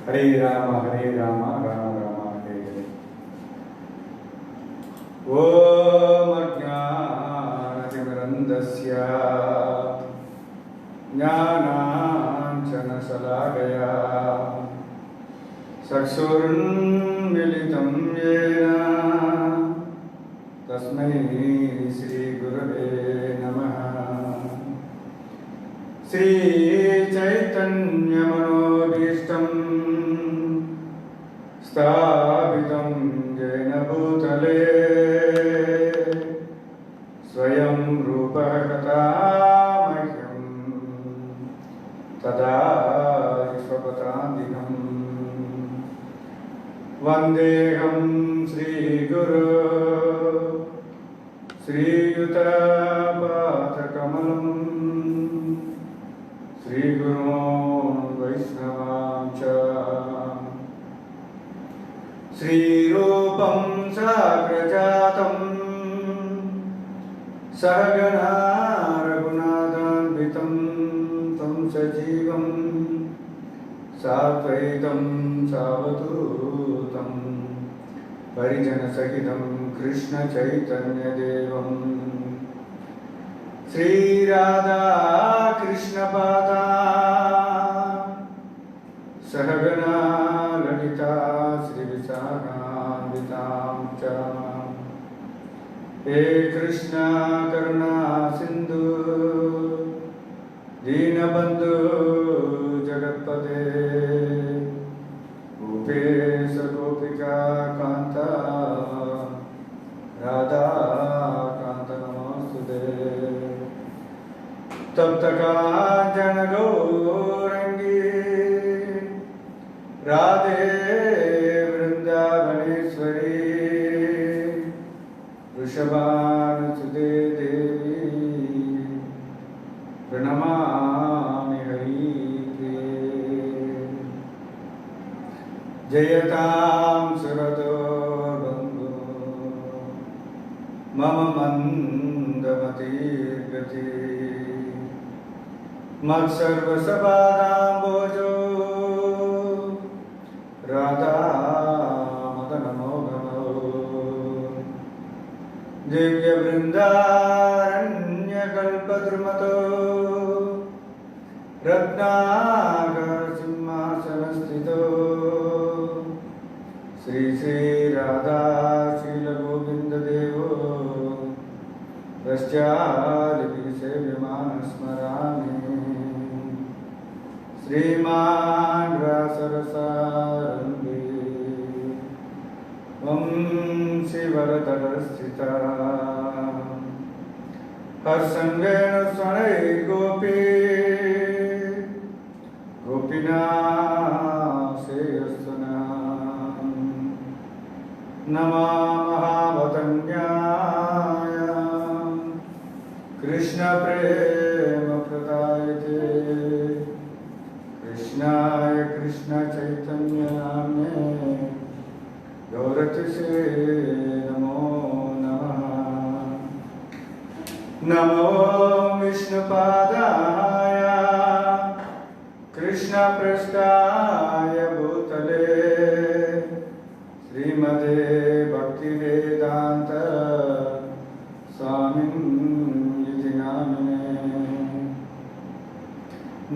हरे राम राम राम हरे हरे। ओम अज्ञानतिमिरन्धस्य ज्ञानाञ्जनशलाकया चक्षुरुन्मीलितं येन तस्मै श्रीगुरवे नमः। श्रीचैतन्यमनोभीष्टं स्थापितं येन भूतले स्वयं रूपः कथामह्यं तदा विश्वपदान्तिकम् वन्देऽहं श्रीगुरो श्रीयुतपादकमलं श्रीगुरोन् वैष्णवांश्च श्रीरूपं साग्रजातं सहगणा रघुनाथान्वितं तं सजीवं साद्वैतं सावधूतं परिजनसहितं कृष्णचैतन्यदेवं श्रीराधा कृष्णपादा सहगणा ललिता श्रीविशाखान्वितां च। हे कृष्णा करुणा सिंधु दीनबंधु जगत्पते गोपेश गोपिका कांता राधा कांत नमोस्तुते। तप्त कांचन गौरंगी राधे वृंदावनेश्वरी वृषभानुसुते देवी प्रणमामि हरिप्रिये। जयतां सुरतो बन्धु मम मन्दमतिर्गति मत्सर्वसभादाम्बोजो राधा मदनमोहनो दिव्यवृन्दारण्यकल्पद्रुमतो रत्नाकरसिंहासनस्थितो श्री श्रीराधा शीलगोविन्ददेवो पश्चादिसेव्यमानः स्मरामि। श्रीमान् रासरसारम्भे वंशीवरतरस्थिता हर्षङ्गेन स्वनैर्गोपी गोपीनाशेयस्वना नमा महावतन्याय कृष्णप्रेमप्रदायते कृष्णाय कृष्णचैतन्याय गौरतिसे नमो नमः। नमो विष्णुपादाय कृष्णपृष्ठाय भूतले श्रीमते भक्तिवेदान्त स्वामिन्निति नामिने।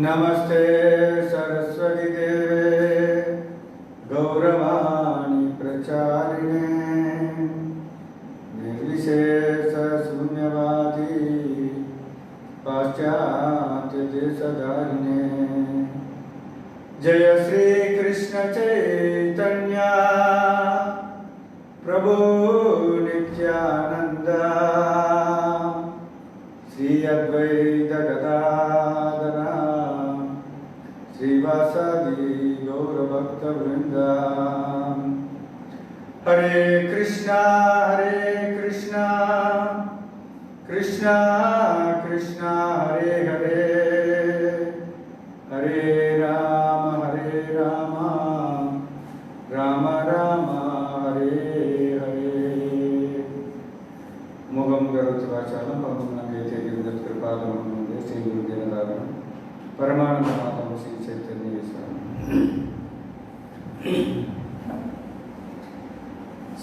नमस्ते सरस्वती देवे गौरवाणी प्रचारिणे निर्विशेष शून्यवादी पाश्चात्य देशधारिणे। जय श्री कृष्ण चैतन्य प्रभु नित्यानंद श्री अद्वैत गदाधर श्रीवासादि गौरभक्तवृंद। हरे कृष्णा कृष्णा कृष्णा हरे हरे हरे राम राम राम हरे हरे। मुगं करोति वाचालं पङ्गुं लङ्घयते गिरिकृपालं वन्दे श्रीगुरुदेवनाथं परमानन्दमाधवं श्री चैतन्य स्वामी।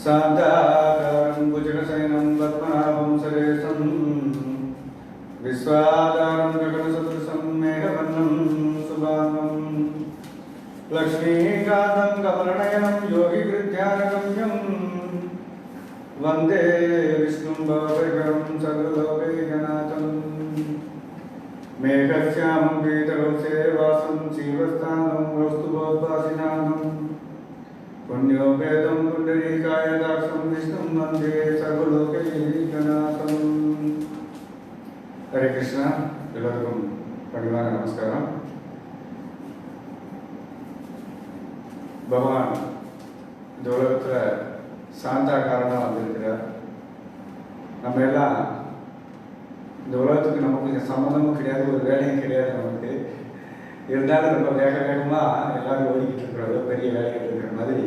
சாந்தாகாரம் புஜகசயனம் பத்மநாபம் சுரேஷம் விஸ்வாதாரம் ககனசதுஷம் மேகவர்ணம் சுபாங்கம் லக்ஷ்மீகாந்தம் கமலநயனம் யோகிகிருத்யானகம்யம் வந்தே விஷ்ணும் பவபரிகரம் சர்வலோகைகநாதம் மேகஸ்யாமம் பீதகௌசே வாசம் சீவஸ்தானம் வஸ்துபோத்பாசினானம் புண்ணியோபேதம் புண்டரீகாய தாக்ஷம் விஷ்ணும் வந்தே சர்வலோகைகநாதம். ஹரே கிருஷ்ணா. எல்லாருக்கும் பணிவான நமஸ்காரம். பகவான் இந்த உலகத்தில் சாந்தா காரணம் வந்திருக்கிறார். நம்ம எல்லாம் இந்த உலகத்துக்கு நமக்கு கொஞ்சம் சம்மந்தமும் கிடையாது, ஒரு வேலையும் கிடையாது. நமக்கு இருந்தாலும் ரொம்ப வேகமாக எல்லாரும் ஓடிக்கிட்டு இருக்கிறதோ பெரிய வேலைகள் இருக்கிற மாதிரி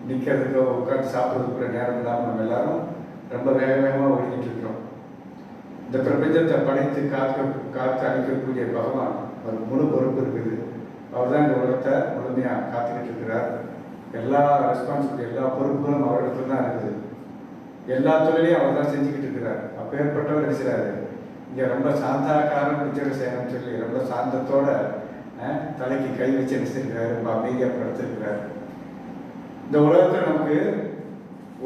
நிற்கிறதுக்கோ உட்காந்து சாப்பிட்றதுக்கு கூட நேரம் இல்லாமல் நம்ம எல்லாரும் ரொம்ப வேகமாக ஓடிக்கிட்டு இருக்கிறோம். இந்த பிரபஞ்சத்தை படைத்து காத்து அழிக்கக்கூடிய பகவான் ஒரு முழு பொறுப்பு இருக்குது. அவர் தான் இந்த உலகத்தை முழுமையாக காத்துக்கிட்டு இருக்கிறார். எல்லா ரெஸ்பான்சிபிலிட்டி, எல்லா பொறுப்புகளும் அவரிடத்துல தான் இருக்குது. எல்லா தொழிலையும் அவர் தான் செஞ்சுக்கிட்டு இருக்கிறார். அப்பேற்பட்டவர் நினைச்சாரு இங்கே ரொம்ப சாந்தாக்காரம் பிடிச்சவர் செய்யணும்னு சொல்லி ரொம்ப சாந்தத்தோட தலைக்கு கை வச்சு நினைச்சிருக்கிறாரு. ரொம்ப அமைதியாக படுத்திருக்கிறார். இந்த உலகத்தில் நமக்கு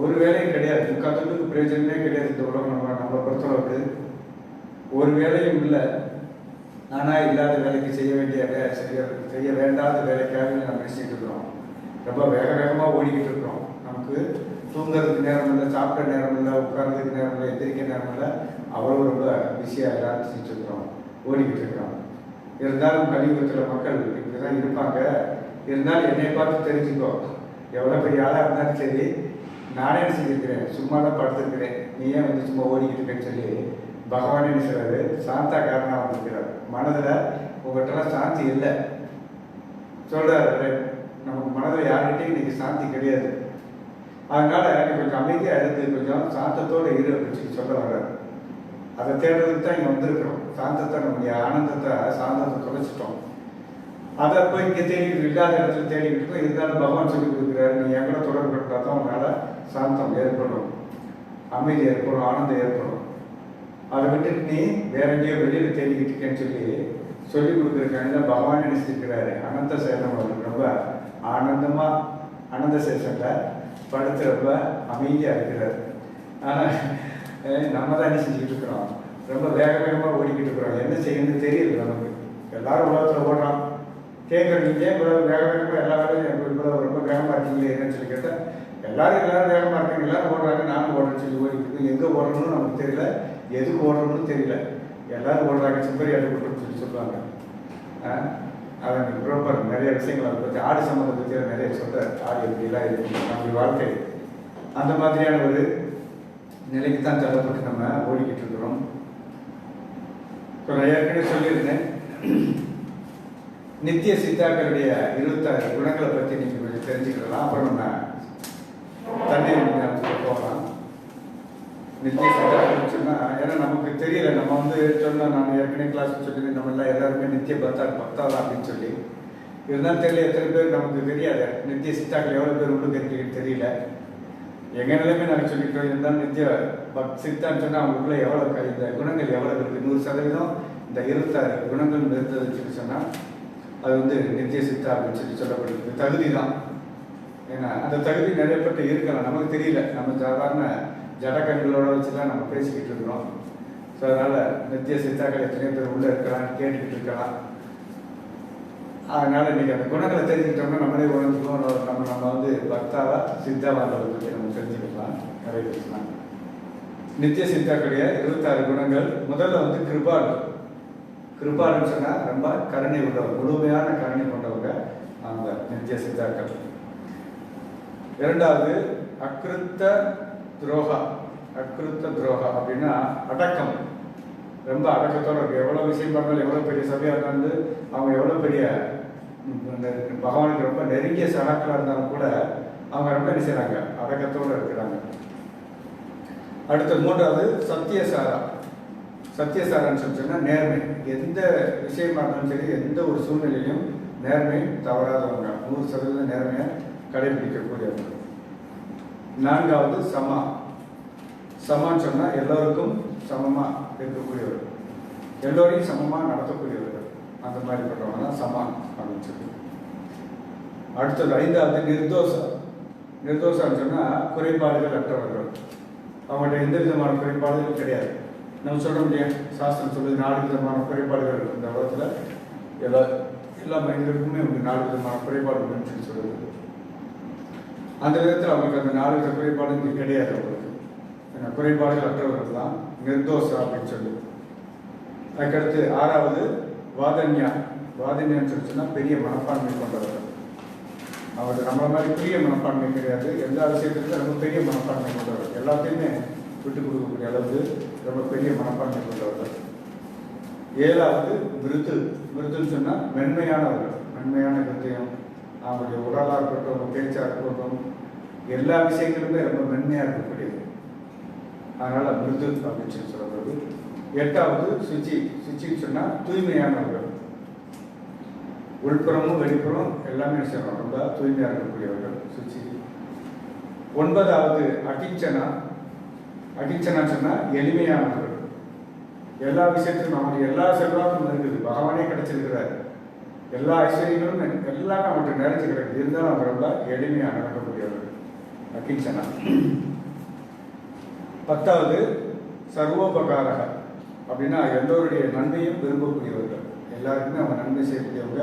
ஒரு வேலையும் கிடையாது, முக்காத்துக்கு பிரயோஜனமே கிடையாது. இந்த உலகம் நம்ம பொறுத்தளவுக்கு ஒரு வேலையும் இல்லை. ஆனால் இல்லாத வேலைக்கு செய்ய வேண்டிய செய்ய வேண்டாத வேலைக்காக நம்ம நினைச்சிட்டு இருக்கிறோம். ரொம்ப வேகமாக ஓடிக்கிட்டு இருக்கிறோம். நமக்கு தூங்குறதுக்கு நேரம் இல்லை, சாப்பிட்ற நேரம் இல்லை, உட்கார்றதுக்கு நேரம் இல்லை, எந்திரிக்க நேரம் இல்லை. அவ்வளோ ரொம்ப பிஸியாக எல்லாரும் செஞ்சுட்டு இருக்கிறோம், ஓடிக்கிட்டு இருக்கிறோம். இருந்தாலும் கலியுகத்தில் மக்கள் இப்படி தான் இருப்பாங்க. இருந்தாலும் என்னை பார்த்து தெரிஞ்சுக்கோ, எவ்வளோ பெரிய ஆளாக இருந்தாலும் சரி, நானே செஞ்சுருக்கிறேன், சும்மா தான் படுத்துருக்கிறேன், நீ ஏன் வந்து சும்மா ஓடிக்கிட்டு இருக்கேன்னு சொல்லி பகவானே சொல்றாரு. சாந்தா காரணம் வந்திருக்கிறார். மனதில் உங்கள்கிட்டலாம் சாந்தி இல்லை சொல்கிறாரு. நமக்கு மனதில் யார்கிட்டையும் இன்னைக்கு சாந்தி கிடையாது. அதனால நீ கொஞ்சம் அமைதியாக இருந்து கொஞ்சம் சாந்தத்தோடு இரு அப்படின்னு சொல்லி சொல்ல வர்றாரு. அதை தேடுறதுக்கு தான் இங்கே வந்திருக்கிறோம். சாந்தத்தை, நம்முடைய ஆனந்தத்தை, சாந்தத்தை தொலைச்சிட்டோம். அதை போய் இங்கே தேடிக்கிட்டு இல்லாத இடத்துல தேடிக்கிட்டு இருக்கோம். இருந்தாலும் பகவான் சொல்லி கொடுக்குறாரு, நீ எங்கட தொடர்புட்டா தான் உன்னால் சாந்தம் ஏற்படும், அமைதி ஏற்படும், ஆனந்தம் ஏற்படும். அதை விட்டுட்டு நீ வேற எங்கேயோ வெளியில் தேடிக்கிட்டு இருக்கேன்னு சொல்லி கொடுக்குறக்கான பகவான் நினைச்சிருக்கிறாரு. அனந்த சேஷம் அவருக்கு ரொம்ப ஆனந்தமாக அனந்த சேஷனில் படுத்து ரொம்ப அமைதியாக இருக்கிறார். ஆனால் நம்ம தான் என்ன செஞ்சுக்கிட்டு இருக்கிறோம், ரொம்ப வேகமாக ஓடிக்கிட்டு இருக்கிறோம். என்ன செய்யணும்னு தெரியல நமக்கு. எல்லாரும் உலகத்தில் ஓடுறோம். கேட்குறீங்க இவ்வளோ வேகமாக எல்லா வேலையும் இவ்வளோ ரொம்ப வேகமாக இருக்கீங்களே என்னன்னு சொல்லி கேட்டால் எல்லாரும் வேகமாக இருக்காங்க, எல்லாரும் ஓடுறாங்க, நானும் ஓடுறேன்னு சொல்லி ஓடிக்கிட்டு எங்கே ஓடணும்னு நமக்கு தெரியல, எதுக்கு ஓடணும்னு தெரியல. எல்லாரும் ஓடுறாங்க, செம்பரி ஆடு போட்டுன்னு சொல்லுவாங்க. அதை ப்ராப்பர் நிறைய விஷயங்கள் அதை பற்றி ஆடு சம்மந்தம் பற்றி நிறைய சொல்கிறார். ஆடு எப்படிலாம் இருக்கு நம்ம வாழ்க்கை, அந்த மாதிரியான ஒரு நிலைக்கு தான் தள்ளப்பட்டு நம்ம ஓடிக்கிட்டு இருக்கிறோம். இப்போ நான் ஏற்கனவே சொல்லியிருந்தேன், நித்திய சித்தாக்களுடைய 26 குணங்களை பற்றி நீங்கள் கொஞ்சம் தெரிஞ்சுக்கலாம். அப்புறம் நம்ம தண்ணீர் போகலாம். நித்திய சித்தாக்கள் சொன்னால் ஏன்னா நமக்கு தெரியல, நம்ம வந்து சொன்னால் நான் ஏற்கனவே கிளாஸ் சொல்லி நம்ம எல்லாம் எல்லாருமே நித்திய பக்தா தான் அப்படின்னு சொல்லி இருந்தாலும் தெரியல. எத்தனை பேர் நமக்கு தெரியாது நித்திய சித்தாக்கள் எவ்வளோ பேர் உள்ளுக்கு இருக்கிறது தெரியல. எங்கள் நிலைமை நாங்கள் சொல்லிட்டோம். இருந்தாலும் நித்திய சித்தான்னு சொன்னால் அவங்களுக்குள்ள எவ்வளோ இந்த குணங்கள் எவ்வளோ இருக்குது, 100% இந்த 26 குணங்கள் இருந்ததுன்னு சொல்லி சொன்னால் அது வந்து நித்திய சித்தா அப்படின்னு சொல்லி சொல்லப்படுது. தகுதி தான். ஏன்னா அந்த தகுதி நிறைய பேர்ட்ட இருக்கலாம், நமக்கு தெரியல. நம்ம சாதாரண ஜடக்கண்களோட வச்சுலாம் நம்ம பேசிக்கிட்டு இருக்கிறோம். ஸோ அதனால் நித்திய சித்தாக்கள் எத்தனையோ பேர் உள்ளே இருக்கலாம், கேட்டுக்கிட்டு இருக்கலாம். அதனால் இன்றைக்கி அந்த குணங்களை தெரிஞ்சுக்கிட்டோம்னா நம்மளே உணர்ந்துக்குவோம். நம்ம வந்து பக்தாவா சித்தாவான்றதை பற்றி நம்ம தெரிஞ்சுக்கலாம். நிறைய பேசலாம். நித்திய சித்தாக்களுடைய 26 குணங்கள். முதல்ல வந்து கிருபாலுன்னு சொன்னால் ரொம்ப கருணை உள்ளவர், முழுமையான கருணை கொண்டவங்க அந்த நித்திய சித்தாக்கள். இரண்டாவது அக்ருத்த துரோகா அப்படின்னா அடக்கம். ரொம்ப அடக்கத்தோடு இருக்கு. எவ்வளோ விஷயம் பண்ணாலும், எவ்வளோ பெரிய சபையாக இருந்தாலும், அவங்க எவ்வளோ பெரிய பகவானுக்கு ரொம்ப நெருங்கிய சகாக்களாக இருந்தாலும் கூட அவங்க ரொம்ப என்ன செய்கிறாங்க, அடக்கத்தோடு இருக்கிறாங்க. அடுத்த மூன்றாவது சத்தியசாரான்னு சொன்னால் நேர்மை. எந்த விஷயமா இருந்தாலும் சரி, எந்த ஒரு சூழ்நிலையிலும் நேர்மை தவறாதவங்க, 100% நேர்மையாக கடைபிடிக்கக்கூடியவர்கள். நான்காவது சமா. சமான்னு சொன்னால் எல்லோருக்கும் சமமாக இருக்கக்கூடியவர்கள், எல்லோரையும் சமமாக நடத்தக்கூடியவர்கள். அந்த மாதிரிப்பட்டவங்க தான் சமா அப்படின்னு சொல்லி. அடுத்தது ஐந்தாவது நிர்தோஷா. நிர்தோஷான்னு சொன்னால் குறைபாடுகள் அற்றவர்கள். அவங்கள்ட்ட எந்த விதமான குறைபாடுகளும் கிடையாது. நம்ம சொல்ல முடியும், சாஸ்திரம் சொல்லுது 4 விதமான குறைபாடுகள் இந்த உலகத்தில் எல்லா மனிதர்களுக்குமே 4 விதமான குறைபாடுகள்னு சொல்லி சொல்லுது. அந்த விதத்தில் அவங்களுக்கு அந்த 4 வித குறைபாடு இங்கே கிடையாது. அவங்களுக்கு குறைபாடுகள் அற்றவர்கள் தான் நிர்தோஷா அப்படின்னு சொல்லி. அதுக்கடுத்து 6வது வாதன்யா. வாதன்யான்னு சொல்லி சொன்னால் பெரிய மனப்பான்மை கொண்டவர்கள். அவருக்கு நம்மள மாதிரி பெரிய மனப்பான்மை கிடையாது. எல்லா விஷயத்துக்கும் ரொம்ப பெரிய மனப்பான்மை கொண்டவர்கள், எல்லாத்தையுமே விட்டு கொடுக்கக்கூடிய அளவுக்கு ரொம்ப பெரிய மனப்பான்மை கொண்டவர்கள். 7வது மிருது. மிருதுன்னு சொன்னால் மென்மையானவர்கள், மென்மையான கிருத்தியம். அவங்களுடைய உடலாக இருக்கட்டும், பேச்சாக இருக்கட்டும், எல்லா விஷயங்களுமே ரொம்ப மென்மையாக இருக்கக்கூடியது. அதனால் மிருது அப்படின்னு சொல்லி சொல்லப்படுது. 8வது சுச்சி. சுச்சின்னு சொன்னால் தூய்மையானவர்கள், உள்புறமும் வெளிப்புறம் எல்லாமே செய்யணும், ரொம்ப தூய்மையாக இருக்கக்கூடியவர்கள் சுச்சி. 9வது அகிஞ்சனா. அகிஞ்சனா சொன்னால் எளிமையானவர்கள். எல்லா விஷயத்திலும் அவனுடைய எல்லா செல்வாக்கும் இருக்குது, பகவானே கிடைச்சிருக்கிறார், எல்லா ஐஸ்வர்யங்களும் எல்லாமே அவன்கிட்ட நிறைஞ்சு கிடைக்குது. இருந்தாலும் அவங்க ரொம்ப எளிமையாக நடக்கக்கூடியவர்கள் அகிஞ்சனா. 10வது சர்வோபகாரக. அப்படின்னா எல்லோருடைய நன்மையும் விரும்பக்கூடியவர்கள், எல்லாருக்குமே அவங்க நன்மை செய்யக்கூடியவங்க,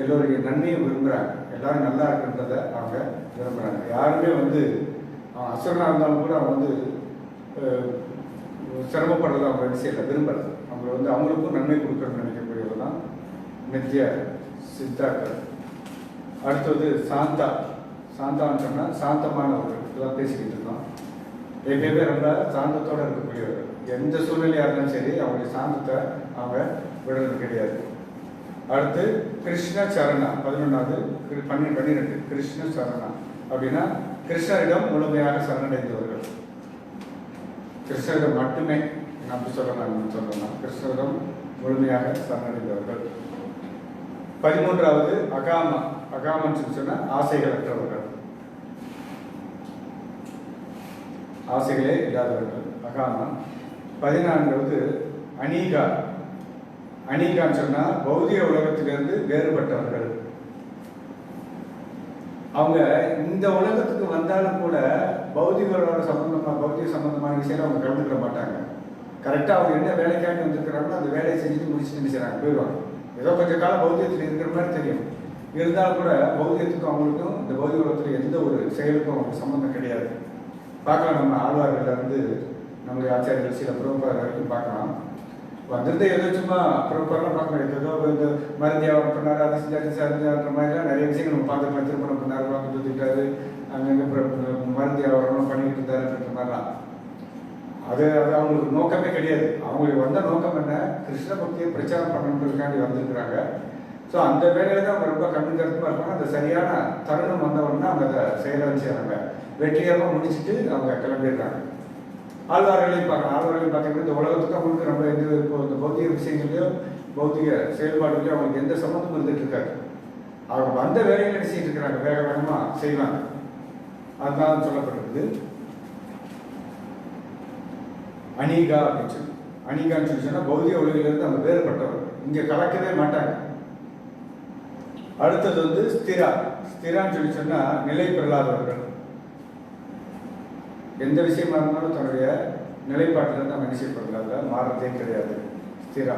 எல்லோருடைய நன்மையும் விரும்புகிறாங்க, எல்லாரும் நல்லா இருக்குன்றதை அவங்க விரும்புகிறாங்க. யாருமே அவன் அசுரனாக இருந்தாலும் கூட அவன் சிரமப்படுறதை அவங்க விஷயத்தை விரும்பலை. அவங்களை அவங்களுக்கும் நன்மை கொடுக்கணும்னு நினைக்கக்கூடியவர் தான் நித்திய சித்தாக்கள். அடுத்தது சாந்தா. சாந்தான்னு சொன்னால் சாந்தமானவர்கள். இதெல்லாம் பேசிக்கிட்டு இருக்கோம். எப்பயுமே ரொம்ப சாந்தத்தோடு இருக்கக்கூடியவர்கள், எந்த சூழ்நிலையாக இருந்தாலும் சரி அவங்களுடைய சாந்தத்தை அவங்க விடுறது கிடையாது. அடுத்து கிருஷ்ண சரணா. 11வது 12 கிருஷ்ண சரணா. அப்படின்னா கிருஷ்ணரிடம் முழுமையாக சரணடைந்தவர்கள், கிருஷ்ணரிடம் மட்டுமே அப்படி சொல்லலாம், கிருஷ்ணரிடம் முழுமையாக சரணடைந்தவர்கள். 13வது அகாமா. அகாமன்னு சொன்னால் ஆசைகளற்றவர்கள், ஆசைகளே இல்லாதவர்கள், அகாமா. 14வது அனீகா. அனீகான்னு சொன்னால் பௌதிக உலகத்திலிருந்து வேறுபட்டவர்கள். அவங்க இந்த உலகத்துக்கு வந்தாலும் கூட பௌதிக சம்பந்தமான விஷயம் அவங்க கலந்துக்கிற மாட்டாங்க. கரெக்டாக அவங்க என்ன வேலைக்காண்டி வந்துருக்கிறாங்களோ அந்த வேலையை செஞ்சுட்டு முடிச்சுட்டு நினைச்சாங்க போயிடுவாங்க. ஏதோ கொஞ்சம் காலம் பௌத்தியத்தில் இருக்கிற மாதிரி தெரியும், இருந்தாலும் கூட பௌத்தியத்துக்கும் அவங்களுக்கும் இந்த பௌதிக உலகத்தில் எந்த ஒரு செயலுக்கும் அவங்களுக்கு சம்மந்தம் கிடையாது. பார்க்கலாம், நம்ம ஆழ்வார்களிலிருந்து நம்முடைய ஆச்சாரியர்கள் சில புரோபார் வரைக்கும் பார்க்கலாம். வந்திருந்த ஏதோ சும்மா புரோபாரெலாம் பார்க்க முடியாது, ஏதோ இந்த மருந்து வியாபாரம் பண்ணார், அதை செஞ்சாருன்ற மாதிரிலாம் நிறைய விஷயங்கள் நம்ம பார்த்துக்கலாம். திருமணம் பண்ணார், வாங்க தூத்திட்டாரு, அங்கங்கே மருந்து வியாபாரம்லாம் பண்ணிக்கிட்டு இருந்தாருன்ற மாதிரிலாம். அது அவங்களுக்கு நோக்கமே கிடையாது. அவங்களுக்கு வந்த நோக்கம் என்ன, கிருஷ்ண பக்தியை பிரச்சாரம் பண்ணணுன்றதுக்காண்டி வந்திருக்கிறாங்க. ஸோ அந்த வேலையில் தான் அவங்க ரொம்ப கண்ணு கருத்துமாக இருப்பாங்க. அந்த சரியான தருணம் வந்தவொடனே அவங்க அதை செயலாக செய்கிறாங்க, வெற்றிகரமாக முடிச்சுட்டு அவங்க கிளம்பிடுறாங்க. ஆழ்வார்களையும் பார்க்கலாம். ஆழ்வார்களையும் பார்த்தீங்கன்னா இந்த உலகத்துக்கு அவங்களுக்கு ரொம்ப இந்த பௌத்திக விஷயங்களையோ பௌத்திக செயல்பாடுகளையோ அவங்களுக்கு எந்த சம்மந்தமும் இருந்துட்டு இருக்காரு. அவங்க வந்த வேலைகளை நினைச்சிட்டு இருக்கிறாங்க, வேக வேகமாக செய்வாங்க. அதுதான் சொல்லப்பட்டிருக்குது அனீகா அப்படின்னு சொல்லி. அனீகான்னு சொல்லி சொன்னால் பௌதிக உலகிலிருந்து அவங்க வேறுபட்டவர், இங்கே கலக்கவே மாட்டாங்க. அடுத்தது ஸ்திரா. ஸ்திரான்னு சொல்லி சொன்னால் நிலை பெறாதவர்கள், எந்த விஷயமா இருந்தாலும் தன்னுடைய நிலைப்பாட்டிலிருந்து அவங்க நிச்சயப்படல, மாறதே கிடையாது, ஸ்திரா.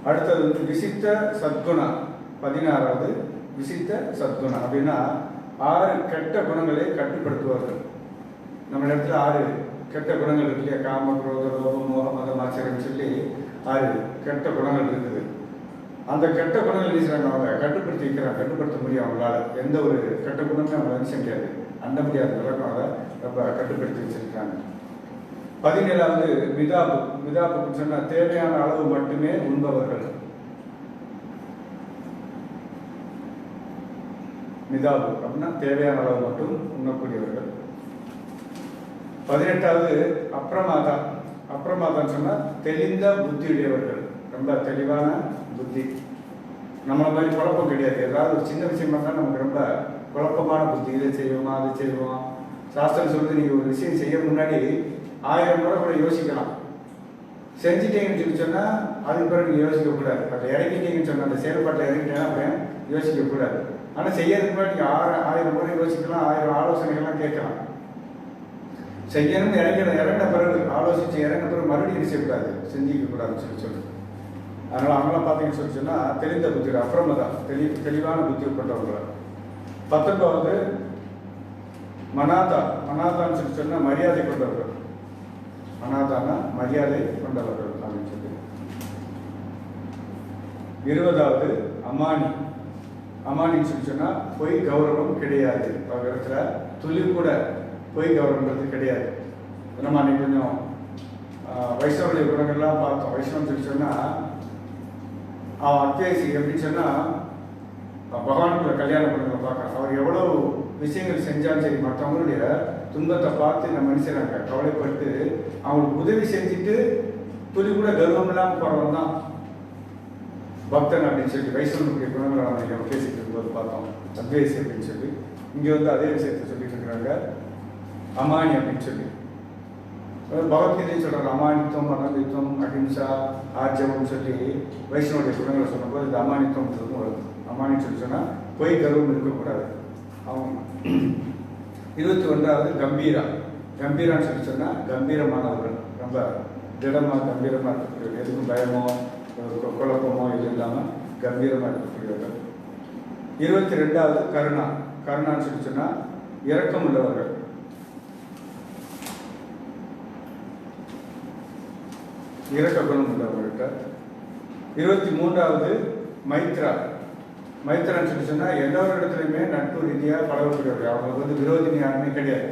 அடுத்தது விசித்த சத்குணா. 16வது விசித்த சத்குணா. அப்படின்னா 6 கெட்ட குணங்களை கட்டுப்படுத்துவார்கள். நம்ம இடத்துல 6 கெட்ட குணங்கள் இருக்கு இல்லையா, காம, குரோத, லோபம், மோகம், மதம், ஆச்சரியம் சொல்லி 6 கெட்ட குணங்கள் இருக்குது. அந்த கெட்ட குணங்கள் நினைச்சாங்க அவங்க கட்டுப்படுத்தி வைக்கிறாங்க, கட்டுப்படுத்த முடியும் அவங்களால. எந்த ஒரு கெட்ட குணமே அவங்க நினைச்ச முடியாது, அந்த முடியாத விளக்கம் அதை ரொம்ப கட்டுப்படுத்தி வச்சிருக்காங்க. 17வது மிதாபு. மிதாபுன்னு சொன்னால் தேவையான அளவு மட்டுமே உண்பவர்கள். மிதாபு அப்படின்னா தேவையான அளவு மட்டும் உண்ணக்கூடியவர்கள். 18வது அப்ரமாதா. அப்ரமாதான்னு சொன்னால் தெளிந்த புத்தியுடையவர்கள், ரொம்ப தெளிவான புத்தி. நம்மளை மாதிரி குழப்பம் கிடையாது. ஏதாவது ஒரு சின்ன விஷயமா இருந்தால் நமக்கு ரொம்ப குழப்பமான புத்தி, இதை செய்வோமா அதை செய்வோம். சாஸ்திரம் சொல்றது நீங்கள் ஒரு விஷயம் செய்ய முன்னாடி 1000 முறை கூட யோசிக்கலாம். செஞ்சுட்டீங்கன்னு சொல்லி சொன்னால் அதுக்கு பிறகு நீங்கள் யோசிக்கக்கூடாது. அதை இறங்கிட்டீங்கன்னு சொன்னால் அந்த செயல்பாட்டில் இறங்கிட்டேன்னா அப்புறம் யோசிக்கக்கூடாது. ஆனால் செய்யறதுக்கு முன்னாடி நீங்கள் 1000 முறை யோசிக்கலாம், 1000 ஆலோசனைகள்லாம் கேட்கலாம். செய்யணும்னு இறங்கின பிறகு ஆலோசித்து இறங்கின பிறகு மறுபடியும் செய்யக்கூடாது, செஞ்சிக்க கூடாதுன்னு சொல்லி அதனால் அவங்களாம் பார்த்தீங்கன்னு சொல்லி சொன்னால் தெளிந்த புத்தி, அப்புறமா தான் தெளிவான புத்தி கொண்டவங்க. 19வது மனாதான்னு சொல்லி சொன்னால் மரியாதை கொண்டவர்கள். மனாதானா மரியாதை கொண்டவர்கள் அப்படின்னு சொல்லி. 20வது அமானின்னு சொல்லி சொன்னால் பொய் கௌரவம் கிடையாது. இடத்துல துளி கூட பொய் கௌரவங்கிறது கிடையாது. நம்ம அன்னைக்கு கொஞ்சம் வைஷ்ணவனுடைய குணங்கள்லாம் பார்த்தோம். வைஷ்ணவன் சொல்லி சொன்னால் அவன் அத்தியாசி எப்படின்னு சொன்னால் பகவானுக்குள்ள கல்யாணம் பண்ணுறத பார்க்கலாம். அவர் எவ்வளோ விஷயங்கள் செஞ்சாலும் சரி, மற்றவங்களுடைய துன்பத்தை பார்த்து நம்ம மனுஷனாங்க கவலைப்பட்டு அவங்களுக்கு உதவி செஞ்சுட்டு துளி கூட கர்வம் இல்லாமல் போகிறவன் தான் பக்தன் அப்படின்னு சொல்லி வைஷ்ணவனுடைய குணங்களை நம்ம பேசிட்டு இருக்கும்போது பார்த்தோம். அத்வேசி அப்படின்னு சொல்லி இங்கே அதே விஷயத்தை சொல்லிட்டு இருக்கிறாங்க, அமானி அப்படின்னு சொல்லி. பகவத்கீதை சொல்கிறாங்க அமானித்துவம், அனந்தித்துவம், அஹிம்சா, ஆர்ஜவம்னு சொல்லி வைஷ்ணவனுடைய குணங்களை சொன்னபோது இந்த அமானித்துவம் வருது. அமானின்னு சொல்லி சொன்னால் பொய் கர்வம் இருக்கக்கூடாது. அவங்க 21வது கம்பீரான்னு சொல்லி சொன்னால் கம்பீரமானவர்கள், ரொம்ப திடமாக கம்பீரமாக இருக்கக்கூடியவர்கள், எதுக்கும் பயமோ குழப்பமோ இது இல்லாமல் கம்பீரமாக இருக்கக்கூடியவர்கள். 22வது கருணான்னு சொல்லி சொன்னால் இரக்கம் உள்ளவர்கள். 2 குணம் உள்ளவர்கள்ட்ட. 23வது மைத்ரான்னு சொல்லி சொன்னால் எல்லோரிடத்துலையுமே நட்பு ரீதியாக பழகக்கூடியவர்கள். அவங்களுக்கு விரோதினி யாருமே கிடையாது.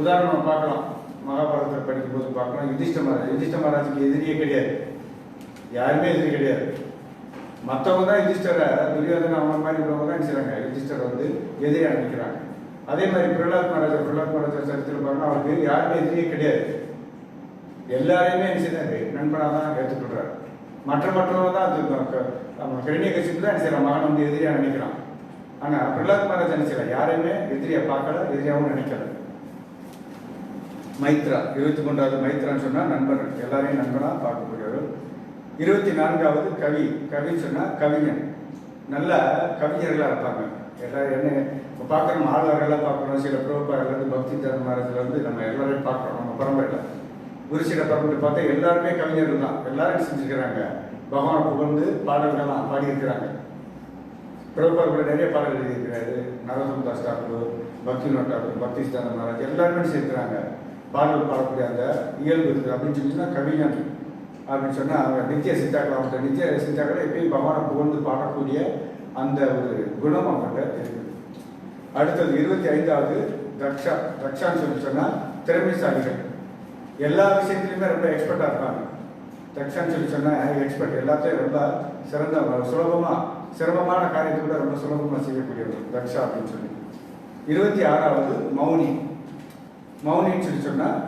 உதாரணம் பார்க்கலாம், மகாபாரதத்தில் படிக்கும்போது பார்க்கலாம், யுதிஷ்ட மகாராஜுக்கு எதிரியே கிடையாது, யாருமே எதிரி கிடையாது. மற்றவங்க தான் யுதிஷ்டரை, துரியோதனை அவங்க மாதிரி உள்ளவங்க தான் செய்கிறாங்க, யுதிஷ்டரை எதிரியாக நினைக்கிறாங்க. அதே மாதிரி பிரகலாத் மகாராஜா சரித்திரம் பார்க்கலாம், அவருக்கு யாருமே எதிரியே கிடையாது, எல்லாரையுமே என்ன செய்யறாரு, நண்பனாக தான் ஏற்றுக்கொள்றாரு. மற்றவங்க தான் கிரண்யகசிப்பு தான் என்ன செய்யறான், மகன் எதிரியாக நினைக்கிறான். ஆனால் பிரகலாத் மகாராஜா என்ன செய்யலாம், யாரையுமே எதிரியாக பார்க்கல, எதிரியாகவும் நினைக்கல. மைத்ரா 23வது மைத்ரான்னு சொன்னால் நண்பர்கள், எல்லாரையும் நண்பனாக பார்க்கக்கூடியவர். 24வது கவின்னு சொன்னால் கவிஞன், நல்ல கவிஞர்களாக இருப்பாங்க. எல்லாரும் என்ன இப்போ பார்க்குறோம், ஆளுநர்கள்லாம் பார்க்குறோம், சில புரோபாரிலேருந்து பக்தி தர்மராஜிலேருந்து நம்ம எல்லாரையும் பார்க்குறோம். நம்ம பரம்பரையில் ஒரு சில பரம்பரை பார்த்தா எல்லாருமே கவிஞர்கள் தான், எல்லாரும் செஞ்சுருக்கிறாங்க, பகவானை புகழ்ந்து பாடல்கள்லாம் பாடியிருக்கிறாங்க. பிரபுபார் கூட நிறைய பாடல்கள் எழுதியிருக்கிறாரு. நரோத்தம் தாஸ் டாக்கூர், பக்திநாத் டாக்கூர், பக்தி சித்தாந்த மகாராஜ் எல்லாருமே சேர்க்கிறாங்க. பாடல் பாடக்கூடிய அந்த இயல்பு இருக்குது அப்படின்னு சொல்லிச்சுன்னா கவிஞன் அப்படின்னு சொன்னால் அவங்க நித்திய சித்தாக்களை எப்பயும் பகவானை புகழ்ந்து பாடக்கூடிய அந்த ஒரு குணம் அவங்கள்ட்ட இருக்குது. அடுத்தது 25வது தக்ஷான்னு சொல்லி சொன்னால் திறமைசாலிகள், எல்லா விஷயத்துலையுமே ரொம்ப எக்ஸ்பர்ட்டாக இருப்பாங்க. தக்ஷான்னு சொல்லி சொன்னால் எக்ஸ்பர்ட், எல்லாத்தையும் ரொம்ப சிரமமான காரியத்தை கூட ரொம்ப சுலபமாக செய்யக்கூடியவர் தக்ஷா அப்படின்னு சொல்லி. 26வது மௌனின்னு சொல்லி சொன்னால்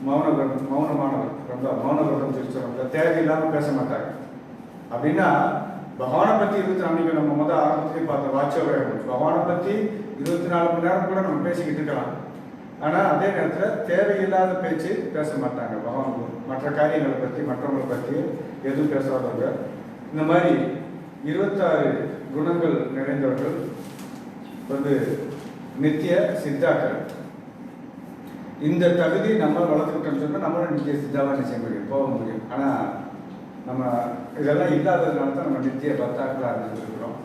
மௌனமானவர், ரொம்ப மௌனவர்தம் சொல்லி சொல்லுவாங்க, தேவையில்லாமல் பேச மாட்டாங்க. அப்படின்னா பகவானை பற்றி 24 நம்ம ஆரம்பத்திலேயே பார்த்த வாட்சோபயம், பகவானை பற்றி 24 மணி நேரம் கூட நம்ம பேசிக்கிட்டு இருக்கலாம். ஆனால் அதே நேரத்தில் தேவையில்லாத பேச்சு பேச மாட்டாங்க. பகவான் மற்ற காரியங்களை பற்றி, மற்றவங்களை பற்றி எதுவும் பேசாதவங்க. இந்த மாதிரி 26 குணங்கள் நிறைந்தவர்கள் நித்திய சித்தாக்கள். இந்த தகுதி நம்ம வளர்த்துக்கிட்டோம்னு சொன்னால் நம்மளும் நித்திய சித்தாவாக நிச்சயம் முடியும், போக முடியும். ஆனால் நம்ம இதெல்லாம் இல்லாததுனால தான் நம்ம நித்திய பக்தாக்களாக இருந்துருக்கிறோம்.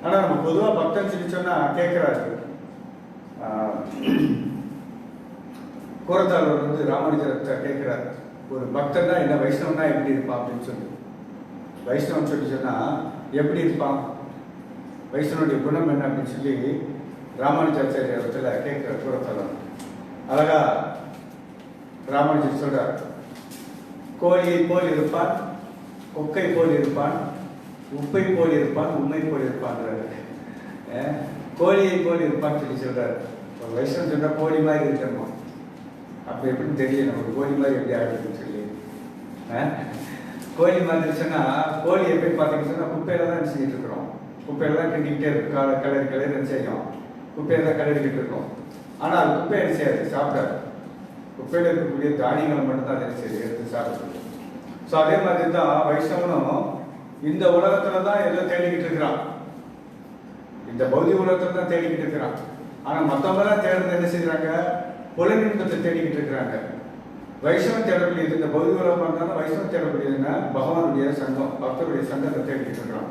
ஆனால் நம்ம பொதுவாக பக்தன் சொல்லி சொன்னால் கேட்குறாரு. கூரத்தாளர் ராமானுஜரத்தை கேட்குறாரு, ஒரு பக்தன்னா என்ன, வைஷ்ணவனா எப்படி இருப்பான் அப்படின்னு சொல்லி. வைஷ்ணவன் சொல்லி சொன்னால் எப்படி இருப்பான், வைஷ்ணவனுடைய குணம் என்ன அப்படின்னு சொல்லி ராமானுஜாச்சாரியத்தில் கேட்குற கூரத்தாளர். அழகா ராமானுஜர் சொல்றார், கோழியை போல் இருப்பான், கொக்கை போல் இருப்பான், உப்பை போல் இருப்பான், உண்மை போல் இருப்பான்றாரு. கோழியை போல் இருப்பான்னு சொல்லி சொல்றாரு. ஒரு வைஷ்ணவன் சொன்னால் கோழி மாதிரி இருக்கணுமா, அப்போ எப்படின்னு தெரியல, நம்ம கோழி மாதிரி எப்படி ஆகிடுதுன்னு சொல்லி. கோழி மாதிரி சொன்னால் கோழி எப்படி பார்த்தீங்கன்னு சொன்னால் குப்பையில தான் செஞ்சுட்டு இருக்கிறோம், குப்பையில தான் கிண்டிக்கிட்டே இருக்கும், கிளறி செய்யும். குப்பையை தான் கழுவிக்கிட்டு இருக்கோம். ஆனால் அது குப்பையை என்ன செய்யாது, சாப்பிடாது. குப்பையில் இருக்கக்கூடிய தானியங்களை மட்டும்தான் அதை செய்யுது, எடுத்து சாப்பிடுது. ஸோ அதே மாதிரி தான் வைஷ்ணவனும் இந்த உலகத்துல தான் எல்லாம் தேடிக்கிட்டு இருக்கிறான், இந்த பௌதிக உலகத்துல தான் தேடிக்கிட்டு இருக்கிறான். ஆனால் மற்றவங்களாம் தேடுறது என்ன செய்யறாங்க, புலனின்பத்தை தேடிக்கிட்டு இருக்கிறாங்க. வைஷ்ணவன் தேடக்கூடியது இந்த பௌதிக உலகம் இருந்தாலும் வைஷ்ணவன் தேடக்கூடியதுன்னா பகவானுடைய சங்கம், பக்தருடைய சங்கத்தை தேடிக்கிட்டு இருக்கிறான்.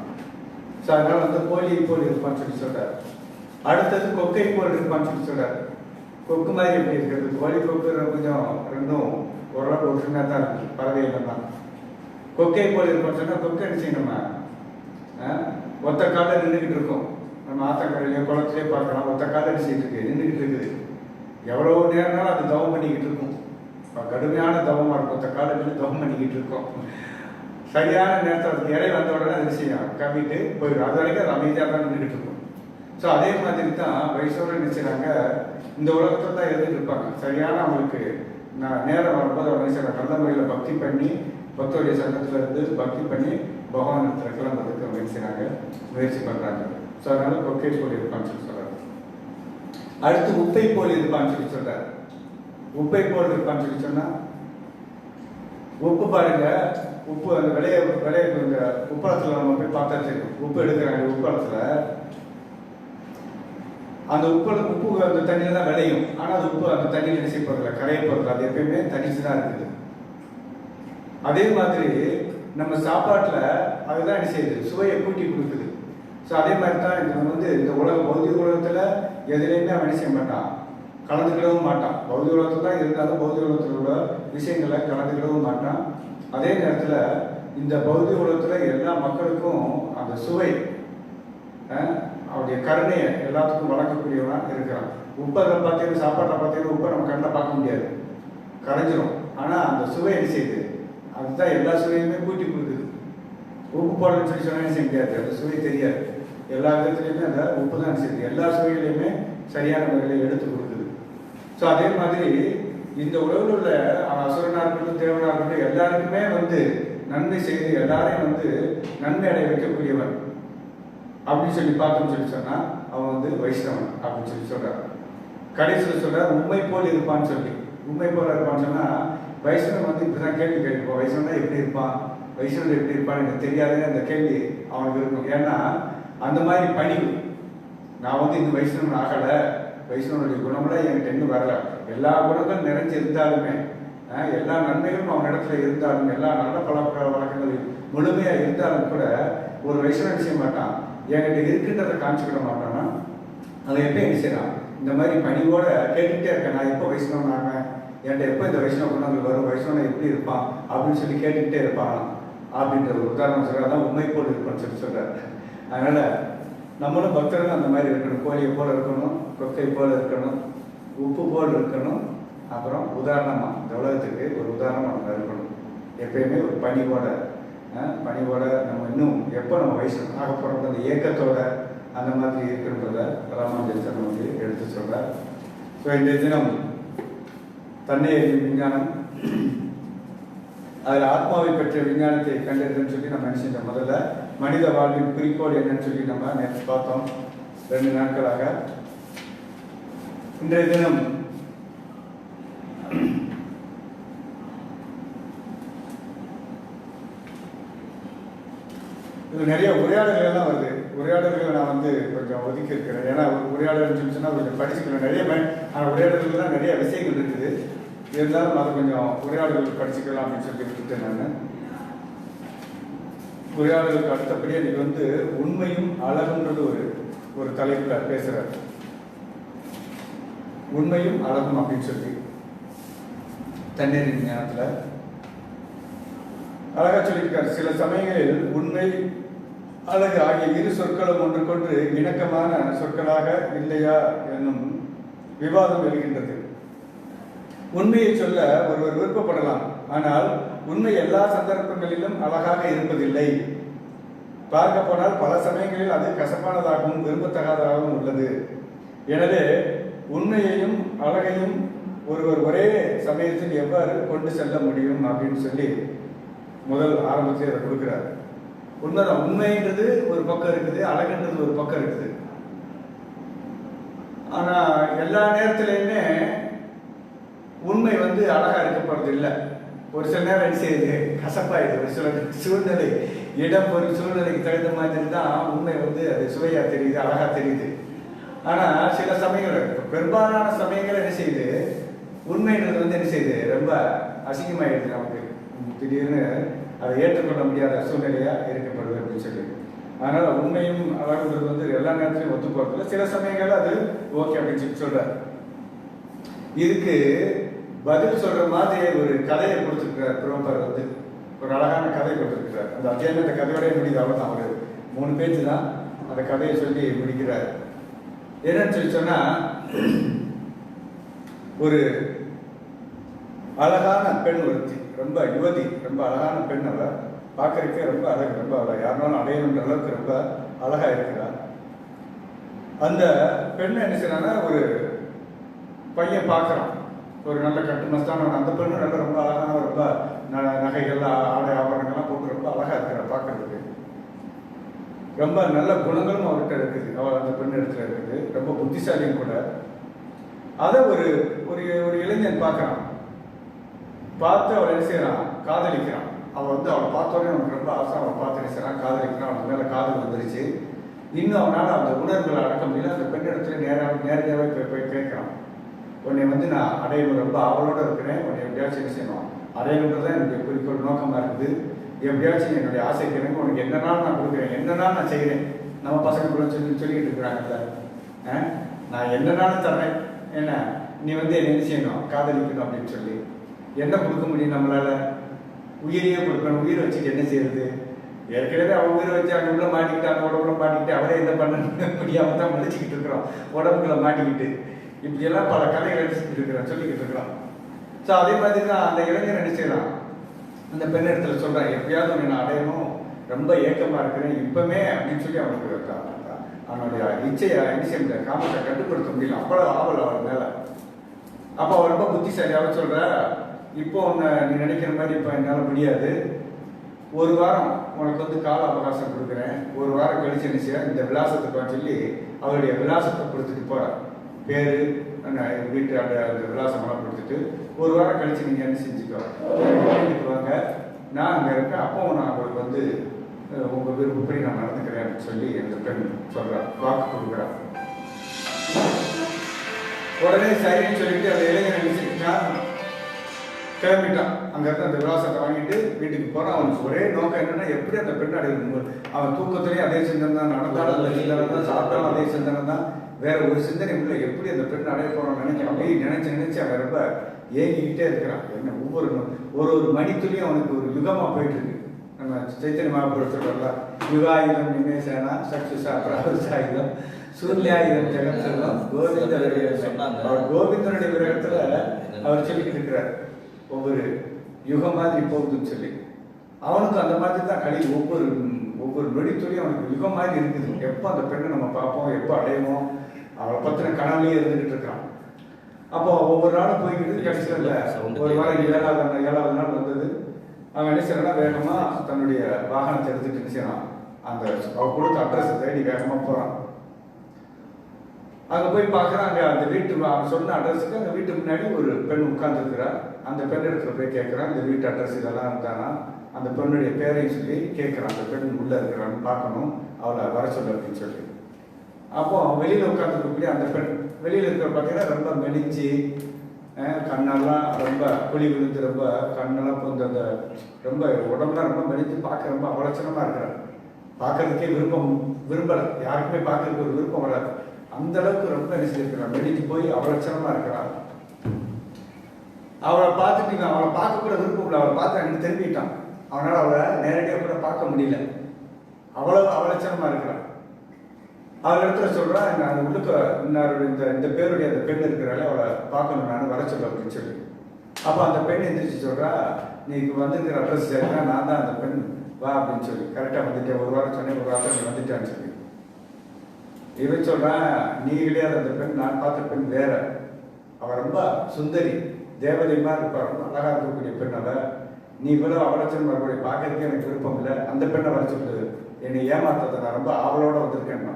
ஸோ அதனால வந்து கோழி போல் இருப்பான்னு சொல்லி சொல்றாரு. அடுத்தது கொக்கை போல் இருப்பான்னு சொல்லி சொல்றாரு. கொக்கு மாதிரி எப்படி இருக்கிறது, கோழி கொக்கு கொஞ்சம் ரெண்டும் ஓரளவு ஒற்றுமையாக தான் இருக்கு, பறவைகள் தான். கொக்கை போல் இருப்பான்னு சொன்னா கொக்கு என்ன செய்யணுமா, ஒத்த காலில் நின்றுக்கிட்டு இருக்கும். நம்ம ஆத்தக்கரையிலேயோ குளத்திலேயே பார்க்கலாம், ஒத்த காலில் என்ன செய்யிட்டு இருக்கு, நின்றுக்கிட்டு இருக்குது. எவ்வளோ நேரம்னாலும் அது தவம் பண்ணிக்கிட்டு இருக்கும், கடுமையான தவமாக இருக்கும், ஒத்த காலில் தவம் பண்ணிக்கிட்டு இருக்கும். சரியான நேரத்தில் அதுக்கு இறை வந்த உடனே அது செய்யும், கம்மிட்டு போயிடும். அது வரைக்கும் அது அமைதியாக தான் நின்றுக்கிட்டு இருக்கும். ஸோ அதே மாதிரி தான் வைஷ்ணவர்கள் என்ன செய்கிறாங்க, இந்த உலகத்தில் தான் எழுதிட்டு இருப்பாங்க. சரியான அவங்களுக்கு நேரம் வரும்போது அவங்க என்ன செய்யறாங்க, நல்ல முறையில் பக்தி பண்ணி பக்தருடைய சங்கத்தில் இருந்து பக்தி பண்ணி பகவான் கிளம்புறதுக்கு அவங்க என்ன செய்கிறாங்க, முயற்சி பண்ணுறாங்க. ஸோ அதனால கொக்கை போல் இருப்பான்னு சொல்லி சொல்கிறார். அடுத்து உப்பை போல் இருப்பான்னு சொல்லி சொல்கிறார். உப்பை போல் இருப்பான்னு சொல்லி சொன்னால், உப்பு பாருங்க, உப்பு அந்த விளைய இந்த உப்பளத்தில் நம்ம போய் பார்த்தா தெரியும். உப்பு எடுக்கிறாங்க உப்பளத்தில், அந்த உப்பு அந்த தண்ணியில் தான் விளையும். ஆனால் அது உப்பு அந்த தண்ணியில் நினைச்சு போகிறதில்ல, கரையை போகிறதில்ல, அது எப்பயுமே தனிச்சு தான் இருக்குது. அதே மாதிரி நம்ம சாப்பாட்டில் அதுதான் என்ன செய்யுது, சுவையை கூட்டி கொடுக்குது. ஸோ அதே மாதிரி தான் இது வந்து இந்த பௌதிக உலகத்தில் எதுலேயுமே அவன் என்ன செய்ய மாட்டான், கலந்துக்கிடவும் மாட்டான். பௌதிக உலகத்தில் தான் இருந்தாலும் பௌதிக உலகத்தில் உள்ள விஷயங்களை கலந்துக்கிடவும் மாட்டான். அதே நேரத்தில் இந்த பௌதிக உலகத்தில் எல்லா மக்களுக்கும் அந்த சுவை, அவருடைய கருணையை எல்லாத்துக்கும் வளர்க்கக்கூடியவனாக இருக்கிறான். உப்பை பார்த்தீங்கன்னா, சாப்பாட்டில் பார்த்தீங்கன்னா உப்பை நம்ம கண்ணில் பார்க்க முடியாது, கரைஞ்சிரும். ஆனால் அந்த சுவை என்ன செய்யுது, அதுதான் எல்லா சுவையுமே கூட்டி கொடுக்குது. உப்பு போடணும்னு சொல்லி சொன்னா என்ன செய்ய முடியாது, அந்த சுவை தெரியாது. எல்லா விதத்துலையுமே அந்த உப்பு தான் செய்யுது, எல்லா சுவைகளையுமே சரியான முறையில் எடுத்து கொடுக்குது. ஸோ அதே மாதிரி இந்த உலகில் உள்ள அசுரனாக இருக்கட்டும் தேவனாக இருக்கட்டும் எல்லாருக்குமே வந்து நன்மை செய்து எல்லாரையும் வந்து நன்மை அடைய வைக்கக்கூடியவன் அப்படின்னு சொல்லி பார்த்தோம்னு சொல்லி சொன்னா அவன் வந்து வைஷ்ணவன் அப்படின்னு சொல்லி சொல்றான். கடைசியில் சொல்ற உண்மை போல் இருப்பான்னு சொல்லி, உண்மை போல இருப்பான்னு சொன்னா வைஷ்ணவன் வந்து இப்படிதான் கேள்வி கேட்டுப்போம், வைஷ்ணவன் எப்படி இருப்பான், வைஷ்ணவன் எப்படி இருப்பான்னு எனக்கு தெரியாதுன்னு அந்த கேள்வி அவனுக்கு இருக்கும். ஏன்னா அந்த மாதிரி பணிவு, நான் வந்து இந்த வைஷ்ணவன் ஆகலை, வைஷ்ணவனுடைய குணமெல்லாம் என்கிட்ட இன்னும் வரல, எல்லா குணங்களும் நிறைஞ்சு இருந்தாலுமே எல்லா நன்மைகளும் அவன் இடத்துல இருந்தாலும் எல்லா நல்ல பழக்க வழக்கங்கள் முழுமையாக இருந்தாலும் கூட ஒரு வைஷ்ணவன் செய்ய மாட்டான், என்கிட்ட இருக்கின்றதை காமிச்சுக்கிட மாட்டான்னா அதை எப்போ என்ன செய்யறான், இந்த மாதிரி பணிவோட கேட்டுக்கிட்டே இருக்கேன், நான் எப்போ வைஷ்ணவன் ஆவேன், என்கிட்ட எப்போ இந்த வைஷ்ணவ குணங்கள் வரும், வைஷ்ணவன் எப்படி இருப்பான் அப்படின்னு சொல்லி கேட்டுக்கிட்டே இருப்பான் அப்படின்ற ஒரு உதாரணம் சொல்றாதான் உண்மை போல் இருப்பான்னு சொல்லி சொல்றாரு. அதனால நம்மளும் பக்தர்கள் அந்த மாதிரி இருக்கணும், கோழியை போல இருக்கணும், கொக்கை போல இருக்கணும், உப்பு போல் இருக்கணும். அப்புறம் உதாரணமா இந்த உலகத்துக்கு ஒரு உதாரணமா நம்ம இருக்கணும். எப்பயுமே ஒரு பணிவோட நம்ம இன்னும் எப்போ நம்ம வைஷ்ணவன் ஆக போகிறோம் அந்த ஏக்கத்தோட அந்த மாதிரி இருக்குன்றத ராமானுஜர் வந்து எடுத்து சொல்றார். ஸோ இந்த தினம் தன்னை அறியும் விஞ்ஞானம், அதில் ஆத்மாவை பற்றிய விஞ்ஞானத்தை கண்டறிதுன்னு சொல்லி நம்ம என்ன செஞ்சோம், முதல்ல மனித வாழ்வின் குறிக்கோள் என்னன்னு சொல்லி நம்ம நேற்று பார்த்தோம் 2 நாட்களாக. இன்றைய தினம் இது நிறைய உரையாடல்கள் எல்லாம் வருது. உரையாடல்களை நான் வந்து கொஞ்சம் ஒதுக்கி இருக்கிறேன், ஏன்னா உரையாடல்னு சொல்லி சொன்னால் கொஞ்சம் படிச்சுக்கலாம் நிறைய, ஆனால் உரையாடல்கள்லாம் நிறைய விஷயங்கள் இருக்குது, இருந்தாலும் அதை கொஞ்சம் உரையாடல்கள் படிச்சுக்கலாம் அப்படின்னு சொல்லி விட்டுட்டேன் நான். உரையாடலுக்கு அடுத்தபடியே இன்னைக்கு வந்து உண்மையும் அழகுன்றது ஒரு தலைப்பில் பேசுறாரு. உண்மையும் அழகும் அப்படின்னு சொல்லி தண்ணீரின் ஞானத்தில் அழகா சொல்லியிருக்காரு. சில சமயங்களில் உண்மை அழகு ஆகிய இரு சொற்களும் ஒன்றுக்கொன்று இணக்கமான சொற்களாக இல்லையா என்னும் விவாதம் எழுகின்றது. உண்மையை சொல்ல ஒருவர் விருப்பப்படலாம், ஆனால் உண்மை எல்லா சந்தர்ப்பங்களிலும் அழகாக இருப்பதில்லை. பார்க்க போனால் பல சமயங்களில் அது கசப்பானதாகவும் விரும்பத்தகாததாகவும் உள்ளது. எனவே உண்மையையும் அழகையும் ஒருவர் ஒரே சமயத்தில் எவ்வாறு கொண்டு செல்ல முடியும் அப்படின்னு சொல்லி முதல் ஆரம்பத்தில் அதை கொடுக்கிறார். உண்மைதான், உண்மைன்றது ஒரு பக்கம் இருக்குது, அழகுன்றது ஒரு பக்கம் இருக்குது. ஆனால் எல்லா நேரத்துலையுமே உண்மை வந்து அழகாக இருக்கப்படுறது இல்லை. ஒரு சில நேரம் என்ன செய்யுது, கசப்பாயிடுது. ஒரு சில சூழ்நிலை, இடம் ஒரு சூழ்நிலைக்கு தகுந்த மாதிரி தான் உண்மை வந்து அது சுவையாக தெரியுது, அழகாக தெரியுது. ஆனால் சில சமயங்கள், பெரும்பாலான சமயங்கள் என்ன செய்யுது, உண்மைன்றது வந்து என்ன செய்யுது, ரொம்ப அசிங்கமாயிடுது. நமக்கு திடீர்னு அதை ஏற்றுக்கொள்ள முடியாத சூழ்நிலையாக இருக்கப்படுது அப்படின்னு சொல்லி. அதனால் உண்மையும் அழகுன்றது வந்து எல்லா நேரத்திலையும் ஒத்து போகிறதில்ல. சில சமயங்கள் அது ஓகே அப்படின்னு சொல்லி சொல்கிறார். இதுக்கு பதில் சொல்கிற மாதிரி ஒரு கதையை கொடுத்துருக்கிறார் புரோப்பர் வந்து. ஒரு அழகான கதை கொடுத்துருக்கிறார். அந்த அத்தியாயம் அந்த கதையோடய முடியுது. அவ்வளோதான், ஒரு 3 பேஜ் தான் அந்த கதையை சொல்லி முடிக்கிறார். என்னன்னு சொல்லி சொன்னால், ஒரு அழகான பெண் ஒருத்தி, ரொம்ப யுவதி, ரொம்ப அழகான பெண். அவள் பார்க்கறதுக்கே ரொம்ப அழகு, ரொம்ப அவளை யாருனாலும் அடையணுன்ற அளவுக்கு ரொம்ப அழகாக இருக்கிறாள். அந்த பெண்ணை என்ன செய்யறாங்கன்னா, ஒரு பையன் பார்க்குறான், ஒரு நல்ல கட்டு மஸ்தானவன். அந்த பெண்ணு நல்ல ரொம்ப அழகான, ரொம்ப நகைகள்லாம், ஆடை ஆபரணங்கள்லாம் போட்டு ரொம்ப அழகாக இருக்கிறாள் பார்க்கறதுக்கு. ரொம்ப நல்ல குணங்களும் அவர்கிட்ட இருக்குது, அவள் அந்த பெண் இடத்துல இருக்குது. ரொம்ப புத்திசாலியும் கூட. அதை ஒரு ஒரு இளைஞன் பார்க்குறான். பார்த்து அவள் என்ன செய்யறான், காதலிக்கிறான். அவள் வந்து அவளை பார்த்தோன்னே அவனுக்கு ரொம்ப ஆசை. அவளை பார்த்து என்ன செய்யறான், காதலிக்கிறான். அவனுக்கு மேலே காதல் வந்துருச்சு. இன்னும் அவனால் அந்த உணர்வுகளை அடக்க முடியல. அந்த பெண் இடத்துல நேரடியாகவே போய் கேட்குறான். உன்னை வந்து நான் அடையணும், ரொம்ப ஆவலோடு இருக்கிறேன். உன்னை எப்படியாச்சும் என்ன செய்யணும், அடையணுன்றது தான் என்னுடைய குறிக்கோள், நோக்கமாக இருக்குது. எப்படியாச்சும் என்னுடைய ஆசைக்கு எனக்கு உனக்கு என்னன்னாலும் நான் கொடுக்குறேன், என்னன்னாலும் நான் செய்கிறேன். நம்ம பசங்க கூட சொல்லிக்கிட்டு இருக்கிறாங்கல்ல, நான் என்னன்னாலும் தர்றேன், என்ன நீ வந்து என்ன செய்யணும், காதலிக்கணும் அப்படின்னு சொல்லி. என்ன கொடுக்க முடியும் நம்மளால? உயிரையே கொடுக்கணும். உயிரை வச்சுட்டு என்ன செய்யறது? ஏற்கனவே அவன் உயிரை வச்சு அங்கே உள்ள மாட்டிக்கிட்டு, அந்த உடம்புல மாட்டிக்கிட்டு, அவரே என்ன பண்ண முடியாம தான் முடிச்சுக்கிட்டு இருக்கிறோம், உடம்புக்குள்ள மாட்டிக்கிட்டு. இப்படியெல்லாம் பல கதைகள் இருக்கிறான், சொல்லிக்கிட்டு இருக்கிறான். ஸோ அதே மாதிரி தான் அந்த இளைஞர் என்ன செய்யலாம், அந்த பெண் இடத்துல சொல்றான், எப்படியாவது உன்னை நான் அடையணும், ரொம்ப ஏக்கமா இருக்கிறேன் இப்பவுமே அப்படின்னு சொல்லி அவனுக்கு அவனுடைய இச்சையை என்ன செய்ய முடியாது, காமத்தை கட்டுப்படுத்த முடியல. அவ்வளோ ஆவல் அவள் மேல. அப்போ அவள் ரொம்ப புத்திசாலி. அவள் சொல்ற, இப்போ உன்னை நீ நினைக்கிற மாதிரி இப்போ என்னால் முடியாது. ஒரு வாரம் உனக்கு வந்து கால அவகாசம் கொடுக்குறேன். ஒரு வாரம் கழிச்சு என்ன செய்ய, இந்த விலாசத்துக்கு சொல்லி அவருடைய விலாசத்தை கொடுத்துட்டு போறான். பேரு, வீட்டு அந்த விலாசமெல்லாம் கொடுத்துட்டு ஒரு வாரம் கழிச்சு நீங்கள் என்ன செஞ்சுக்கோ, வீட்டுக்கு வாங்க, நான் அங்கே இருக்கேன். அப்போ நான் உங்களுக்கு வந்து உங்கள் விருப்பப்படி நான் நடந்துக்கிறேன் அப்படின்னு சொல்லி அந்த பெண் சொல்கிறான், வாக்கு கொடுக்குறான். உடனே சரின்னு சொல்லிட்டு அந்த இளைஞர் நினைச்சுக்கிட்டான், கிளம்பிட்டான். அங்கேருந்து அந்த விலாசத்தை வாங்கிட்டு வீட்டுக்கு போகிறான். அவனுக்கு ஒரே நோக்கம் என்னன்னா, எப்படி அந்த பெண் அடையும். அவன் தூக்கத்திலேயே அதே சிந்தனை தான், நடந்தாலும் அதே சிந்தனை தான், சாப்பிட்டாலும் அதே சிந்தனை தான், வேற ஒரு சிந்தனை இல்லை. எப்படி அந்த பெண் அடைய போறோம் நினைச்சு அவன் ரொம்ப ஏங்கிக்கிட்டே இருக்கிறான். என்ன ஒரு மணித்துளியும் அவனுக்கு ஒரு யுகமா போயிட்டு இருக்கு. நம்ம சைத்தன்ய மகாபுரத்துல யுகாயுதம் நிமேசனா சக்ஷுஷா பிராவசாயுதம் சூர்யாயுதம் ஜெகம் செல்வம் கோவிந்தனுடைய அவர் கோவிந்தனுடைய விரகத்துல அவர் சொல்லிக்கிட்டு இருக்கிறார், ஒவ்வொரு யுகம் மாதிரி போகுதுன்னு சொல்லி. அவனுக்கு அந்த மாதிரி தான் கழி. ஒவ்வொரு நொடித்துறையும் அவனுக்கு யுகம் மாதிரி இருக்குது. எப்போ அந்த பெண்ணை நம்ம பார்ப்போம், எப்போ அடைவோம், அவளை பற்றின கனவுலேயே இருந்துகிட்டு இருக்கான். அப்போ ஒவ்வொரு நாளும் போய்கிட்டு கடைசியில் ஒரு வாரம் 7வது நாள் வந்தது. அவன் என்ன செய்யறான்னா, வேகமாக தன்னுடைய வாகனத்தை எடுத்துட்டு என்ன செய்யறான், அந்த அவள் கொடுத்த அட்ரஸ் தேடி வேகமாக போகிறான். அங்கே போய் பார்க்குறான், அங்கே அந்த வீட்டு அவன் சொன்ன அட்ரஸுக்கு அந்த வீட்டு முன்னாடி ஒரு பெண் உட்கார்ந்துருக்கிறார். அந்த பெண் இடத்துல போய் கேட்குறான், இந்த வீட்டு அட்ரஸ் இதெல்லாம் இருந்தானா, அந்த பெண்ணுடைய பேரையும் சொல்லி கேட்குறான். அந்த பெண் உள்ளே இருக்கிறான்னு பார்க்கணும், அவளை வர சொல்ல அப்படின்னு சொல்லி. அப்போ வெளியில் உட்காந்துருக்கக்கூடிய அந்த பெண், வெளியில் இருக்கிற பார்த்தீங்கன்னா ரொம்ப மெலிஞ்சு, கண்ணெல்லாம் ரொம்ப குழி விழுந்து, ரொம்ப கண்ணெல்லாம் கொஞ்சம் அந்த ரொம்ப உடம்புலாம் ரொம்ப மெலிஞ்சு, பார்க்க ரொம்ப அவலட்சணமாக இருக்கிறார். பார்க்கறதுக்கே விரும்பலை, யாருக்குமே பார்க்கறதுக்கு ஒரு விருப்பம் வராது. அந்த அளவுக்கு ரொம்ப என்ன செஞ்சிருக்கிறான், மெலிஞ்சு போய் அவலட்சணமாக இருக்கிறான். அவளை பார்த்துட்டு அவளை பார்க்க கூட விருப்பம் இல்லை. அவளை பார்த்து அங்கே திரும்பிட்டான். அவனால் அவளை நேரடியாக கூட பார்க்க முடியல, அவ்வளவு அவலட்சணமாக இருக்கிறான். அவள் இடத்துல சொல்கிறான், நான் உள்ளுக்க இந்த பேருடைய அந்த பெண் இருக்கிறாள், அவளை பார்க்கணும், நான் வர சொல்ல அப்படின்னு சொல்லி. அப்போ அந்த பெண் எந்திரிச்சு சொல்கிறா, நீ வந்துருக்கிற அட்ரஸ் சரினா நான் தான் அந்த பெண், வா அப்படின்னு சொல்லி. கரெக்டாக வந்துட்டேன், ஒரு வாரம் சொன்னேன், ஒரு வாரம் நீ வந்துட்டான்னு சொல்லி. இவன் சொல்கிறான், நீ கிடையாது அந்த பெண், நான் பார்த்த பெண் வேற. அவள் ரொம்ப சுந்தரி, தேவதை மாதிரி இருப்பாள், ரொம்ப அழகாக இருக்கக்கூடிய பெண். அவள் நீ இவ்வளோ அவலட்சணம் வரக்கூடிய பார்க்கறதுக்கே எனக்கு விருப்பம் இல்லை, அந்த பெண்ணை வர சொல்லு, என்னை ஏமாத்ததை நான் ரொம்ப ஆவலோடு வந்திருக்கேன்.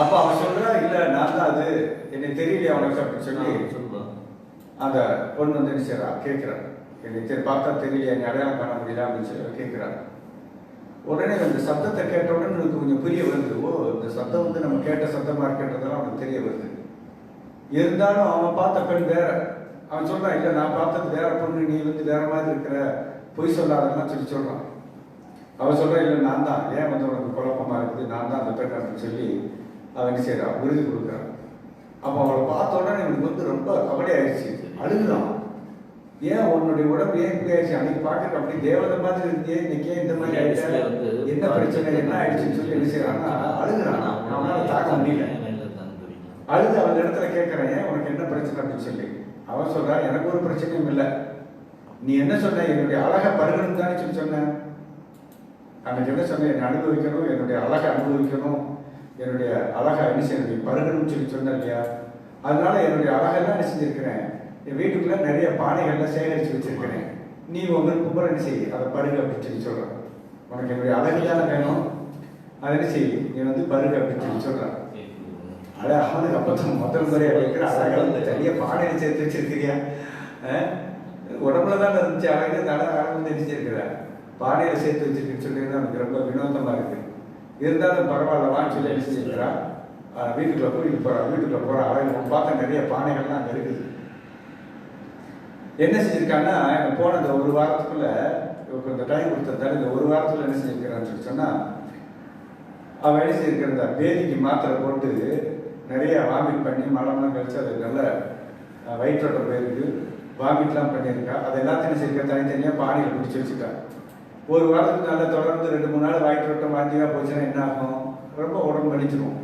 அப்போ அவன் சொல்றா, இல்லை நான் தான் அது, என்னை தெரியலையா அவனுக்கு அப்படின்னு சொல்லி அந்த பொண்ணு வந்து என்ன செய்யறா, கேட்கிறான். என்னை பார்த்தா தெரியலையா, நீ அடையாளம் காண முடியல அப்படின்னு சொல்லி கேட்கிறான். உடனே அந்த சத்தத்தை கேட்ட உடனே எனக்கு கொஞ்சம் புரிய வருது. ஓ, இந்த சத்தம் வந்து நம்ம கேட்ட சத்தமா இருக்கின்றதெல்லாம் அவனுக்கு தெரிய வருது. இருந்தாலும் அவன் பார்த்த பெண் வேற. அவன் சொல்றான், இல்லை நான் பார்த்தது வேற பொண்ணு, நீ வந்து வேற மாதிரி இருக்கிற, பொய் சொல்லாதெல்லாம் சொல்லி சொல்றான். அவன் சொல்றான், இல்லை நான் தான், ஏன் வந்து உனக்கு குழப்பமா இருக்குது, நான் தான் அந்த பெண் அப்படின்னு சொல்லி அவன் என்ன செய்யறான், உறுதி கொடுக்குறான். அப்போ அவளை பார்த்த உடனே எனக்கு வந்து ரொம்ப கவலை ஆயிடுச்சு, அழுகுறான். ஏன் உன்னுடைய உடம்பு ஏன் இப்படி ஆயிடுச்சு, அன்னைக்கு பார்க்க அப்படி தேவதை மாதிரி இருந்தே, இன்னைக்கே இந்த மாதிரி ஆயிடுச்சு, என்ன பிரச்சனை, என்ன ஆயிடுச்சுன்னு சொல்லி என்ன செய்யறான்னா அழுகுறான். அவனால தாக்க முடியல. அழுது அவன் இடத்துல கேட்கறேன், ஏன் உனக்கு என்ன பிரச்சனை அப்படின்னு சொல்லி. அவன் சொல்றான், எனக்கு ஒரு பிரச்சனையும் இல்லை, நீ என்ன சொன்ன, என்னுடைய அழகை பருகணும் தானே சொல்லி சொன்னேன். அன்னைக்கு என்ன சொன்ன, என்னை அனுபவிக்கணும், என்னுடைய அழகை அனுபவிக்கணும், என்னுடைய அழகை என்ன செய்யணும் பருகணும்னு சொல்லி சொன்ன இல்லையா. அதனால என்னுடைய அழகெல்லாம் என்ன செஞ்சிருக்கிறேன், என் வீட்டுக்குள்ள நிறைய பானைகள்லாம் சேகரித்து வச்சிருக்கிறேன், நீ உங்களுக்கு கூட என்ன செய்ய அதை பருகு அப்படின்னு சொல்லி சொல்றான். உனக்கு என்னுடைய அழகு தானே வேணும், அதை என்ன செய்ய நீ வந்து பருகு அப்படின்னு சொல்லி சொல்றான். அட அவனுக்கு அப்பதான் முதல் முறையாக வைக்கிற அழகாக தனியாக பானையை சேர்த்து வச்சிருக்கிறியா, உடம்புல தான் இருந்துச்சு அழகு, அந்த அழகு வந்து நினைச்சிருக்கிற பானையில் சேர்த்து வச்சிருக்குன்னு சொல்லி அவனுக்கு ரொம்ப வினோதமா இருக்கு. இருந்தாலும் பரவாயில்லவான்னு சொல்லி என்ன செஞ்சிருக்கிறா, வீட்டுக்குள்ள கூட்டிட்டு போறா. வீட்டுக்குள்ள போறா, அழகு பார்த்த நிறைய பானைகள்லாம் அங்கே இருக்குது. என்ன செஞ்சிருக்காங்கன்னா, போன இந்த ஒரு வாரத்துக்குள்ள இந்த டைம் கொடுத்ததால இந்த ஒரு வாரத்துல என்ன செஞ்சிருக்கிறான்னு சொல்லி சொன்னா, அவன் என்ன செஞ்சிருக்கிற இந்த பேதிக்கு மாத்திரை போட்டு நிறைய வாமிட் பண்ணி மலம்லாம் கழிச்சு அது நல்ல வயிற்றோட்டம் போயிருக்கு, வாமிட்லாம் பண்ணியிருக்கா. அது எல்லாத்தையும் என்ன செஞ்சிருக்கா, தனித்தனியாக பானையில் பிடிச்சி வச்சுட்டா. ஒரு வாரத்துக்கு நல்லா தொடர்ந்து 2-3 நாள் வயிற்றோட்டம் வாந்தியாக போச்சுன்னா என்ன ஆகும், ரொம்ப உடம்பு வலிச்சிடும்.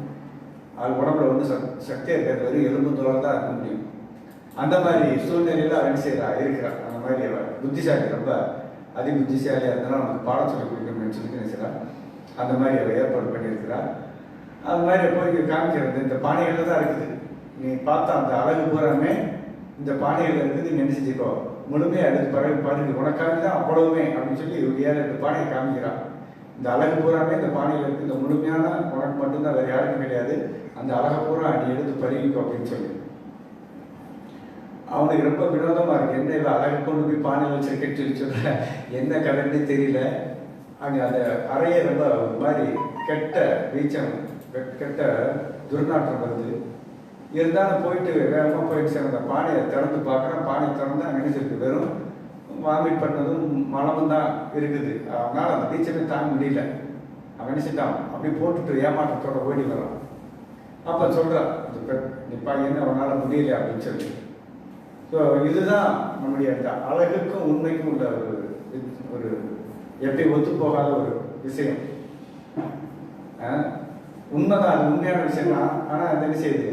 அது உடம்புல வந்து சக்தியாக இருக்கிறது வெறும் எலும்பு தோலை தான் இருக்க முடியும். அந்த மாதிரி சூழ்நிலையில் அவன் செய்கிறா இருக்கிறான். அந்த மாதிரி அவன் புத்திசாலி, ரொம்ப அதி புத்திசாலியாக இருந்தாலும் அவனுக்கு பாடம் சொல்லி கொடுக்கணும்னு சொல்லி நினைச்சிடா. அந்த மாதிரி அவள் ஏற்பாடு பண்ணியிருக்கிறா. அது மாதிரி போய் காமிக்கிறது இந்த பானைகளில் தான் இருக்குது. நீ பார்த்தா அந்த அழகு பூராமே இந்த பானைகள் இருக்குது, நீ என்ன செஞ்சுக்கோ, முழுமையாக எடுத்து பருகு உனக்காக தான் அவ்வளவுமே அப்படின்னு சொல்லி 7-8 பானையை காமிக்கிறான். இந்த அழகு பூராமே இந்த பானையில் இருக்குது, இந்த முழுமையான உனக்கு மட்டும்தான், வேறு யாருக்கும் கிடையாது, அந்த அழகை பூரா நீ எடுத்து பருகிக்கோ அப்படின்னு சொல்லி. அவனுக்கு ரொம்ப வினோதமா இருக்கு, என்ன இவ அழகு கொண்டு போய் பானையில் வச்சிருக்கேன்னு சொல்லி சொல்ற, என்ன கலன்னு தெரியல. அங்கே அந்த அறையே ரொம்ப ஒரு மாதிரி கெட்ட வீச்சம், கெட்ட துர்நாற்றம் வருது. இருந்தாலும் போயிட்டு வேகமாக போயிட்டு சார் அந்த பானையை திறந்து பார்க்குறேன். பானை திறந்து அங்கே நினைச்சிருக்கு, வெறும் வாமிட் பண்ணதும் மலமும் தான் இருக்குது. அவனால் அந்த வீச்சமே தாங்க முடியல. அவன் நினைச்சிட்டான், அப்படி போட்டுட்டு ஏமாற்றத்தோட ஓடி வரான். அப்போ சொல்கிறான், நிப்பா என்ன அவனால் முடியல அப்படின்னு சொல்லி. ஸோ இதுதான் நம்முடைய அந்த அழகுக்கும் உண்மைக்கும் உள்ள ஒரு எப்படி ஒத்து போகாத ஒரு விஷயம். உண்மைதான், அது உண்மையான விஷயம் தான். ஆனால் அது என்ன செய்யுது,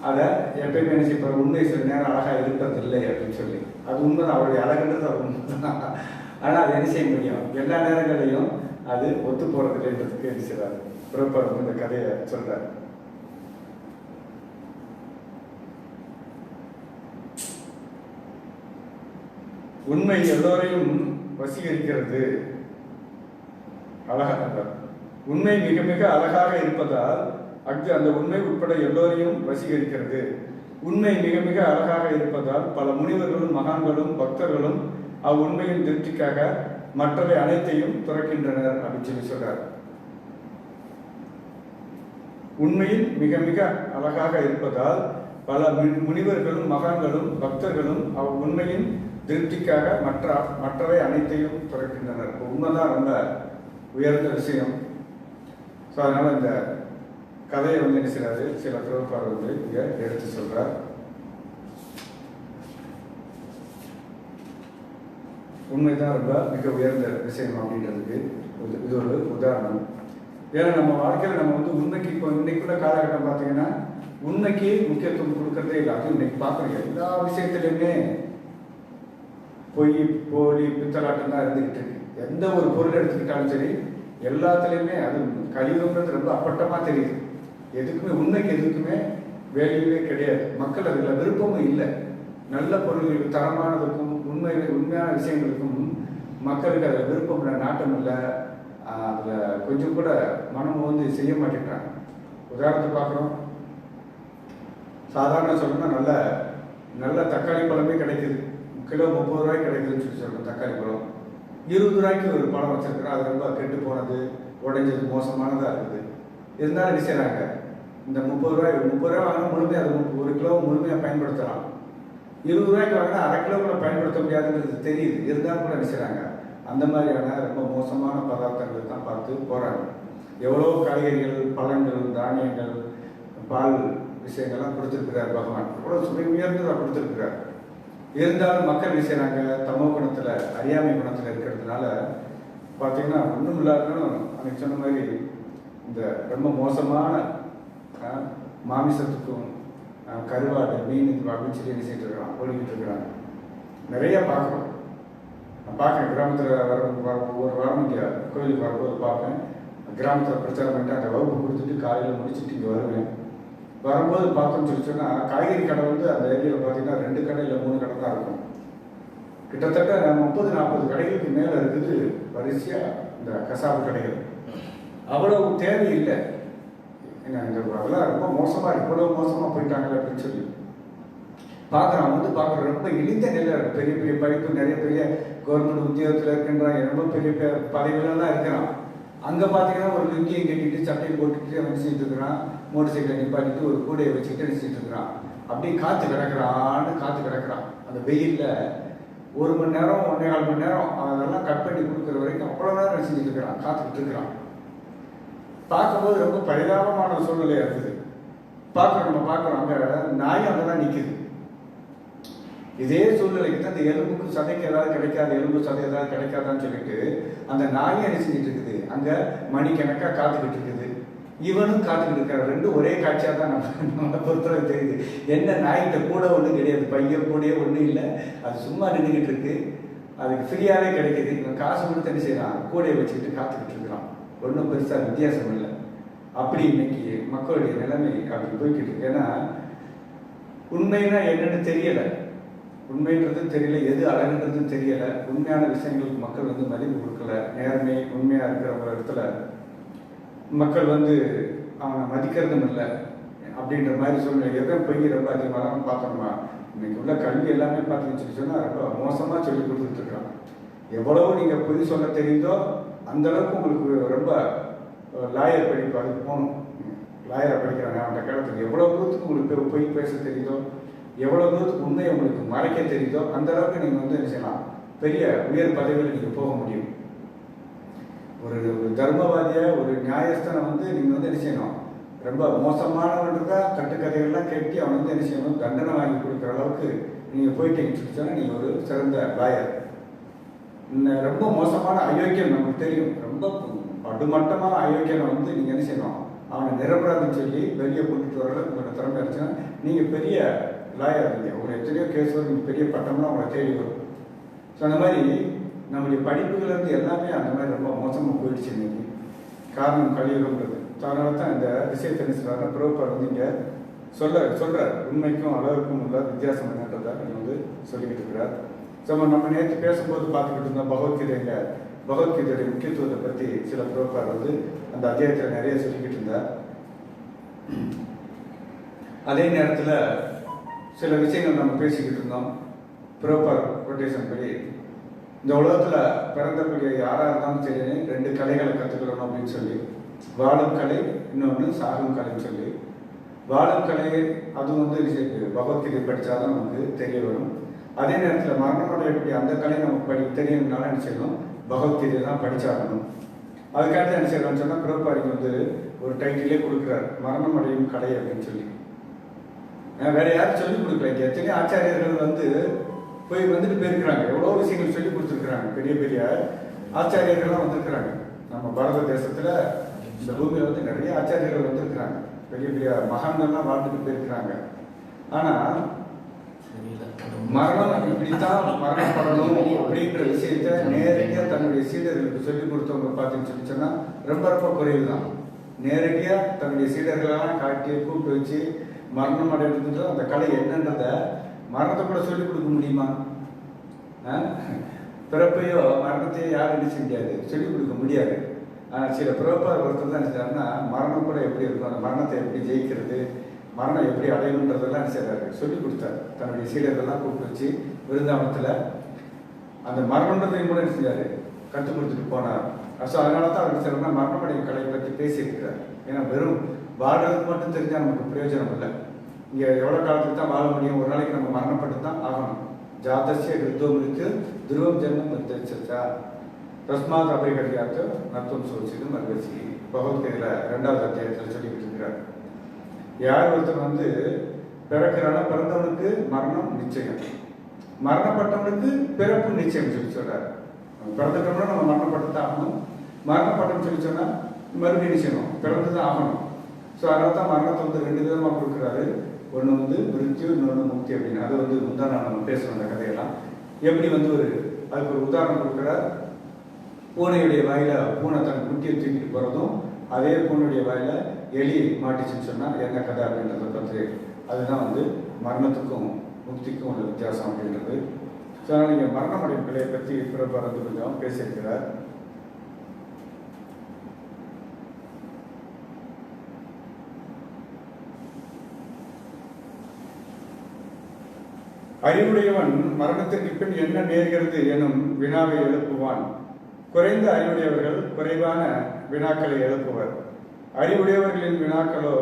அதை எப்பயுமே என்ன செய்ய உண்மை சில நேரம் அழகாக இருக்கிறது இல்லை அப்படின்னு சொல்லி. அது உண்மைதான், அவருடைய அழகுன்றது அது உண்மைதான். ஆனால் அது என்ன செய்ய முடியும், எல்லா நேரங்களையும் அது ஒத்து போகிறது இல்லைன்றதுக்கு என்ன செய்யறாரு புறப்பாடு இந்த கதையை சொல்றாரு. உண்மை எல்லோரையும் வசீகரிக்கிறது. அழகாக உண்மை மிக மிக அழகாக இருப்பதால் அந்த உண்மை உட்பட எல்லோரையும் வசீகரிக்கிறது. உண்மை மிக மிக அழகாக இருப்பதால் பல முனிவர்களும் மகான்களும் பக்தர்களும் அவ்வுண்மையின் திருப்திக்காக மற்றவை அனைத்தையும் துறக்கின்றனர் அப்படின்னு சொல்லி சொல்றார். உண்மையில் மிக மிக அழகாக இருப்பதால் பல முனிவர்களும் மகான்களும் பக்தர்களும் அவ்வுண்மையின் திருப்திக்காக மற்றவை அனைத்தையும் துறக்கின்றனர். உண்மைதான் ரொம்ப உயர்ந்த விஷயம். ஸோ அதனால இந்த கதையை வந்து என்ன செய்யறாரு, சில பிரபுபாதர்கள் இங்க எடுத்து சொல்றார். உண்மைதான் ரொம்ப மிக உயர்ந்த விஷயம் அப்படின்றதுக்கு இது ஒரு உதாரணம். ஏன்னா நம்ம வாழ்க்கையில் நம்ம வந்து உண்மைக்கு இப்போ இன்னைக்குள்ள காலகட்டம் பார்த்தீங்கன்னா உண்மைக்கு முக்கியத்துவம் கொடுக்கறதே இல்லை. அது இன்னைக்கு பார்க்குறீங்க எல்லா விஷயத்துலையுமே பொய் போலி பித்தலாட்டம் தான் இருந்துகிட்டு இருக்கு. எந்த ஒரு பொருள் எடுத்துக்கிட்டாலும் சரி எல்லாத்துலேயுமே அது கழிவுன்றது ரொம்ப அப்பட்டமாக தெரியுது. எதுக்குமே உண்மைக்கு எதுக்குமே வேல்யூவே கிடையாது. மக்கள் அதில் விருப்பமும் இல்லை. நல்ல பொருள்களுக்கு தரமானதுக்கும் உண்மையான விஷயங்களுக்கும் மக்களுக்கு அதில் விருப்பம் இல்லை, நாட்டம் இல்லை. அதில் கொஞ்சம் கூட மனம் வந்து செய்ய மாட்டேங்கிறாங்க. உதாரணத்துக்கு பார்க்குறோம், சாதாரண சொல்லணும்னா நல்ல நல்ல தக்காளி பழமே கிடைக்குது, கிலோ 30 ரூபாய்க்கு கிடைக்குதுன்னு சொல்லி சொல்கிறோம். தக்காளி பழம் 20 ரூபாய்க்கு ஒரு பழம் வச்சுருக்கிறோம், அது ரொம்ப கெட்டு போனது, உடைஞ்சது, மோசமானதாக இருக்குது. இருந்தாலும் என்ன செய்கிறாங்க, இந்த 30 ரூபா வாங்கினா முழுமையாக அது 1 கிலோ முழுமையாக பயன்படுத்தலாம். 20 ரூபாய்க்கு வாங்கினா அரை கிலோ கூட பயன்படுத்த முடியாதுன்றது தெரியுது, இருந்தாலும் கூட என்ன செய்கிறாங்க, அந்த மாதிரியான ரொம்ப மோசமான பதார்த்தங்கள் தான் பார்த்து போகிறாங்க. எவ்வளோ காய்கறிகள், பழங்கள், தானியங்கள், பால் விஷயங்கள்லாம் கொடுத்துருக்கிறார் பகவான், எவ்வளோ சுவை உயர்ந்ததாக கொடுத்துருக்கிறார். இருந்தாலும் மக்கள் என்ன செய்கிறாங்க, தமோ குணத்தில், அறியாமை குணத்தில் இருக்கிறதுனால பார்த்தீங்கன்னா ஒன்றும் இல்லாதனாலும் அன்னைக்கு சொன்ன மாதிரி இந்த ரொம்ப மோசமான மாமிசத்துக்கும் கருவாடு, மீன் அப்படின்னு சொல்லி என்ன செய்யிட்டு இருக்கிறான், ஓடிக்கிட்டு இருக்கிறாங்க. நிறைய பார்க்குறோம். நான் பார்க்குறேன் கிராமத்தில் ஒவ்வொரு வாரம் இங்கே கோயிலுக்கு வரும்போது பார்ப்பேன். கிராமத்தில் பிரச்சாரம் பண்ணிட்டு அந்த வகுப்பு கொடுத்துட்டு காலையில் முடிச்சுட்டு இங்கே வருவேன். வரும்போது பார்த்தோம்னு சொல்லி சொன்னால் காய்கறி கடை வந்து அந்த ஏரியாவில் பார்த்தீங்கன்னா 2 கடை இல்லை 3 கடை தான் இருக்கும். கிட்டத்தட்ட 30-40 கடைகளுக்கு மேலே இருக்குது வரிசையாக இந்த கசாப்பு கடைகள். அவ்வளவு தேவையில்லை. ஏன்னா இந்த அதெல்லாம் ரொம்ப மோசமாக, இவ்வளோ மோசமாக போயிட்டாங்களே அப்படின்னு சொல்லி பார்க்குறோம். வந்து பார்க்குறோம், ரொம்ப இழிந்த நிலையில் இருக்குது. பெரிய பெரிய படிப்பு, நிறைய பெரிய கவர்மெண்ட் உத்தியோகத்தில் இருக்கின்றான், ரொம்ப பெரிய பதவிகளெல்லாம் இருக்கிறான். அங்கே பார்த்தீங்கன்னா ஒரு லுங்கியை கட்டிட்டு சட்டையை போட்டுட்டு அவன் செய்யிட்டு இருக்கிறான், மோட்டர் சைக்கிளை நிப்பாட்டிட்டு ஒரு கூடையை வச்சுக்கிட்டு நினச்சிட்டு இருக்கிறான். அப்படியே காற்று கிடக்கிறான். அந்த வெயிலில் 1 மணி நேரம் 1.25 மணி நேரம் அதெல்லாம் கட் பண்ணி கொடுக்குற வரைக்கும் அவ்வளோ நேரம் செஞ்சுட்டு இருக்கிறான், காத்துக்கிட்டு இருக்கிறான். பார்க்கும்போது ரொம்ப பரிதாபமான சூழ்நிலையாக இருக்குது. நம்ம பார்க்குறோம் அங்கே நாய் அங்கே தான் நிற்குது. இதே சூழ்நிலைக்கு தான் இந்த எலும்புக்கு சதைக்கு ஏதாவது கிடைக்காது, எலும்பு சதை ஏதாவது கிடைக்காதான்னு சொல்லிட்டு அந்த நாயை என்ன செஞ்சுட்டு இருக்குது, அங்கே மணிக்கணக்காக காத்துக்கிட்டு இருக்குது. இவனும் காத்துக்கிட்டு இருக்காரு. ரெண்டும் ஒரே காட்சியாக தான் நம்மளை பொறுத்தவரை தெரியுது. என்ன நாய்கிட்ட கூட ஒன்றும் கிடையாது, பையன் கூடயே ஒன்றும் இல்லை, அது சும்மா நின்றுக்கிட்டு இருக்கு, அதுக்கு ஃப்ரீயாகவே கிடைக்கிது. இவன் காசு கொடுத்து என்ன செய்யறான், கூடையை வச்சுக்கிட்டு காத்துக்கிட்டு இருக்கிறான். ஒன்றும் பெருசாக வித்தியாசம் இல்லை. அப்படி இன்னைக்கு மக்களுடைய நிலைமை அப்படி போய்கிட்டு இருக்கு. ஏன்னா உண்மைன்னா என்னன்னு தெரியலை, உண்மைன்றது தெரியல, எது அழகுன்றதும் தெரியல. உண்மையான விஷயங்களுக்கு மக்கள் வந்து மதிப்பு கொடுக்கல. நேர்மை உண்மையாக இருக்கிறவங்க இடத்துல மக்கள் வந்து அவனை மதிக்கிறதும் இல்லை அப்படின்ற மாதிரி சூழ்நிலை. எதை பொய் ரொம்ப அதிகமாக பார்த்தோம்னா இன்னைக்கு உள்ள கல்வி எல்லாமே பார்த்தீங்கன்னு சொல்லி சொன்னால் ரொம்ப மோசமாக சொல்லி கொடுத்துட்ருக்கான். எவ்வளவு நீங்கள் பொய் சொல்ல தெரியுதோ அந்த அளவுக்கு உங்களுக்கு ரொம்ப லாயர் படிப்பு அதுக்கு போகணும். லாயரை படிக்கிறாங்க அந்த காலத்துக்கு எவ்வளோ தூரத்துக்கு உங்களுக்கு பொய் பேச தெரியுதோ, எவ்வளோ தூரத்துக்கு உண்மையை உங்களுக்கு மறைக்க தெரியுதோ அந்த அளவுக்கு நீங்கள் வந்து என்ன செய்யலாம், பெரிய உயர் பதவியில் நீங்கள் போக முடியும். ஒரு தர்மவாதியாக ஒரு நியாயஸ்தானம் வந்து நீங்கள் வந்து என்ன செய்யணும், ரொம்ப மோசமானவன்றதா கட்டுக்கதைகள்லாம் கேட்டு அவன் வந்து என்ன செய்யணும், தண்டனை வாங்கி கொடுக்குற அளவுக்கு நீங்கள் போயிட்டீங்கன்னு சொல்லி சொன்னால் நீங்கள் ஒரு சிறந்த லாயர். ரொம்ப மோசமான அயோக்கியம் நமக்கு தெரியும், ரொம்ப படுமட்டமான அயோக்கியனை வந்து நீங்கள் என்ன செய்யணும், அவனை நிரபராதம் சொல்லி வெளியே கொண்டுட்டு வர உங்களோட திறமை இருந்துச்சுன்னா நீங்கள் பெரிய லாயர் இருந்தீங்க. ஒரு எத்தனையோ கேஸ் வரும், நீங்கள் பெரிய பட்டம்லாம் உங்களை தேடி வரும். ஸோ அந்த மாதிரி நம்முடைய படிப்புகள்லேருந்து எல்லாமே அந்த மாதிரி ரொம்ப மோசமாக போயிடுச்சு இன்னைக்கு. காரணம் கலியுகம்ன்றது. அதனால தான் இந்த விஷயத்தை என்ன சொல்கிறாங்க, பிரபுபார் வந்து இங்கே சொல்கிறார் உண்மைக்கும் அளவுக்கும் உள்ள வித்தியாசம் என்னன்றதை வந்து சொல்லிக்கிட்டு இருக்கிறார். ஸோ நம்ம நேற்று பேசும்போது பார்த்துக்கிட்டு இருந்தோம் பகவத்கீதையுடைய முக்கியத்துவத்தை பற்றி சில பிரபுபார் வந்து அந்த அத்தியாயத்தில் நிறைய சொல்லிக்கிட்டு இருந்தார். அதே நேரத்தில் சில விஷயங்கள் நம்ம பேசிக்கிட்டு இருந்தோம். பிரபுபார் கொட்டேஷன் படி இந்த உலகத்தில் பிறந்தக்கூடிய யாராக இருந்தாலும் சரி 2 கலைகளை கற்றுக்கிறோம் அப்படின்னு சொல்லி, வாழும் கலை, இன்னொன்று சாகும் கலைன்னு சொல்லி. வாழும் கலை அது வந்து பகவத்கீதை படித்தா தான் நமக்கு தெரிய வரும். அதே நேரத்தில் மரணம் அடையக்கூடிய அந்த கலை நமக்கு தெரியணும்னால என்ன செய்யணும், பகவத்கீதை தான் படித்தாகணும். அதுக்காக என்ன செய்யணும்னு சொன்னால் பிரபுபாரிக்கு வந்து ஒரு டைட்டிலே கொடுக்குறாரு, மரணம் அடையும் கலை அப்படின்னு சொல்லி. வேற யாரும் சொல்லிக் கொடுக்கல. இங்கே எத்தனையோ ஆச்சாரியர்கள் வந்து வந்துட்டு போயிருக்கிறாங்க, எவ்வளோ விஷயங்கள் சொல்லி கொடுத்துருக்குறாங்க. பெரிய பெரிய ஆச்சாரியர்கள்லாம் வந்திருக்கிறாங்க. நம்ம பாரத தேசத்தில் இந்த பூமியில் வந்து நிறைய ஆச்சாரியர்கள் வந்திருக்கிறாங்க, பெரிய பெரிய மகான்கள்லாம் வாழ்ந்துட்டு போயிருக்கிறாங்க. ஆனால் மரணம் இப்படித்தான் மரணப்படணும் அப்படின்ற விஷயத்த நேரடியாக தன்னுடைய சீடர்களுக்கு சொல்லிக் கொடுத்தவங்க பார்த்தீங்கன்னு சொல்லி சொன்னால் ரொம்ப ரொம்ப குறைவு தான். நேரடியாக தன்னுடைய சீடர்களெல்லாம் காட்டி கூப்பிட்டு வச்சு மரணம் அடைகிறது அந்த கலை என்னன்றத மரணத்தை கூட சொல்லிக் கொடுக்க முடியுமா? பிறப்பையோ மரணத்தையோ யாரும் என்ன செய்ய முடியாது, சொல்லிக் கொடுக்க முடியாது. சில பிரபுபாதர் ஒருத்தர் தான் நினைச்சாருன்னா மரணம் கூட எப்படி இருக்கும், அந்த மரணத்தை எப்படி ஜெயிக்கிறது, மரணம் எப்படி அடையணுன்றதெல்லாம் செய்கிறாரு, சொல்லி கொடுத்தாரு. தன்னுடைய சீடர்கள்லாம் கூப்பிட்டு வச்சு விருந்தாவனத்தில் அந்த மரணன்றதையும் கூட செஞ்சார், கற்றுக் கொடுத்துட்டு போனார். ஸோ அதனால தான் அவர் சொல்லுன்னா மரணமடைய கலையை பற்றி பேசியிருக்கிறார். ஏன்னா வெறும் வாழ்றதுக்கு மட்டும் தெரிஞ்சால் நமக்கு பிரயோஜனம் இல்லை. இங்கே எவ்வளோ காலத்துக்கு தான் வாழ முடியும், ஒரு நாளைக்கு நம்ம மரணப்பட்டு தான் ஆகணும். ஜாதசிய விருத்தம் இருக்கு துருவம் ஜென்மம் நிர்தேசிச்சா தஸ்மாத் அபரிகரியாத்து நத்துவம் சோசிது மர்வசி பகவத்கீதையில் 2வது அத்தியாயத்தில் சொல்லிக்கிட்டு இருக்கிறார். யார் ஒருத்தர் வந்து பிறக்கிறானா பிறந்தவனுக்கு மரணம் நிச்சயம், மரணப்பட்டவனுக்கு பிறப்பு நிச்சயம் சொல்லி சொல்றாரு. பிறந்துட்டோம்னா நம்ம மரணப்பட்டு தான் ஆகணும், மரணப்பட்டோம்னு சொல்லி சொன்னா மறுபடியும் நிச்சயம் பிறந்து தான் ஆகணும். ஸோ அதனால தான் மரணத்தை வந்து 2 விதமாக கொடுக்குறாரு. ஒன்று வந்து மிருத்யு, இன்னொன்று முக்தி அப்படின்னு. அது வந்து முந்தான நம்ம பேசணும் அந்த கதையெல்லாம். எப்படி வந்து அதுக்கு ஒரு உதாரணம் கொடுக்குறார். பூனையுடைய வாயில பூனை தன் குட்டியை தூக்கிட்டு போகிறதும், அதே பூனையுடைய வாயில எலி மாட்டிச்சுன்னு சொன்னால் என்ன கதை அப்படின்றத பற்றி, அதுதான் வந்து மரணத்துக்கும் முக்திக்கும் உள்ள வித்தியாசம் அப்படின்றது. ஸோ அதனால் நீங்கள் மரணமடைய பிள்ளையை பற்றி பிரபர் வந்து கொஞ்சம் பேசியிருக்கிறார். அறிவுடையவன் மரணத்திற்கு பின் என்ன நேர்கிறது எனும் வினாவை எழுப்புவான். குறைந்த அறிவுடையவர்கள் குறைவான வினாக்களை எழுப்புவர். அறிவுடையவர்களின் வினாக்களோ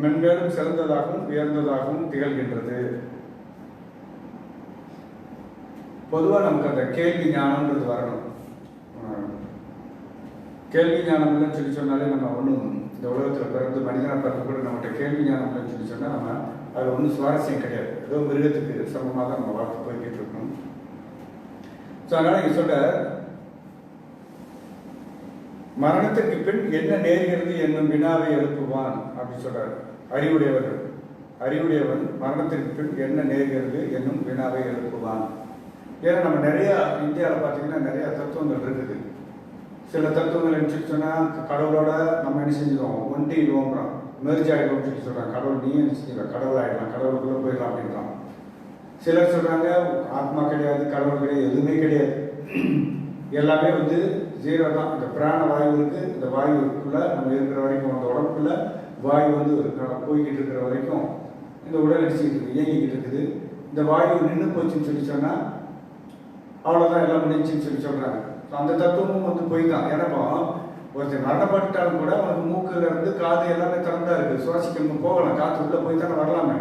மென்மேலும் சிறந்ததாகவும் உயர்ந்ததாகவும் திகழ்கின்றது. பொதுவாக நமக்கு அந்த கேள்வி ஞானம்ன்றது வரணும். கேள்வி ஞானம் இல்லைன்னு சொல்லி சொன்னாலே நம்ம ஒன்றும் இந்த உலகத்தில் பிறந்து மனிதனாக பிறகு கூட நம்மகிட்ட கேள்வி ஞானம் இல்லைன்னு சொல்லி சொன்னால் நம்ம அது ஒன்றும் சுவாரஸ்யம் கிடையாது. ஏதோ மிருகத்துக்கு சமமாக தான் நம்ம வாழ்க்கை போய்கிட்டு இருக்கணும். ஸோ அதனால் இங்கே சொல்ல மரணத்திற்கு பின் என்ன நேர்கிறது என்னும் வினாவை எழுப்புவான் அப்படின்னு சொல்றாரு. அறிவுடையவன் மரணத்திற்கு பின் என்ன நேர்கிறது என்னும் வினாவை எழுப்புவான். ஏன்னா நம்ம நிறைய இந்தியாவில் பார்த்தீங்கன்னா நிறைய தத்துவங்கள் இருக்குது. சில தத்துவங்கள் என்ன சொல்லி சொன்னால் கடவுளோட நம்ம என்ன செஞ்சிடுவோம், ஒன்றிடுவோம்ன்றோம், மெர்ஜ் ஆகிடுவோம் சொல்லி சொல்கிறாங்க. கடவுள் நீ என்ன செஞ்சிடலாம், கடவுள் ஆகிடலாம், கடவுளுக்குள்ளே போயிடலாம் அப்படின்றான். சிலர் சொல்கிறாங்க ஆத்மா கிடையாது, கடவுள் கிடையாது, எதுவுமே கிடையாது, எல்லாமே வந்து ஜீரோ தான். இந்த பிராண வாயு இருக்கு, இந்த வாயுக்குள்ள நம்ம இருக்கிற வரைக்கும், அந்த உடம்புக்குள்ள வாயு வந்து போய்கிட்டு இருக்கிற வரைக்கும் இந்த உடல் அடிச்சுக்கிட்டு இருக்குது, இயங்கிக்கிட்டு இருக்குது. இந்த வாயு நின்று போச்சுன்னு சொல்லி சொன்னால் அவ்வளோதான், எல்லாம் முடிஞ்சுன்னு சொல்லி சொல்கிறாங்க. ஸோ அந்த தத்துவமும் வந்து போய் தான். ஏன்னா ஒருத்தர் மரணப்பட்டாலும் கூட அவனுக்கு மூக்குல இருந்து காது எல்லாமே திறந்தா இருக்குது, சுவாசிக்க போகலாம், காற்று உள்ள போய் தானே வரலாமே.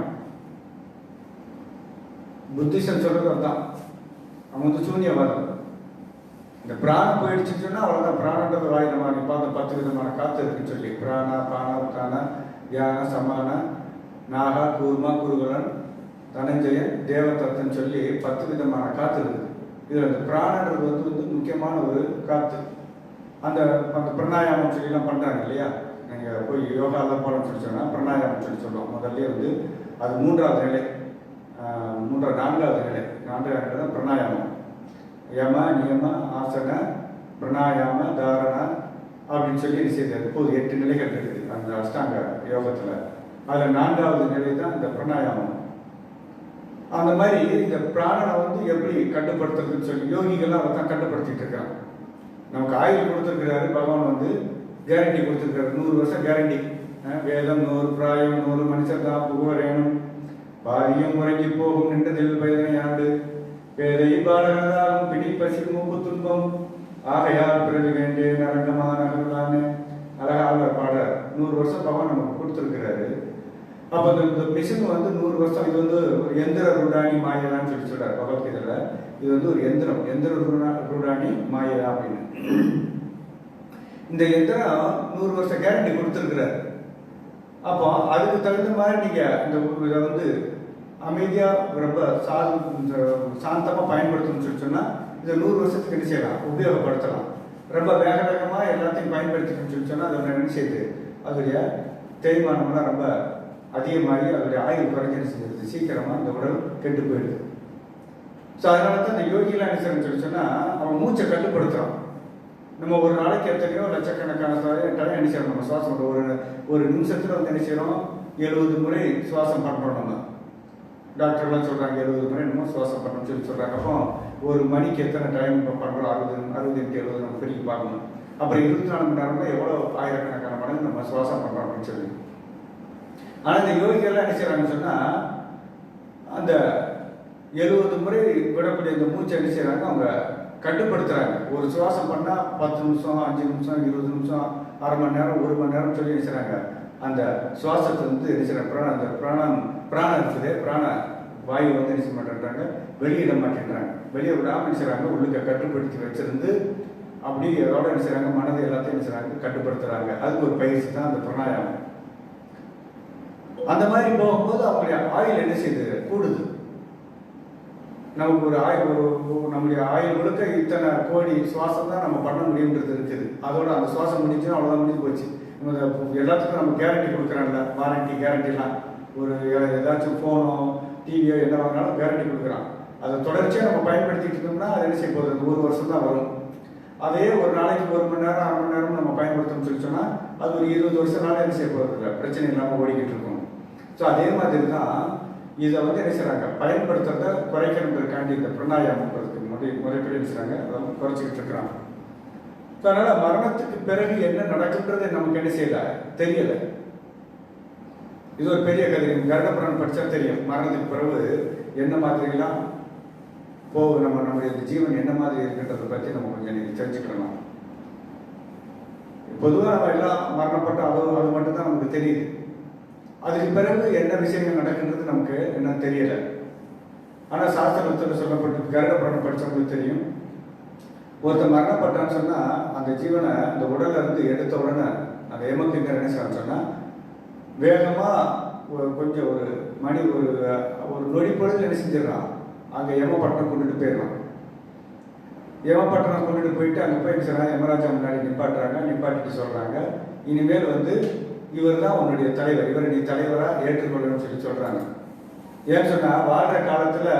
புத்திசன் சொல்றது அதுதான். அவன் வந்து சூன்யவாதம். இந்த பிராணம் போயிடுச்சுன்னு சொன்னா அவ்வளோதான். பிராணன்றது வாய் நம்ம நீ பார்த்த 10 விதமான காற்று இருக்குன்னு சொல்லி பிராணா பானா உத்தான தியான சமான நாகா கூர்மா குருகுலன் தனஞ்சயன் தேவதத்தன் சொல்லி 10 விதமான காற்று இருக்குது. இதில் அந்த பிராணன்றது வந்து முக்கியமான ஒரு காற்று. அந்த அந்த பிரணாயாமம் சொல்லிலாம் பண்ணுறாங்க இல்லையா. நீங்கள் போய் யோகாலாம் போகணும்னு சொல்லி சொன்னால் பிரணாயாமம் சொல்லி சொல்லுவோம். முதல்ல வந்து அது 3வது நிலை, 4வது நிலை. 4வது நிலை தான் பிரணாயாமம். யம நியம ஆசன பிரணாயாம தாரணா அப்படின்னு சொல்லி என்ன செய்யுது. இப்போது 8 நிலைகள் இருக்குது அந்த அஷ்டாங்க யோகத்தில். அதில் 4வது நிலை தான் இந்த பிரணாயாமம். அந்த மாதிரி இந்த பிராணனை வந்து எப்படி கட்டுப்படுத்துறதுன்னு சொல்லி யோகிகள்லாம் அதை தான் கட்டுப்படுத்திட்டு இருக்காங்க. நமக்கு ஆயுள் கொடுத்துருக்கிறாரு பகவான், வந்து கேரண்டி கொடுத்துருக்காரு, 100 வருஷம் கேரண்டி. வேதம் 100 பிராயம் 100 மனுஷர் தான் புகுவரேனும் பாரியம் உறங்கி போகும் நின்றதில் பயனை ஆண்டு வேதை பாடகதாலும் பிடிப்பசி மூப்பு துன்பம் ஆகையால் பிறகு வேண்டேன் அரங்கமான நகர்லான்னு அழகாக பாட 100 வருஷம் பகவான் நமக்கு கொடுத்துருக்கிறாரு. அப்போ இந்த மிஷின் வந்து 100 வருஷம். இது வந்து ஒரு எந்திர ரூடாணி மாயலான்னு சொல்லி சொல்றாரு பகவத்கீதையில. இது வந்து ஒரு எந்திர ரூடாணி மாயலா அப்படின்னு. இந்த எந்திரம் 100 வருஷம் கேரண்டி கொடுத்துருக்கிறாரு. அப்போ அதுக்கு தகுந்த மாதிரி நீங்க இந்த இதை வந்து அமைதியா ரொம்ப சாந்தமா பயன்படுத்தணும்னு சொல்லி சொன்னா இதை 100 வருஷத்துக்கு என்ன செய்யலாம், உபயோகப்படுத்தலாம். ரொம்ப வேக வேகமா எல்லாத்தையும் பயன்படுத்திக்கணும்னு சொல்லி சொன்னா அதை என்ன செய்யுது, அதோடைய தேய்மானம்லாம் ரொம்ப அதிகமாகி அதோடைய ஆயுள் குறைஞ்சு செஞ்சிருது, சீக்கிரமா இந்த உடல் கெட்டு போயிடுது. ஸோ அதனால தான் இந்த யோகிலாம் என்ன செய்யணும்னு சொல்லி சொன்னா அவன் மூச்சை கட்டுப்படுத்துறான். நம்ம ஒரு நாளைக்கு எத்தனையோ லட்சக்கணக்கான டைம் என்ன செய்யறோம், நம்ம சுவாசம் ஒரு நிமிஷத்துல வந்து என்ன செய்யறோம், 70 முறை சுவாசம் பண்றோம். நம்ம டாக்டர்லாம் சொல்றாங்க 70 முறை நம்ம சுவாசம் பண்ணணும்னு சொல்லி சொல்றாங்க. அப்போ ஒரு மணிக்கு எத்தனை டைம் பண்றோம், 60 60 70 நம்ம பிரிக்க பார்க்கணும். அப்புறம் 24 மணி நேரம்னா எவ்வளோ ஆயிரக்கணக்கான மடங்கு நம்ம சுவாசம் பண்ணுறோம் அப்படின்னு சொல்லி. ஆனால் இந்த யோகிகள்லாம் என்ன செய்கிறாங்கன்னு சொன்னால், அந்த 70 முறை விடக்கூடிய இந்த மூச்சை என்ன செய்கிறாங்க, அவங்க கட்டுப்படுத்துகிறாங்க. ஒரு சுவாசம் பண்ணால் 10 நிமிஷம், 5 நிமிஷம், 20 நிமிஷம், அரை மணி நேரம், 1 மணி நேரம் சொல்லி என்ன செய்கிறாங்க, அந்த சுவாசத்தை வந்து என்ன செய்கிறாங்க, அந்த பிராணம் இருக்குது, பிராண வாயு வந்து என்ன செய்ய மாட்டேன்றாங்க, வெளியிட மாட்டேன்றாங்க. வெளியே விடாமல் என்ன செய்கிறாங்க, உள்ளுக்க கட்டுப்படுத்தி வச்சிருந்து அப்படி அதோட என்ன செய்கிறாங்க, மனதை எல்லாத்தையும் என்ன செய்கிறாங்க, கட்டுப்படுத்துகிறாங்க. அதுக்கு ஒரு பயிற்சி தான் அந்த பிராணாயாமம். அந்த மாதிரி போகும்போது அவங்களுடைய ஆயுள் என்ன செய்யுது, கூடுது. நமக்கு ஒரு நம்முடைய ஆயுள் முழுக்க இத்தனை கோடி சுவாசம் தான் நம்ம பண்ண முடியுன்றது இருக்குது. அதோட அந்த சுவாசம் முடிஞ்சுன்னா அவ்வளோதான் முடிஞ்சு போச்சு. எல்லாத்துக்கும் நம்ம கேரண்டி கொடுக்குறாங்கல்ல, வாரண்டி கேரண்டிலாம். ஒரு ஏதாச்சும் ஃபோனோ டிவியோ என்ன வாங்கினாலும் கேரண்டி கொடுக்குறான். அதை தொடர்ச்சியாக நம்ம பயன்படுத்திட்டு இருந்தோம்னா அது என்ன செய்ய போகுது, அந்த 1 வருஷம் தான் வரும். அதே ஒரு நாளைக்கு 1 மணி நேரம், அரை மணி நேரம் நம்ம பயன்படுத்தணும்னு சொல்லி சொன்னால் அது ஒரு 20 வருஷம்னால என்ன செய்ய போகிறது இல்லை, பிரச்சனை இல்லாமல் ஓடிக்கிட்டு இருக்கும். ஸோ அதே மாதிரி தான் இதை வந்து என்ன செய்கிறாங்க, பயன்படுத்துறத குறைக்கணுன்றதுக்காண்டி இந்த பிராணாயாமத்துக்கு முறைப்படி என்ன செய்கிறாங்க, அதை குறைச்சிக்கிட்டு இருக்கிறாங்க. ஸோ அதனால் மரணத்துக்கு பிறகு என்ன நடக்குன்றது நமக்கு என்ன செய்யலை, தெரியலை. இது ஒரு பெரிய கதை. கருடபுராணம் படித்தா தெரியும், மரணத்துக்கு பிறகு என்ன மாதிரிலாம் போகும், நம்முடைய ஜீவன் என்ன மாதிரி இருக்குன்றதை பற்றி நம்ம கொஞ்சம் தெரிஞ்சுக்கலாம். பொதுவாக நம்ம எல்லாம் மரணப்பட்டோம், அது மட்டும்தான் நமக்கு தெரியுது. அதுக்கு பிறகு என்ன விஷயங்கள் நடக்குன்றது நமக்கு என்ன தெரியலை. ஆனால் சாஸ்திரத்தில் சொல்லப்பட்டு கருடபுராணம் படித்தவங்களுக்கு தெரியும், ஒருத்தர் மரணப்பட்டான்னு சொன்னால் அந்த ஜீவனை அந்த உடல்ல இருந்து எடுத்த உடனே அந்த எமக்குங்கிற என்ன செய்யணும்னு சொன்னால் வேகமாக கொஞ்சம் ஒரு மணி ஒரு நொடி பொழுது என்ன செஞ்சிடறான், அங்கே யமபட்டணம் கொண்டுட்டு போயிடலாம். யமபட்டணம் கொண்டுட்டு போயிட்டு அங்கே போய் சொல்கிறாங்க, யமராஜா முன்னாடி நிப்பாட்டிட்டு சொல்கிறாங்க, இனிமேல் வந்து இவர் தான் உன்னுடைய தலைவர், இவரை நீ தலைவராக ஏற்றுக்கொள்ளணும்னு சொல்லி சொல்கிறாங்க. ஏன்னு சொன்னால் வாழ்கிற காலத்தில்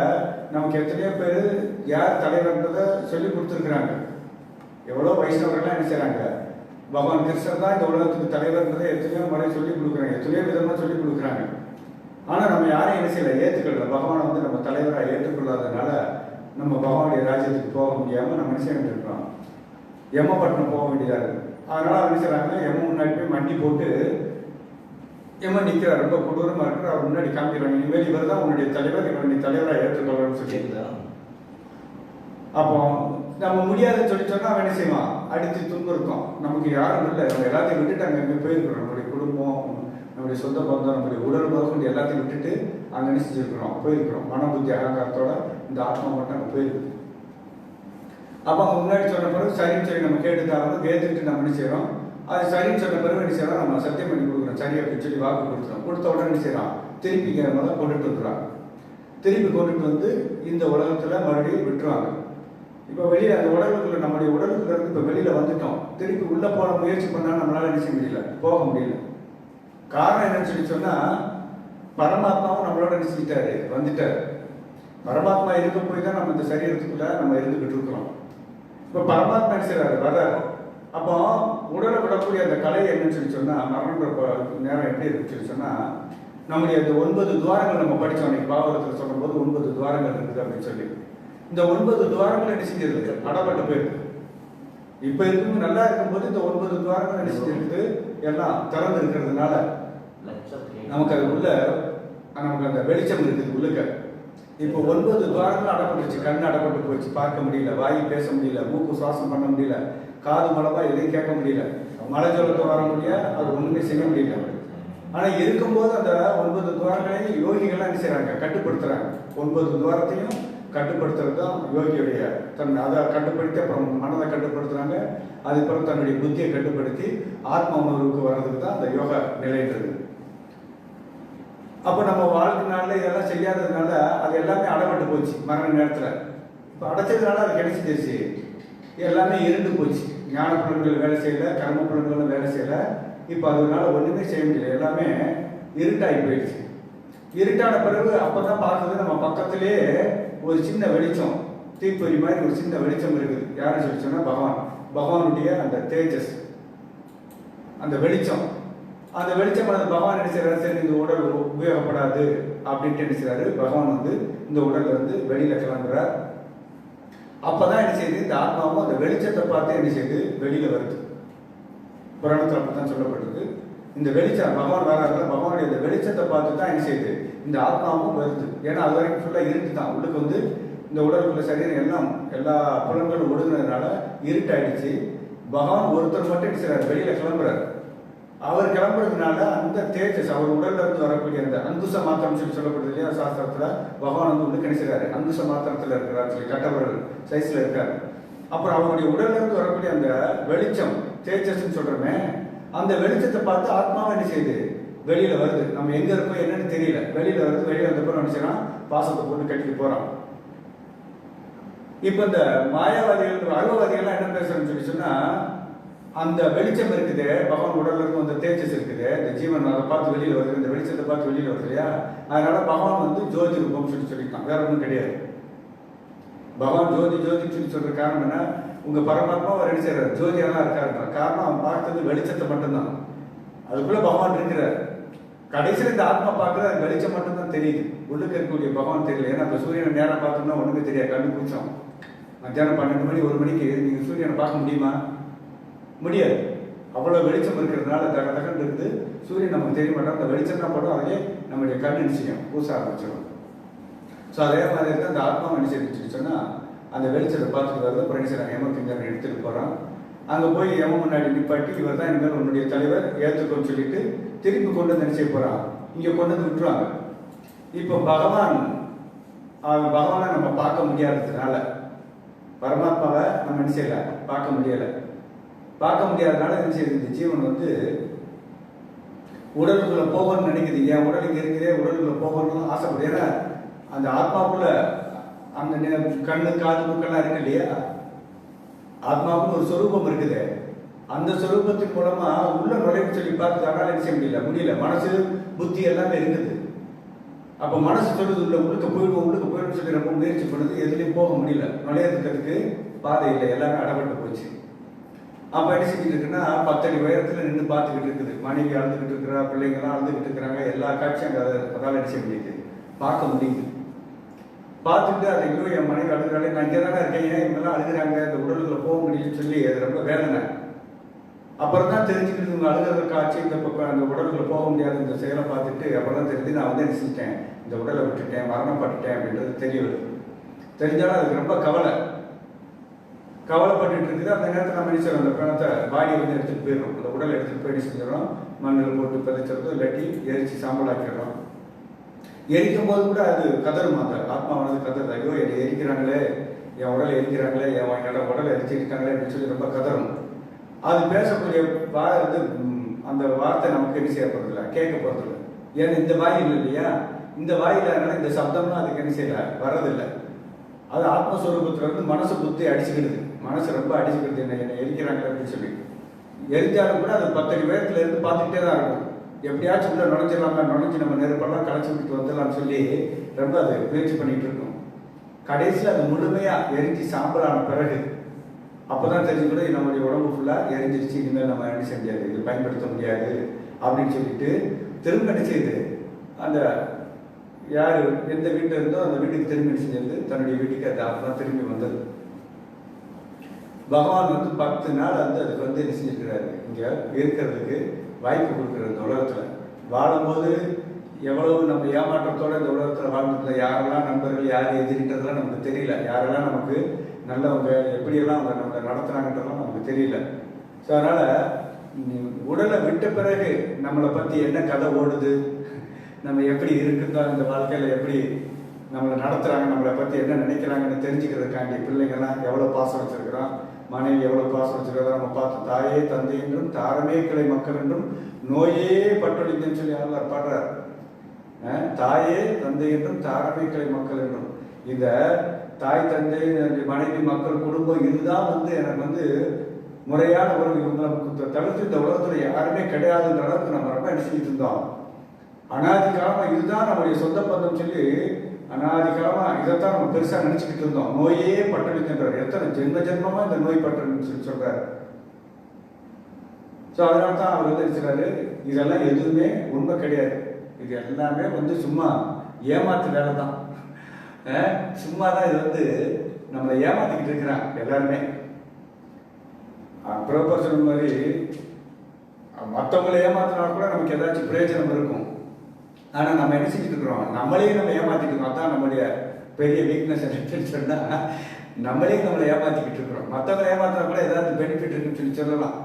நமக்கு எத்தனையோ பேர் யார் தலைவர்ன்றதை சொல்லி கொடுத்துருக்குறாங்க. எவ்வளோ வைஷ்ணவர்கள்லாம் என்ன செய்கிறாங்க, பகவான் கிருஷ்ணர் தான் இந்த உலகத்துக்கு தலைவர்ன்றதை எத்தனையோ முறை சொல்லி கொடுக்குறாங்க, எத்தனையோ விதமாக சொல்லி கொடுக்குறாங்க. ஆனால் நம்ம யாரையும் என்ன செய்யலை, ஏற்றுக்கொள்ளல. பகவானை வந்து நம்ம தலைவராக ஏற்றுக்கொள்ளாததுனால நம்ம பகவானுடைய ராஜ்யத்துக்கு போக முடியாமல் நம்ம என்ன செய்ய இருக்கிறோம், யமபட்டணம் போக வேண்டியதாக இருக்குது. அதனால் என்ன செய்கிறாங்க, யம முன்னாடி போய் மண்டி போட்டு யம நிற்கிறார், ரொம்ப கொடூரமாக இருக்கிற அவர் முன்னாடி காமிக்கிறாங்க, இனிமேல் இவர் தான் உன்னுடைய தலைவர், இவர் நீ தலைவராக ஏற்றுக்கொள்ளணும்னு சொல்லியிருந்தா. அப்போ நம்ம முடியாதுன்னு சொல்லி சொன்னால் அவன் என்ன செய்வான், அடித்து துன்புறுத்தோம். நமக்கு யாரும் இல்லை, நம்ம எல்லாத்தையும் விட்டுட்டு அங்கே போயிருக்கிறோம். நம்மளுடைய குடும்பம், நம்முடைய சொந்த பந்தம், நம்முடைய உடல் முதற்கொண்டு எல்லாத்தையும் விட்டுட்டு அங்கே என்ன செஞ்சுருக்கிறோம், போயிருக்கிறோம். மன புத்தி அகங்காரத்தோட இந்த ஆத்மா மட்டும் அங்கே போயிருக்குது. அப்போ அவங்க முன்னாடி சொன்ன பிறகு சரின்னு சொல்லி நம்ம கேட்டுதான் கேட்டுக்கிட்டு நம்ம என்ன செய்யறோம், அது சரின்னு சொன்ன பிறகு என்ன செய்யறோம், நம்ம சத்தியம் பண்ணி கொடுக்குறோம், சரி அப்படின்னு சொல்லி வாக்கு கொடுத்துறோம். கொடுத்த உடனே என்ன செய்யறோம், திருப்பி கொண்டுட்டு வந்துடுறாங்க. திருப்பி கொண்டுட்டு வந்து இந்த உலகத்தில் மறுபடியும் விட்டுருவாங்க. இப்போ வெளியே அந்த உடலுக்குள்ள, நம்முடைய உடலுக்குள்ள இருந்து இப்போ வெளியில் வந்துட்டோம். திருப்பி உள்ளே போன முயற்சி பண்ணால் நம்மளால என்ன செய்ய முடியல, போக முடியல. காரணம் என்னன்னு சொல்லி சொன்னால் பரமாத்மாவும் நம்மளோட என்ன செஞ்சிட்டாரு, வந்துட்டார். பரமாத்மா இருக்க போய் தான் நம்ம இந்த சரீரத்துக்குள்ள நம்ம இருந்துகிட்டு இருக்கிறோம். இப்போ பரமாத்மா என்ன செய்யறாரு, வர்றாரு. அப்போ உடலை விடக்கூடிய அந்த கலை என்னன்னு சொல்லி சொன்னால், மரணன்ற நேரம் எப்படி இருக்குன்னு சொல்லி சொன்னால், நம்முடைய அந்த 9 துவாரங்கள் நம்ம படித்தோம் அன்னைக்கு பாகவதத்தில் சொல்லும்போது 9 துவாரங்கள் இருக்குது அப்படின்னு சொல்லி. இந்த 9 துவாரங்கள் என்ன செஞ்சிருக்கு, அடப்பட்டு போயிருக்கு. இப்போ இருக்கும் நல்லா இருக்கும்போது இந்த 9 துவாரங்கள் என்ன செஞ்சிருக்கு, எல்லாம் திறந்து இருக்கிறதுனால நமக்கு அது உள்ள நமக்கு அந்த வெளிச்சம் இருக்குது உள்ளுக்க. இப்போ 9 துவாரங்கள் அடப்பட்டுச்சு, கண் அடப்பட்டு போச்சு, பார்க்க முடியல, வாய் பேச முடியல, மூக்கு சுவாசம் பண்ண முடியல, காது மூலமா எதையும் கேட்க முடியல, மலை ஜலத்தை வர முடியல, அது ஒண்ணுமே செய்ய முடியல. ஆனா இருக்கும்போது அந்த 9 துவாரங்களையும் யோகிகள்லாம் என்ன செய்யறாங்க, கட்டுப்படுத்துறாங்க. 9 துவாரத்தையும் கட்டுப்படுத்துறது தான் யோகியுடைய அதை கட்டுப்படுத்தி அப்புறம் மனதை கட்டுப்படுத்துறாங்க. அதுக்கப்புறம் தன்னுடைய புத்தியை கட்டுப்படுத்தி ஆத்ம உணர்வுக்கு வர்றதுக்கு தான் அந்த யோகா நிலைன்றது. அப்போ நம்ம வாழ்க்கை நாளில் இதெல்லாம் செய்யாததுனால அது எல்லாமே அடைபட்டு போச்சு. மரண நேரத்தில் இப்போ அடைச்சதுனால அது கிடைச்சிருச்சு, எல்லாமே இருண்டு போச்சு. ஞான புலன்கள் வேலை செய்யலை, கர்ம புலன்களும் வேலை செய்யலை. இப்போ அதனால ஒன்றுமே செய்ய முடியல, எல்லாமே இருட்டாகி போயிடுச்சு. இருட்டான பிறகு அப்போ தான் பார்க்குறது, நம்ம பக்கத்திலே ஒரு சின்ன வெளிச்சம், தீப்பொறி மாதிரி ஒரு சின்ன வெளிச்சம் இருக்குது. யாரும் சொல்லி சொன்னால் பகவானுடைய அந்த தேஜஸ், அந்த வெளிச்சம். அந்த வெளிச்சம் பகவான் என்ன செய்யறாரு, சரி இந்த உடல் உபயோகப்படாது அப்படின்ட்டு என்ன செய்யறாரு, பகவான் வந்து இந்த உடல்ல இருந்து வெளியில கிளம்புறார். அப்பதான் என்ன செய்யுது, இந்த ஆத்மாவும் அந்த வெளிச்சத்தை பார்த்து என்ன செய்யுது, வெளியில வருது. புராணத்தில் அப்படி தான் சொல்லப்பட்டிருக்கு. இந்த வெளிச்சம் பகவான் வராதுல, பகவானுடைய இந்த வெளிச்சத்தை பார்த்து தான் என்ன செய்யுது, இந்த ஆத்மாவும் வருது. ஏன்னா அது வரைக்கும் ஃபுல்லாக இருட்டு தான். உள்ளுக்கு வந்து இந்த உடலுக்குள்ள சரீரம் எல்லாம் எல்லா புலன்களும் ஒடுங்கினதுனால இருட்டாயிடுச்சு. பகவான் ஒருத்தர் மட்டும் என்ன செய்றாரு, வெளியில கிளம்புறாரு. அவர் கிளம்புறதுனால அந்த தேஜஸ் அவர் உடல்ல இருந்து வரக்கூடிய அந்த அங்குச மாத்திரம் சொல்லி சொல்லப்படுது இல்லையா சாஸ்திரத்துல, பகவான் வந்து உள்ள கணிச்சுறாரு. அங்குச மாத்திரத்துல இருக்கிறார் சொல்லி கட்டவர்கள் சைஸ்ல இருக்காரு. அப்புறம் அவருடைய உடல்ல இருந்து வரக்கூடிய அந்த வெளிச்சம் தேஜஸ் சொல்றமே, அந்த வெளிச்சத்தை பார்த்து ஆத்மாவை என்ன செய்யுது, வெளியில வருது. நம்ம எங்க இருக்கோம் என்னன்னு தெரியல, வெளியில வருது. வெளியில வந்தப்போ நினைச்சா பாசத்தை போட்டு கட்டிட்டு போறான். இப்ப இந்த மாயாவாதிகள் அருவவாதிகள்லாம் என்ன பேசுறேன்னு சொல்லி சொன்னா, அந்த வெளிச்சம் இருக்குது, பகவான் உடல்ல இருக்கும் அந்த தேஜஸ் இருக்குது, இந்த ஜீவன் அதை பார்த்து வெளியில வருது, இந்த வெளிச்சத்தை பார்த்து வெளியில வருது இல்லையா, அதனால பகவான் வந்து ஜோதி ரூபம் சொல்லியிருக்கான். வேற ஒன்றும் கிடையாது. பகவான் ஜோதி ஜோதி சொல்லி சொல்ற காரணம் என்ன, உங்க பரமாத்மா அவர் என்ன செய்யறாரு, ஜோதியெல்லாம் இருக்காருன்ற காரணம் அவன் பார்த்தது வெளிச்சத்தை மட்டும்தான். அதுக்குள்ள பகவான் இருக்கிறார். கடைசியில் இந்த ஆத்மா பார்க்குறது அது வெளிச்சம் மட்டும்தான் தெரியுது, உள்ளுக்கு இருக்கக்கூடிய பகவான் தெரியல. ஏன்னா இப்போ சூரியனை நேரம் பார்த்தோம்னா ஒண்ணுமே தெரியாது, கண்ணு பூச்சோம். மத்தியானம் 12 மணி 1 மணிக்கு நீங்க சூரியனை பார்க்க முடியுமா? முடியாது. அவ்வளவு வெளிச்சம் இருக்கிறதுனால தக தகன்னு இருக்குது. சூரியன் நமக்கு தெரிய மாட்டோம், அந்த வெளிச்சம் தான் படம், அதே நம்மளுடைய கண் நிச்சயம் பூச ஆரம்பிச்சிடும். ஸோ அதே மாதிரி தான் அந்த ஆத்மா நினைச்சிருச்சுன்னு சொன்னால் அந்த வெளிச்சத்தை பார்த்துட்டு வருது. அப்புறம் என்ன செய்யறாங்க, யமக்கிங்கர் எடுத்துட்டு போகிறான். அங்கே போய் யம முன்னாடி நிப்பாட்டி, இவர் தான் இனிமேல் உன்னுடைய தலைவர் ஏற்றுக்கோன்னு சொல்லிட்டு திருப்பி கொண்டு வந்து நினைச்ச போகிறான். இங்கே கொண்டு வந்து விட்டுருவாங்க. இப்போ பகவானை நம்ம பார்க்க முடியாததுனால, பரமாத்மாவை நம்ம என்ன செய்யல, பார்க்க முடியலை. பார்க்க முடியாதனால என்ன செய்யுது, இந்த ஜீவன் வந்து உடலுக்குள்ள போகணும்னு நினைக்குது. என் உடல் இங்கே இருக்குதே, உடலுக்குள்ள போகணும்னு ஆசைப்படுது. ஏன்னா அந்த ஆத்மாவுக்குள்ள அந்த கண்ணு காது மூக்கெல்லாம் இருக்கு இல்லையா, ஆத்மாவுக்கு ஒரு சொரூபம் இருக்குது. அந்த சொரூபத்தின் மூலமா உள்ள நுழைவு சொல்லி பார்த்து அதனால என்ன செய்ய முடியல. மனசு புத்தி எல்லாமே இருக்குது. அப்ப மனசு சொல்லுது உள்ள உள்ளுக்கு போயிடும் சொல்லி ரொம்ப முயற்சி பண்ணுது, எதுலையும் போக முடியல. நுழையிறதுக்கு பாதை இல்லை, எல்லாமே அடப்பட்டு போச்சு. அப்ப என்ன செஞ்சுட்டு இருக்குன்னா 10 அடி உயரத்துல நின்று பார்த்துக்கிட்டு இருக்குது. மனைவி அழுதுகிட்டு இருக்கிறா, பிள்ளைங்கெல்லாம் அழுதுகிட்டு இருக்கிறாங்க. எல்லா காட்சியும் அதால என்ன செய்ய முடியுது, பார்க்க முடியுது. பார்த்துட்டு அதை ஐயோ என் மனைவி அழுகிறாளே, நான் இங்கே தானே இருக்கேன், ஏன் இவங்கெல்லாம் அழுகிறாங்க, இந்த உடலுக்குள்ள போக முடியும்னு சொல்லி அது ரொம்ப வேதனை. அப்புறம் தான் தெரிஞ்சுக்கிட்டு இவங்க அழுகிற காட்சி, இந்த பக்கம் அந்த உடலுக்குள்ள போக முடியாது இந்த செயலை பார்த்துட்டு அப்புறம் தான் தெரிஞ்சு நான் வந்து என்ன செஞ்சிட்டேன், இந்த உடலை விட்டுட்டேன், மரணப்பட்டுட்டேன் அப்படின்றது தெரிய வருது. தெரிஞ்சாலும் அதுக்கு ரொம்ப கவலைப்பட்டு இருக்குது. அந்த நேரத்தில் நம்ம நினைச்சிடும், அந்த பிணத்தை பாடியை வந்து எடுத்துகிட்டு போயிடும், அந்த உடலை எடுத்துகிட்டு போய் செஞ்சிடறோம், மண்ணில் போட்டு பதிச்சிருந்தோம், இல்லாட்டி எரிச்சு சாம்பலாக்கிடுறோம். எரிக்கும் போது கூட அது கதறுமா, அந்த ஆத்மா வந்து கதறுது, ஐயோ என்னை எரிக்கிறாங்களே, என் உடலை எரிக்கிறாங்களே, என் உடலை எரிச்சிருக்காங்களே அப்படின்னு சொல்லி ரொம்ப கதறும். அது பேசக்கூடிய வந்து அந்த வார்த்தை நமக்கு என்ன செய்ய போறதில்லை, கேட்க போறதில்லை. ஏன்னா இந்த வாயில் இல்லையா, இந்த வாயில் அதனால இந்த சப்தம்லாம் அதுக்கு என்ன செய்யல, வர்றதில்லை. அது ஆத்மஸ்வரூபத்துல இருந்து மனசு புத்தி அடிச்சுக்கிடுது, மனசு ரொம்ப அடிச்சுக்கிடுது, என்னை எரிக்கிறாங்க அப்படின்னு சொல்லி. எரிஞ்சாலும் கூட அது 10 அடி உயரத்துல இருந்து பார்த்துக்கிட்டே தான் இருக்கும். எப்படியாச்சும் உள்ள நுழைஞ்சு நம்ம நெருப்பெல்லாம் களைச்சி விட்டு வந்துடலாம்னு சொல்லி ரொம்ப அது முயற்சி பண்ணிட்டு இருக்கும். கடைசியில் அது முழுமையா எரிஞ்சு சாம்பலான பிறகு அப்பதான் தெரிஞ்சுக்கூட நம்மளுடைய உடம்பு ஃபுல்லா எரிஞ்சிருச்சு, இனிமேல் நம்ம என்ன செய்ய முடியாது, இது பயன்படுத்த முடியாது அப்படின்னு சொல்லிட்டு திரும்ப என்ன செய்யுது, அந்த யாரு எந்த வீட்டில் இருந்தோ அந்த வீட்டுக்கு திரும்பி செஞ்சது, தன்னுடைய வீட்டுக்கு அது அப்பதான் திரும்பி வந்தது. பகவான் வந்து 10 நாள் வந்து அதுக்கு வந்து என்ன செஞ்சிருக்கிறாரு, இங்க இருக்கிறதுக்கு வாய்ப்பு கொடுக்குறது. இந்த உலகத்துல வாழும்போது எவ்வளவு நம்ம ஏமாற்றத்தோட இந்த உலகத்துல வாழ்ந்துட்டு, யாரெல்லாம் நண்பர்கள் யார் எதிரின்றதெல்லாம் நமக்கு தெரியல, யாரெல்லாம் நமக்கு நல்லவங்க எப்படியெல்லாம் அவங்க நம்மளை நடத்துனாங்கன்றதெல்லாம் நமக்கு தெரியல. ஸோ அதனால உடலை விட்ட பிறகு நம்மளை பத்தி என்ன கதை ஓடுது, நம்ம எப்படி இருக்குதா, இந்த வாழ்க்கையில எப்படி நம்மளை நடத்துறாங்க, நம்மளை பத்தி என்ன நினைக்கிறாங்கன்னு தெரிஞ்சுக்கிறதுக்காண்டி பிள்ளைங்கள்லாம் எவ்வளவு பாசம் வச்சிருக்கிறோம், மனைவி எவ்வளவு பாசம் வச்சிருக்கிறதா நம்ம பார்த்து, தாயே தந்தை என்றும் தாரமே கிளை மக்கள் என்றும் நோயே பட்டொழிக்குன்னு சொல்லி அவர் பாடுறார். தாயே தந்தை என்றும் தாரமே கிளை மக்கள் என்றும், இந்த தாய் தந்தை மனைவி மக்கள் குடும்பம் இதுதான் வந்து எனக்கு வந்து முறையான ஒரு இவங்களை தவிர்த்து இந்த உலகத்துல யாருமே கிடையாதுன்ற அளவுக்கு நம்ம ரொம்ப நினைச்சிட்டு இருந்தோம். அனாதி காலமா இதுதான் நம்முடைய சொந்த பந்தம் சொல்லி அனாதி காலமா இதைத்தான் நம்ம பெருசா நினைச்சுக்கிட்டு இருந்தோம். நோயே பட்டொழிக்கின்றார், எத்தனை ஜென்மமா இந்த நோய் பட்டொழின்னு சொல்லி சொல்றாரு. ஸோ அதனால தான் அவர் வந்து நினைச்சாரு, இதெல்லாம் எதுவுமே உண்மை கிடையாது, இது எல்லாமே வந்து சும்மா ஏமாத்து வேலை தான், சும்மா தான் இது வந்து நம்மளை ஏமாத்திக்கிட்டு இருக்கிறாங்க எல்லாருமே. ப்ரோபர் சொன்ன மாதிரி மற்றவங்களை ஏமாத்தினா கூட நமக்கு ஏதாச்சும் பிரயோஜனம் இருக்கும். ஆனால் நம்ம என்ன செஞ்சுட்டு இருக்கிறோம், நம்மளே நம்ம ஏமாத்திட்டு இருக்கோம். அதான் நம்மளுடைய பெரிய வீக்னஸ் என்னன்னு சொன்னால், நம்மளே நம்மளை ஏமாத்திக்கிட்டு இருக்கிறோம். மற்றவங்களை ஏமாத்தினா கூட ஏதாவது பெனிஃபிட் இருக்குன்னு சொல்லி சொல்லலாம்.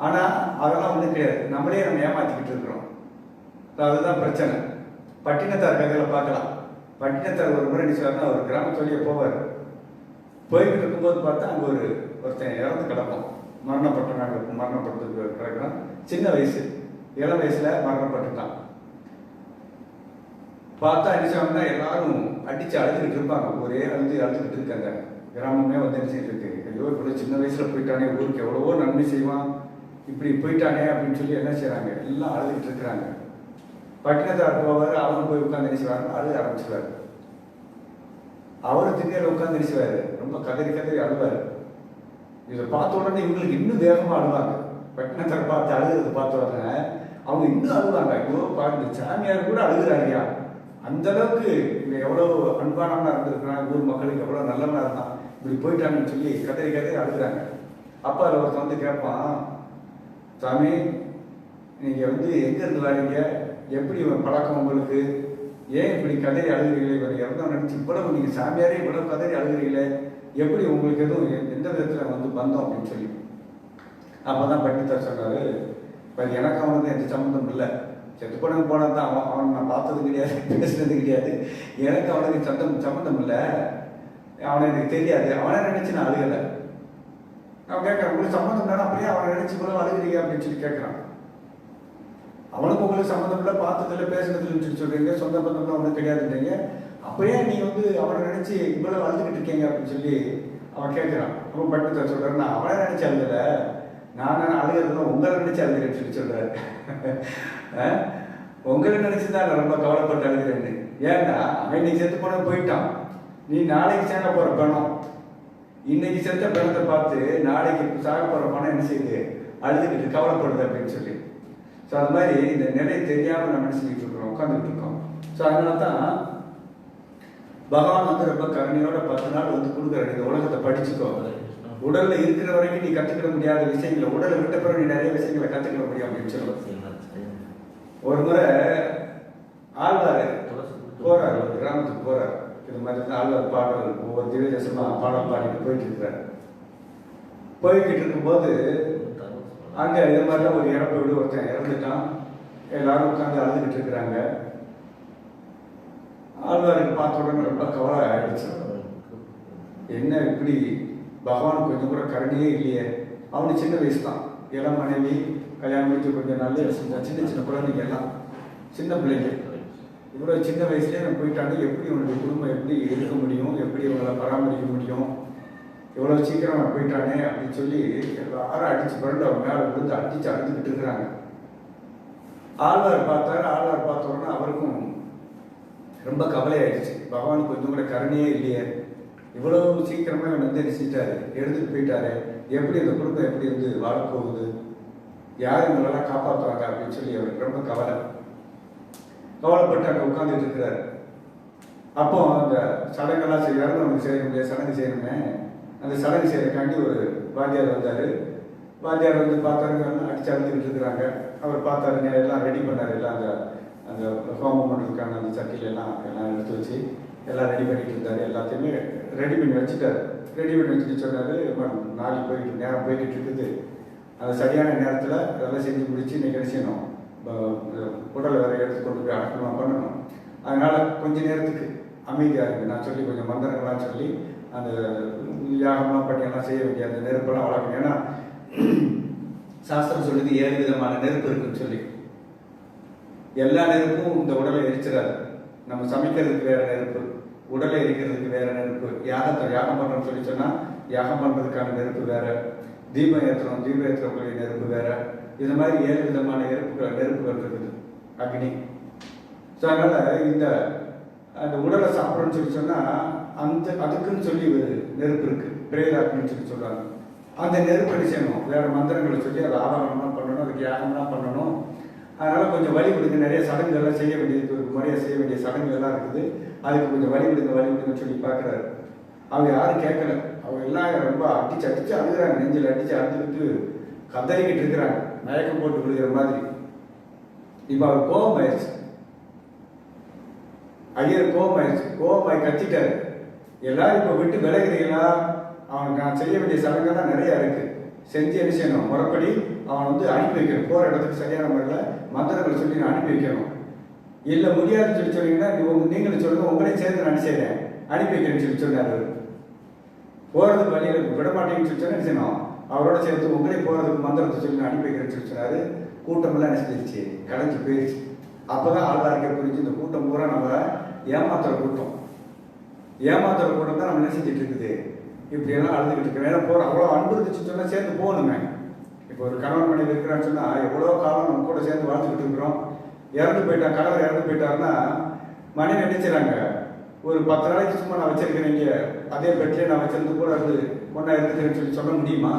ஆனால் அதெல்லாம் ஒன்றும் கிடையாது, நம்மளே நம்ம ஏமாத்திக்கிட்டு இருக்கிறோம். அதுதான் பிரச்சனை. பட்டினத்தார் கதையில் பார்க்கலாம். பட்டினத்தார் ஒரு முறை சொன்னா ஒரு கிராமத்து வழியே போவார். போய்கிட்டு இருக்கும்போது பார்த்தா அங்கே ஒருத்தன் இறந்து கிடப்போம். மரணப்பட்டு கிடக்கிறான். சின்ன வயசு, இளம் வயசுல மரணப்பட்டுட்டான். பார்த்தா என்ன சொன்னா எல்லாரும் அடிச்சு அழுதுகிட்டு இருப்பாங்க. ஒரே அழுதுகிட்டு இருக்காங்க. கிராமமே வந்து என்ன செய்யிட்டு இருக்கு, ஐயோ இவ்வளவு சின்ன வயசுல போயிட்டானே, ஊருக்கு எவ்வளவோ நன்மை செய்வான், இப்படி போயிட்டானே அப்படின்னு சொல்லி என்ன செய்யறாங்க, எல்லாம் அழுதுகிட்டு இருக்கிறாங்க. பட்டினத்தார் போவார். அவரும் போய் உட்காந்து என்ன செய்வாங்க, அழுத ஆரம்பிச்சுவார். அவரு திண்ணையில உட்காந்து என்ன செய்வாரு, ரொம்ப கதறி அழுவார். இதை பார்த்த உடனே இவங்களுக்கு இன்னும் வேகமா அழுவாங்க. பட்டினத்தார் பார்த்து அழுகிறத பார்த்த உடனே அவங்க இன்னும் அழுவாங்க. ஐயோ பாருங்க, சாமியார் கூட அழுகிறாரியா, அந்த அளவுக்கு எவ்வளவு அன்பானவனா இருந்திருக்கிறான், ஊர் மக்களுக்கு எவ்வளவு நல்லவனா இருந்தான், இப்படி போயிட்டாங்கன்னு சொல்லி கதறி அழுகிறாங்க. அப்பா அதில் ஒருத்தன் வந்து கேட்பான், சாமி நீங்க வந்து எங்க இருந்து வரீங்க, எப்படி பழக்கம் உங்களுக்கு, ஏன் இப்படி கதறி அழுகிறீங்களே, இவர் இறந்தா நினைச்சு இவ்வளவு நீங்க சாமியாரே இவ்வளவு கதறி அழுகிறீங்களே, எப்படி உங்களுக்கு எதுவும் எந்த விதத்துல வந்து பந்தம் அப்படின்னு சொல்லி. அப்பதான் பட்டினத்தார் சொன்னாரு, எனக்கு அவனுக்கு எந்த சம்மந்தம் இல்லை, செத்து போனது தான், அவன் நான் பார்த்தது கிடையாது, பேசுனது கிடையாது, எனக்கு அவனுக்கு சம்மந்தம் இல்லை, அவனை எனக்கு தெரியாது, அவனை நினைச்சு நான் அழுகலை. அவன் கேட்கறான், உங்களுக்கு சம்மந்தம் தானே, அப்படியே அவனை நினைச்சு கூட அழுகிறீங்க அப்படின்னு சொல்லி கேட்கறான். அவனுக்கு உங்களுக்கு சம்மந்தம் இல்லை, பார்த்ததில்லை, பேசுனதுன்னு சொல்லி சொல்றீங்க, சொந்த பந்தம் அவனுக்கு கிடையாதுன்றீங்க, அப்பயே நீ வந்து அவனை நினைச்சு இவ்வளவு அழுதுகிட்டு இருக்கீங்க அப்படின்னு சொல்லி அவன் கேட்கிறான். அவன் பட்டினத்தார் சொல்றாரு, நான் அவனை நினைச்சு அழுகல, நான் அழுகிறதுனா உங்களை நினைச்சு அழுகிறேன்னு சொல்லி சொல்றாரு. உங்களை நினைச்சுதான் நான் ரொம்ப கவலைப்பட்டு அழுகிறேன்னு. ஏன்னா அவன் இன்னைக்கு செத்து போன போயிட்டான், நீ நாளைக்கு சாக போற பணம், இன்னைக்கு செத்த பணத்தை பார்த்து நாளைக்கு சாக போற பணம் என்ன செய்யுது, அழுதுகிட்டு கவலைப்படுது அப்படின்னு சொல்லி. ஸோ அது மாதிரி இந்த நிலை தெரியாம நம்ம என்ன செஞ்சுட்டு இருக்கிறோம், உட்காந்துட்டு இருக்கோம். ஸோ அதனால தான் பகவான் வந்து ரொம்ப கருணையோட 10 நாள் வந்து கொடுக்குறாரு, இந்த உலகத்தை படிச்சுக்கோ, உடல்ல இருக்கிற வரைக்கும் நீ கத்துக்கிட முடியாத விஷயங்களை உடலை விட்ட பிறகு நீ நிறைய விஷயங்களை கத்துக்கிட முடியும் அப்படின்னு சொல்லுவாங்க. ஒரு முறை ஆழ்வார் போறாரு, ஒரு கிராமத்துக்கு போறாரு. இது மாதிரி தான் ஆழ்வார் பாடல் ஒவ்வொரு திவ்ய தேசமா பாடல் பாடிட்டு போயிட்டு இருக்கிறார். போய்கிட்டு இருக்கும்போது அங்க இது மாதிரிலாம் ஒரு இறப்பு விடு, ஒருத்தன் இறந்துட்டான், எல்லாரும் உட்காந்து அழுதுகிட்டு இருக்கிறாங்க. ஆழ்வாருக்கு பார்த்த உடனே ரொம்ப கவலை ஆயிடுச்சு. என்ன இப்படி பகவான் கொஞ்சம் கூட கருணையே இல்லையே, அவனுக்கு சின்ன வயசு தான், இளம் மனைவி, கல்யாணம் முடிச்சு கொஞ்சம் நல்ல சின்ன குழந்தைங்க எல்லாம் சின்ன பிள்ளைங்க, இவ்வளோ சின்ன வயசுலேயே நான் போயிட்டாங்க, எப்படி இவனுடைய குடும்பம் எப்படி இருக்க முடியும், எப்படி இவங்களை பராமரிக்க முடியும், இவ்வளோ சீக்கிரம் நான் போயிட்டானே அப்படின்னு சொல்லி எல்லாரும் அடிச்சு பிறண்டு அவங்க மேலே விழுந்து அடிச்சு அழுதுகிட்டு இருக்கிறாங்க. ஆழ்வார் பார்த்தாரு. ஆழ்வார் பார்த்த உடனே அவருக்கும் ரொம்ப கவலை ஆயிடுச்சு. பகவானுக்கு கொஞ்சம் கூட கருணையே இல்லையே, இவ்வளவு சீக்கிரமா இவன் வந்து நினைச்சிட்டாரு, எடுத்துட்டு போயிட்டாரு, எப்படி இந்த குடும்பம் எப்படி வந்து வாழப்போகுது, யார் இவங்களெல்லாம் காப்பாற்றுவாங்க அப்படின்னு சொல்லி அவருக்கு ரொம்ப கவலைப்பட்டு அங்கே உட்காந்துட்டு இருக்கிறாரு. அப்போ அந்த சடங்கெல்லாம் செய்யறாரு, நமக்கு செய்ய முடியாது, சடங்கு செய்யணுமே, அந்த சடங்கு செய்யறதுக்காண்டி ஒரு வாத்தியார் வந்தாரு. வாத்தியார் வந்து பார்த்தாருங்க, அடிச்சு அழுதுகிட்டு இருக்கிறாங்க. அவர் பார்த்தாருங்க, எல்லாம் ரெடி பண்ணாரு, எல்லாம் அந்த ஹோமம் பண்ணுறதுக்கான அந்த சட்டில எல்லாம் எடுத்து வச்சு எல்லாம் ரெடி பண்ணிட்டு இருந்தாரு. எல்லாத்தையுமே ரெடி பண்ணி வச்சுட்டாரு. ரெடி பண்ணி வச்சுட்டு சொன்னாரு, நாளைக்கு நேரம் போய்கிட்டு இருக்குது, அந்த சரியான நேரத்தில் அதெல்லாம் செஞ்சு முடிச்சு இன்னைக்கு என்ன செய்யணும், உடலை வேற எடுத்து கொண்டு போய் அடக்கணும் பண்ணணும், அதனால கொஞ்ச நேரத்துக்கு அமைதியாக இருக்கு நான் சொல்லி கொஞ்சம் மந்திரங்கள்லாம் சொல்லி அந்த யாகம்லாம் பண்ணி எல்லாம் செய்ய வேண்டிய அந்த நெருப்பெல்லாம் வளர்க்கணும். ஏன்னா சாஸ்திரம் சொல்லுது 7 விதமான நெருப்பு இருக்குன்னு சொல்லி. எல்லா நெருப்பும் இந்த உடலை எரிச்சிடாது. நம்ம சமைக்கிறதுக்கு வேற நெருப்பு, உடலை எரிக்கிறதுக்கு வேற நெருப்பு, யாகம் பண்றோம்னு சொல்லி சொன்னா யாகம் பண்றதுக்கான நெருப்பு வேற, தீபம் ஏற்றக்கூடிய நெருப்பு வேற, இது மாதிரி 7 விதமான நெருப்புகள் இருக்குது, அக்னி. ஸோ அதனால அந்த உடலை சாப்பிடணும்னு சொல்லி சொன்னா அதுக்குன்னு சொல்லி ஒரு நெருப்பு இருக்கு, பிரேதாக்னின்னு சொல்லி சொல்றாங்க. அந்த நெருப்பு என்ன செய்யணும், வேற மந்திரங்களை சொல்லி அதை ஆராதனைலாம் பண்ணணும், அதுக்கு யாகம்லாம் பண்ணணும். அதனால கொஞ்சம் வழி கொடுங்க, நிறைய சடங்குகள்லாம் செய்ய வேண்டியது, ஒரு முறையாக செய்ய வேண்டிய சடங்குகள்லாம் இருக்குது, அதுக்கு கொஞ்சம் வழி கொடுங்கன்னு சொல்லி பார்க்குறாரு. அவங்க யாரும் கேட்கல, அவங்க எல்லாம் ரொம்ப அடிச்சு அழுகுறாங்க, நெஞ்சில் அடிச்சு அழுதுகிட்டு கதறிக்கிட்டு இருக்கிறாங்க. மயக்கம் போட்டு விழுகிற மாதிரி. இப்போ அவர் கோபம் ஆயிடுச்சு, ஐயர் கோபம் ஆயிடுச்சு, கோபமாய் கத்திட்டாரு. எல்லாரும் இப்போ விட்டு விலகிறீங்களா? அவனுக்கு நான் செய்ய வேண்டிய சடங்கெல்லாம் நிறையா இருக்கு, செஞ்சு என்ன செய்யணும், முறைப்படி அவன் வந்து அனுப்பி வைக்கணும். போகிற இடத்துக்கு சரியான முறையில் மந்திரங்கள் சொல்லி நான் அனுப்பி வைக்கணும். இல்லை முடியாதுன்னு சொல்லி சொன்னீங்கன்னா நீங்களும் சொல்லுங்க, உங்களையும் சேர்ந்து நான் செய்கிறேன் அனுப்பி வைக்கிறேன்னு சொல்லி சொன்னார். போகிறதுக்கு வழியில் விட மாட்டேங்கன்னு சொல்லி சொன்னா செய்யணும், அவரோட சேர்த்து உங்களையும் போகிறதுக்கு மந்திரத்தை சொல்லி நான் அனுப்பி வைக்கிறேன்னு சொல்லி சொன்னார். கூட்டமெல்லாம் என்ன செஞ்சிருச்சு, கலைஞ்சு போயிடுச்சு. அப்போ தான் ஆழ்வார்க்கே புரிஞ்சு இந்த கூட்டம் பூரா நம்ம ஏமாத்துற கூட்டம், ஏமாத்துற கூட்டம் தான் நம்ம என்ன செஞ்சுட்டு இருக்குது, இப்படியெல்லாம் அழுதுகிட்டு இருக்கு. ஏன்னா போகிற அவ்வளோ அன்பு இருந்துச்சு சொன்னால் சேர்ந்து போகணுமே. இப்போ ஒரு கணவன் மனைவி இருக்கிறான்னு சொன்னால் எவ்வளோ காலம் நம்ம கூட சேர்ந்து வாழ்ந்துக்கிட்டு இருக்கிறோம். இறந்து போயிட்டா, கணவர் இறந்து போயிட்டாருன்னா மனைவி நினைச்சுறாங்க, ஒரு 10 நாளைக்கு சும்மா நான் வச்சிருக்கிறேன் இங்கே, அதே பெட்லேயே நான் வச்சிருந்து கூட அது ஒன்றா இருந்துக்கிறேன்னு சொல்லி சொல்ல முடியுமா?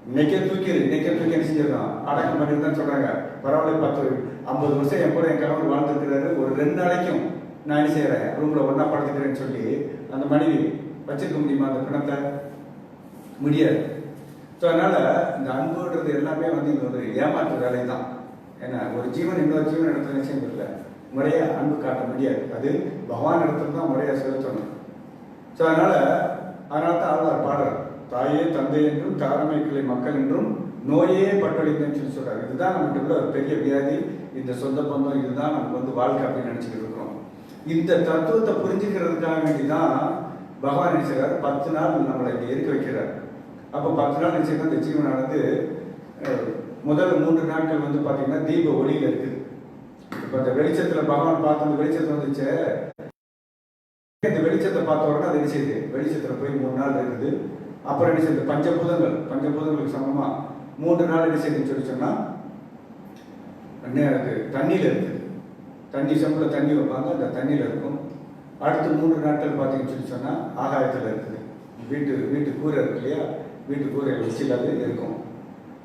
இன்னைக்கே தூக்கி என்ன செஞ்சிடணும், அடக்கம் பண்ணிட்டு தான் சொல்கிறாங்க. பரவாயில்ல, 50 வருஷம் என் கூட என் கணவர் வாழ்ந்துருக்கிறாரு, ஒரு 2 நாளைக்கும் நான் என்ன செய்கிறேன், ரூமில் ஒன்றா படுத்துக்கிறேன்னு சொல்லி அந்த மனைவி வச்சிருக்க முடியுமா அந்த பிணத்தை? முடியாது. ஸோ அதனால் இந்த அன்புன்றது எல்லாமே வந்து இந்த ஒரு ஏமாற்று வேலை தான். ஏன்னா ஒரு ஜீவன் இன்னொரு ஜீவன் இடத்துல நிச்சயம் இல்லை, முறையாக அன்பு காட்ட முடியாது. அது பகவான் இடத்துல தான் முறையாக செலுத்தணும். ஸோ அதனால் தான் ஆழ்வார் பாடுறார், தாயே தந்தை என்றும் தாரமை கிளை மக்கள் என்றும் நோயே பட்டொழிந்தேன்னு சொல்லி சொல்கிறார். இதுதான் நமக்கு உள்ள ஒரு பெரிய வியாதி, இந்த சொந்த பந்தம், இதுதான் நமக்கு வந்து வாழ்க்கை அப்படின்னு நினச்சிக்கிட்டு இருக்கிறோம். இந்த தத்துவத்தை புரிஞ்சுக்கிறதுக்காக வேண்டி தான் பகவான் நினைச்சார் 10 நாள் நம்மளை இப்படி இருக்க வைக்கிறார். அப்போ 10 நாள் நினைச்சா இந்த ஜீவனானது முதல் 3 நாட்கள் வந்து பார்த்தீங்கன்னா தீப ஒளியில் இருக்குது. இப்போ அந்த வெளிச்சத்தில் பகவான் பார்த்து அந்த வெளிச்சத்தில் வந்துச்சு, இந்த வெளிச்சத்தை பார்த்த உடனே அது என்ன செய்யுது, வெளிச்சத்தில் போய் 3 நாள் இருக்குது. அப்புறம் என்ன செய்யுது, பஞ்சபூதங்களுக்கு சமமாக 3 நாள் என்ன செய்யுதுன்னு சொல்லி சொன்னால் தண்ணியில் இருக்குது. தண்ணி செம்பில் தண்ணி வைப்பாங்க, அந்த தண்ணியில் இருக்கும். அடுத்து 3 நாட்கள் பார்த்தீங்கன்னு சொல்லி சொன்னால் ஆகாயத்தில் இருக்குது. வீட்டு கூரை இருக்கு இல்லையா, வீட்டு கூரை உச்சியில் அது இருக்கும்.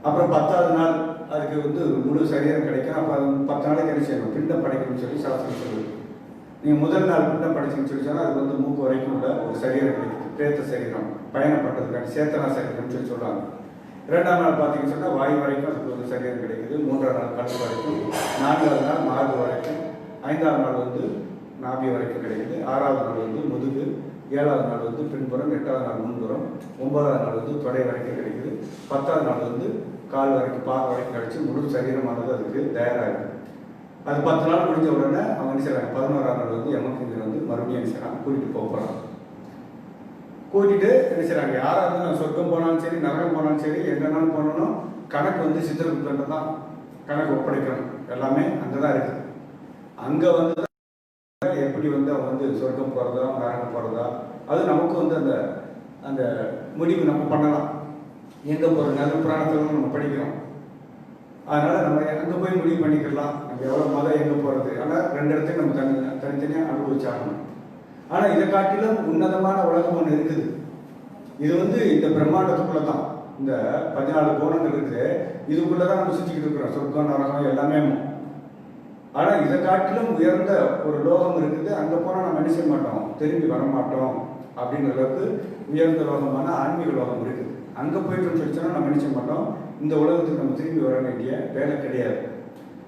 அப்புறம் 10ஆவது நாள் அதுக்கு வந்து முழு சரீரம் கிடைக்கும். அப்போ அது 10 நாளைக்கு என்ன செய்யணும், பிண்டம் படைக்கணும்னு சொல்லி சாஸ்திரம் சொல்லுது. நீங்கள் முதல் நாள் பிண்டம் படைச்சிங்கன்னு சொல்லி சொன்னால் அது வந்து மூக்கு வரைக்கும் உள்ள ஒரு சரீரம் கிடைக்குது, பிரேத்த சரீரம், பயணப்பட்டதுக்கான சேத்தனா சரீரம்னு சொல்லி சொல்லுவாங்க. 2ஆம் நாள் பார்த்தீங்கன்னு சொன்னால் வாயு வரைக்கும் அதுக்கு ஒரு சரீரம் கிடைக்குது. 3ஆம் நாள் கழுத்து வரைக்கும், 4ஆவது நாள் மார்பு வரைக்கும், 5ஆவது நாள் வந்து நாபி வரைக்கும் கிடைக்குது. 6ஆவது நாள் வந்து முதுகு, 7ஆவது நாள் வந்து பின்புறம், 8ஆவது நாள் முன்புறம், 9ஆவது நாள் வந்து தொடை வரைக்கும் கிடைக்குது. 10ஆவது நாள் வந்து கால் வரைக்கும், பால் வரைக்கும் கிடைச்சி முழு சரீரமானது அதுக்கு தயாராகுது. அது 10 நாள் முடிஞ்ச உடனே அவங்க என்ன செய்கிறாங்க, 11ஆவது நாள் வந்து யமகிந்தர் வந்து மறுபடியும் என்ன செய்யறாங்க, கூட்டிகிட்டு போகிறாங்க. கூட்டிகிட்டு என்ன செய்கிறாங்க, யாராவது நான் சொர்க்கம் போனாலும் சரி, நரகம் போனாலும் சரி, எங்கேனாலும் போனாலும் கணக்கு வந்து சித்திரகுப்தன்ட்ட தான் கணக்கு ஒப்படைக்கணும். எல்லாமே அங்கே தான் இருக்குது. அங்கே வந்து எப்படி வந்து அவன் வந்து சொர்க்கம் போகிறதா நரகம் போகிறதா, அது நமக்கு வந்து அந்த அந்த முடிவு நம்ம பண்ணலாம். எங்கே போகிற நல்ல புராணத்தில் நம்ம படிக்கிறோம். அதனால் நம்ம அங்கே போய் முடிவு பண்ணிக்கலாம், நம்ம எவ்வளோ மதம் எங்கே போகிறது. ஆனால் 2 இடத்தையும் நம்ம தனித்தனியாக அனுபவிச்சாகணும். ஆனால் இதை காட்டிலும் உன்னதமான உலகம் ஒன்று இருக்குது. இது வந்து இந்த பிரம்மாண்டத்துக்குள்ளே தான், இந்த 14 கோணங்கள் இருக்குது, இதுக்குள்ளே தான் நம்ம சுற்றிக்கிட்டு இருக்கிறோம், சொர்க்கம் நரகம் எல்லாமே. ஆனால் இதை காட்டிலும் உயர்ந்த ஒரு லோகம் இருக்குது, அங்கே போனால் நம்ம என்ன செய்ய மாட்டோம், திரும்பி வரமாட்டோம் அப்படின்ற அளவுக்கு உயர்ந்த லோகமான ஆன்மீக லோகம் இருக்குது. அங்கே போயிட்டு சொல்லிச்சோன்னா நம்ம என்ன செய்ய மாட்டோம், இந்த உலகத்துக்கு நம்ம திரும்பி வர வேண்டிய வேலை கிடையாது.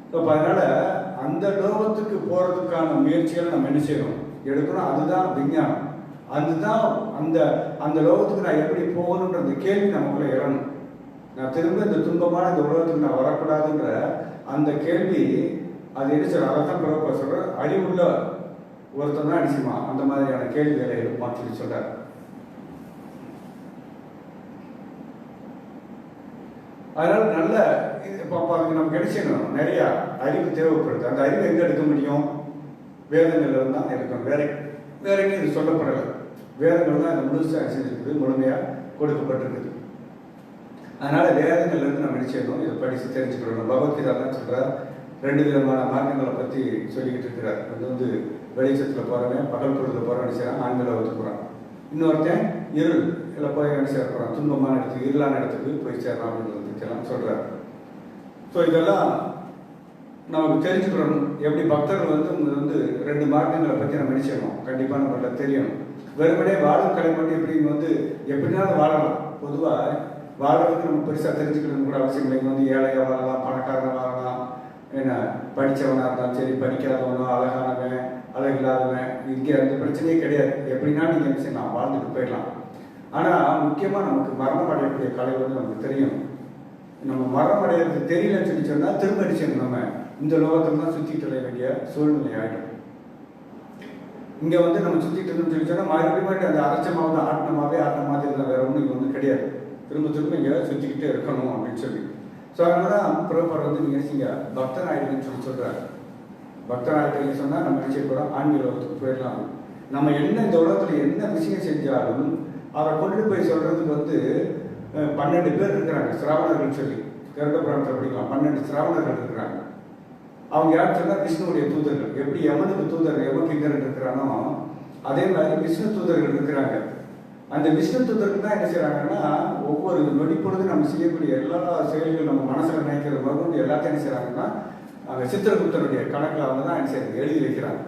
இப்போ அதனால் அந்த லோகத்துக்கு போகிறதுக்கான முயற்சிகளை நம்ம என்ன செய்யணும், எடுக்கணும். அதுதான் விஞ்ஞானம். அதுதான் அந்த லோகத்துக்கு நான் எப்படி போகணுன்ற அந்த கேள்வி நமக்குள்ள எழணும். நான் திரும்ப இந்த துன்பமான இந்த உலகத்துக்கு நான் வரக்கூடாதுன்ற அந்த கேள்வி அது என்ன சொல்ற, அதை தான் பிரபா சொல்ற, அறிவுள்ள ஒருத்தன் தான் நிச்சயமா அந்த மாதிரியான கேள்விகளை எழுப்பான்னு சொல்லி சொல்றார். அதனால நல்ல இப்போ அதுக்கு நமக்கு என்ன செய்யணும், நிறைய அறிவு தேவைப்படுது. அந்த அறிவு எங்கே எடுக்க முடியும், வேதங்கள்ல தான் எடுக்கணும். வேற எங்கேயும் இது சொல்லப்படலை. வேதங்கள் தான் இந்த முழுசாக செஞ்சிருக்குது, முழுமையாக கொடுக்கப்பட்டிருக்குது. அதனால வேதங்கள்லேருந்து நம்ம என்ன செய்யணும், இதை படித்து தெரிஞ்சுக்கணும். பகவத்கீதா தான் சொல்கிறார், 2 விதமான மார்க்கங்களை பற்றி சொல்லிக்கிட்டு இருக்கிறார். வந்து வெளிச்சத்தில் போகிறவன் பகல் பொழுதுல போகிறவன் செய்கிறான், ஆண்களை ஒத்து போகிறான். இன்னொருத்தன் இருள் இல்லை போய் என்ன செய்ய போகிறான், துன்பமான இடத்துக்கு, இருளான இடத்துக்கு போய் சேரலாம் அப்படின்றதுக்கெல்லாம் சொல்கிறார். ஸோ இதெல்லாம் நமக்கு தெரிஞ்சுக்கணும். எப்படி பக்தர்கள் வந்து 2 மார்க்கங்களை பற்றி நம்ம நினைச்சணும், கண்டிப்பாக நம்மள தெரியணும். வெறுமனே வாழும் கலை மட்டும் எப்படி வந்து எப்படினாலும் வாழலாம். பொதுவாக வாழ்றதுக்கு நம்ம பெருசாக தெரிஞ்சுக்கணும் கூட அவசியம் இல்லை. இங்கே வந்து ஏழையாக வாழலாம், பணக்காரனை வாழலாம், என்ன படித்தவனாக இருந்தாலும் சரி, படிக்காதவனோ, அழகானவன், அழகு இல்லாதவன், இங்கே அந்த பிரச்சனையே கிடையாது. எப்படின்னா நீங்கள் என்ன செய்யலாம், வாழ்ந்துட்டு போயிடலாம். ஆனால் முக்கியமாக நமக்கு மரணம் அடையக்கூடிய கலை வந்து நமக்கு தெரியும். நம்ம மரணம் அடையிறது தெரியலன்னு சொல்லி சொன்னால் திரும்ப அடிச்சோம் நம்ம இந்த லோகத்தில் தான் சுற்றிட்டு இருக்க வேண்டிய சூழ்நிலை ஆகிடும். இங்கே வந்து நம்ம சுற்றிட்டு இருந்தோம்னு சொல்லி சொன்னால் மறுபடியும் அந்த அரைச்சமாக தான் ஆட்டின மாதிரி தான் வேற ஒன்றும் இங்கே வந்து கிடையாது. திரும்ப இங்கே சுற்றிக்கிட்டே இருக்கணும் அப்படின்னு சொல்லி. ஸோ அதனால தான் பிரபுபார் வந்து நீங்கள் செய்ய பக்தன் ஆகிடுன்னு சொல்லி சொல்கிறார். பக்தன் ஆகிட்டீங்கன்னு சொன்னால் நம்ம நினைச்ச கூட ஆன்மீக உலகத்துக்கு போயிடலாம். நம்ம என்ன இந்த உலகத்தில் என்ன விஷயம் செஞ்சாலும் அவரை கொண்டு போய் சொல்கிறதுக்கு வந்து 12 பேர் இருக்கிறாங்க, சிராவணர்கள் சொல்லி. கருட புராணத்தில் படிக்கலாம், 12 சிராவணர்கள் இருக்கிறாங்க. அவங்க யார் சொன்னால் விஷ்ணுவுடைய தூதர்கள். எப்படி யமனுக்கு தூதர் யமகிங்கரன் இருக்கிறானோ அதே மாதிரி விஷ்ணு தூதர்கள் இருக்கிறாங்க. அந்த விஷ்ணு தூதருக்கு தான் என்ன செய்கிறாங்கன்னா ஒவ்வொரு நொடிப்பொழுது நம்ம செய்யக்கூடிய எல்லா செயல்கள் நம்ம மனசில் நினைக்கிற மறுபடியும் எல்லாத்தையும் என்ன செய்கிறாங்கன்னா அங்கே சித்திரகுப்தனுடைய கணக்கில் அவங்க தான் என்ன செய்யறது எழுதி வைக்கிறாங்க.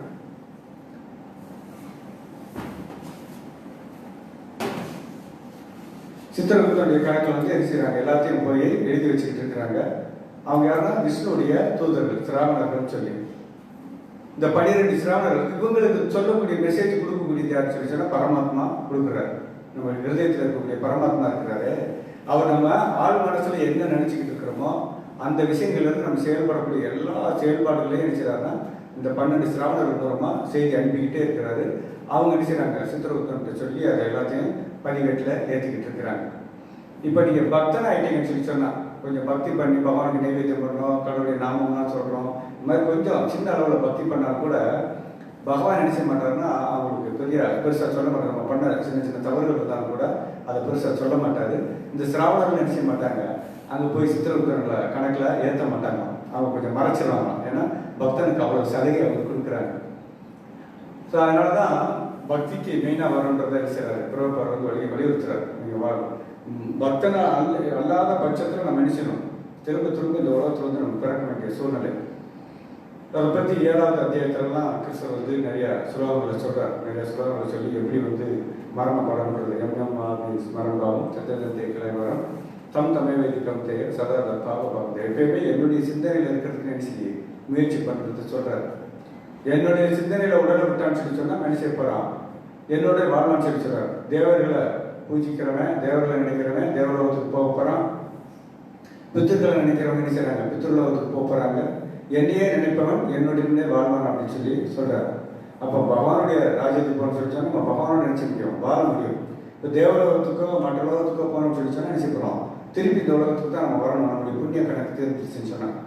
சித்திரகுப்தனுடைய கணக்கில் வந்து என்ன செய்கிறாங்க எல்லாத்தையும் போய் எழுதி வச்சுக்கிட்டு இருக்கிறாங்க. அவங்க யாருன்னா விஷ்ணுடைய தூதர்கள், சிராவணர்கள் சொல்லி. இந்த 12 சிராவணர்கள் இவங்களுக்கு சொல்லக்கூடிய மெசேஜ் கொடுக்கக்கூடியது யாருன்னு சொல்லி சொன்னால் பரமாத்மா கொடுக்குறாரு. நம்ம ஹிருதயத்தில் இருக்கக்கூடிய பரமாத்மா இருக்கிறாரு. அவர் நம்ம ஆள் மனசுல என்ன நினைச்சுக்கிட்டு இருக்கிறோமோ அந்த விஷயங்கள்லேருந்து நம்ம செயல்படக்கூடிய எல்லா செயல்பாடுகளையும் நினைச்சாருன்னா இந்த 12 சிராவணர்கள் மூலமாக செய்தி அனுப்பிக்கிட்டே இருக்கிறாரு. அவங்க நினைச்சாங்க சித்திரகுப்தன்கிட்ட சொல்லி அதை எல்லாத்தையும் பதிவேட்டில் ஏற்றிக்கிட்டு இருக்கிறாங்க. இப்போ நீங்கள் பக்தன் ஆகிட்டீங்கன்னு சொல்லி சொன்னால் கொஞ்சம் பக்தி பண்ணி பகவானுக்கு நைவேத்தியம் பண்ணோம், கடவுளுடைய நாமம்லாம் சொல்கிறோம், இந்த மாதிரி கொஞ்சம் சின்ன அளவில் பக்தி பண்ணால் கூட பகவான் நினைச்ச மாட்டாருன்னா அவங்களுக்கு பெருசாக சொல்ல மாட்டார். நம்ம பண்ண சின்ன தவறுகள் இருந்தாலும் கூட அதை பெருசாக சொல்ல மாட்டார். இந்த சிராவணர்கள் நினைச்ச மாட்டாங்க, அங்கே போய் சித்திரகுப்தர்களை கணக்கில் ஏற்ற மாட்டாங்க. அவங்க கொஞ்சம் மறைச்சிடுவாங்க. ஏன்னா பக்தனுக்கு அவ்வளோ சலுகை அவங்க கொடுக்குறாங்க. ஸோ அதனால தான் பக்திக்கு மெயினாக வரணுன்றதை செய்கிறாரு பிரபுபார் வந்து வலியுறுத்துறாரு. நீங்கள் பக்தனை அல்லாத பட்சத்தில் நம்ம நினைச்சணும் திரும்ப இந்த உலகத்தில் வந்து நம்ம பிறக்க வேண்டிய சூழ்நிலை. அதை பற்றி 7வது அத்தியாயத்திலலாம் கிறிஸ்தவர் வந்து நிறைய சுலோகங்களை சொல்கிறார். நிறைய சுலோகங்களை சொல்லி எப்படி வந்து மரண படம்ன்றது எம் மரணம் சத்தத்தை கிளைவரம் தம் தமை வைத்தியம் தேய சதா பாவம் எப்பயுமே என்னுடைய சிந்தனையில் இருக்கிறதுக்கு நினைச்சு முயற்சி பண்ணுறது சொல்கிறார். என்னுடைய சிந்தனையில் உடலை விட்டான்னு சொல்லி சொன்னால் மனுஷ போகிறான், என்னுடைய வாழ்வான்னு சொல்லி சொல்கிறார். தேவர்களை பூஜிக்கிறவன், தேவர்களை நினைக்கிறவன் தேவலோகத்துக்கு போக போகிறான். பித்திருக்களை நினைக்கிறவங்க என்ன செய்கிறாங்க, பித்திருலோகத்துக்கு போக போகிறாங்க. என்னையே நினைப்பவன் என்னுடைய வாழ்வான் அப்படின்னு சொல்லி சொல்கிறார். அப்போ பகவானுடைய ராஜ்யத்துக்கு போகணும்னு சொல்லி சொன்னால் நம்ம பகவானோட நினைச்ச முடியும், வாழ முடியும். இப்போ தேவலோகத்துக்கோ மற்ற உலகத்துக்கோ போகணும்னு சொல்லி சொன்னால் நினைச்சுக்கிறோம் திருப்பி இந்த உலகத்துக்கு தான் நம்ம வரணும். நம்முடைய புண்ணிய கணக்கு தெரிஞ்சிச்சுன்னு சொன்னாங்க.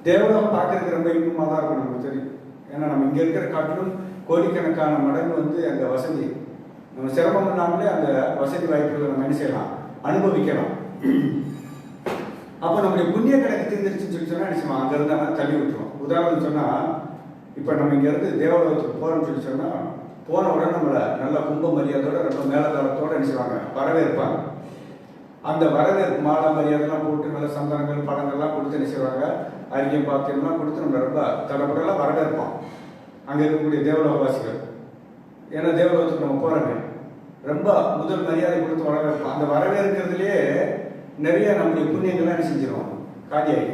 தேவலோகம் பார்க்கறதுக்கு ரொம்ப இன்பமாக தான் இருக்கும், நமக்கு தெரியும். ஏன்னா நம்ம இங்கே இருக்கிற காட்டிலும் கோடிக்கணக்கான மடங்கு வந்து அந்த வசதி நம்ம சிரமம் இல்லாமலே அந்த வசதி வாய்ப்புகளை நம்ம என்ன செய்யலாம், அனுபவிக்கலாம். அப்போ நம்முடைய புண்ணிய கணக்கு தெரிஞ்சிருச்சுன்னு சொல்லி சொன்னால் நிச்சயமா அங்கேருந்து ஆனால் தள்ளி விட்டுருவோம். உதாரணம் சொன்னால் இப்போ நம்ம இங்கேருந்து தேவலோகத்துக்கு போகிறோம்னு சொல்லி சொன்னால் போன உடனே நம்மளை நல்ல கும்ப மரியாதையோட ரொம்ப மேலதாளத்தோடு நினைச்சுவாங்க வரவேற்பாங்க. அந்த வரவேற்பு மாலை மரியாதைலாம் போட்டு நல்ல சந்தனங்கள் பழங்கள்லாம் கொடுத்து நினைச்சுவாங்க, அரியம் பாத்தியம்லாம் கொடுத்து நம்மளை ரொம்ப தடப்படலாம் வரவேற்பான் அங்கே இருக்கக்கூடிய தேவலோகவாசிகள். ஏன்னா தேவலோகத்துக்கு நம்ம போகிறோங்க, ரொம்ப முதல் மரியாதை கொடுத்து வரவேற்போம். அந்த வரவேற்கிறதுலேயே நிறைய நம்முடைய புண்ணியங்கள்லாம் என்ன செஞ்சிடும், காலியாகி.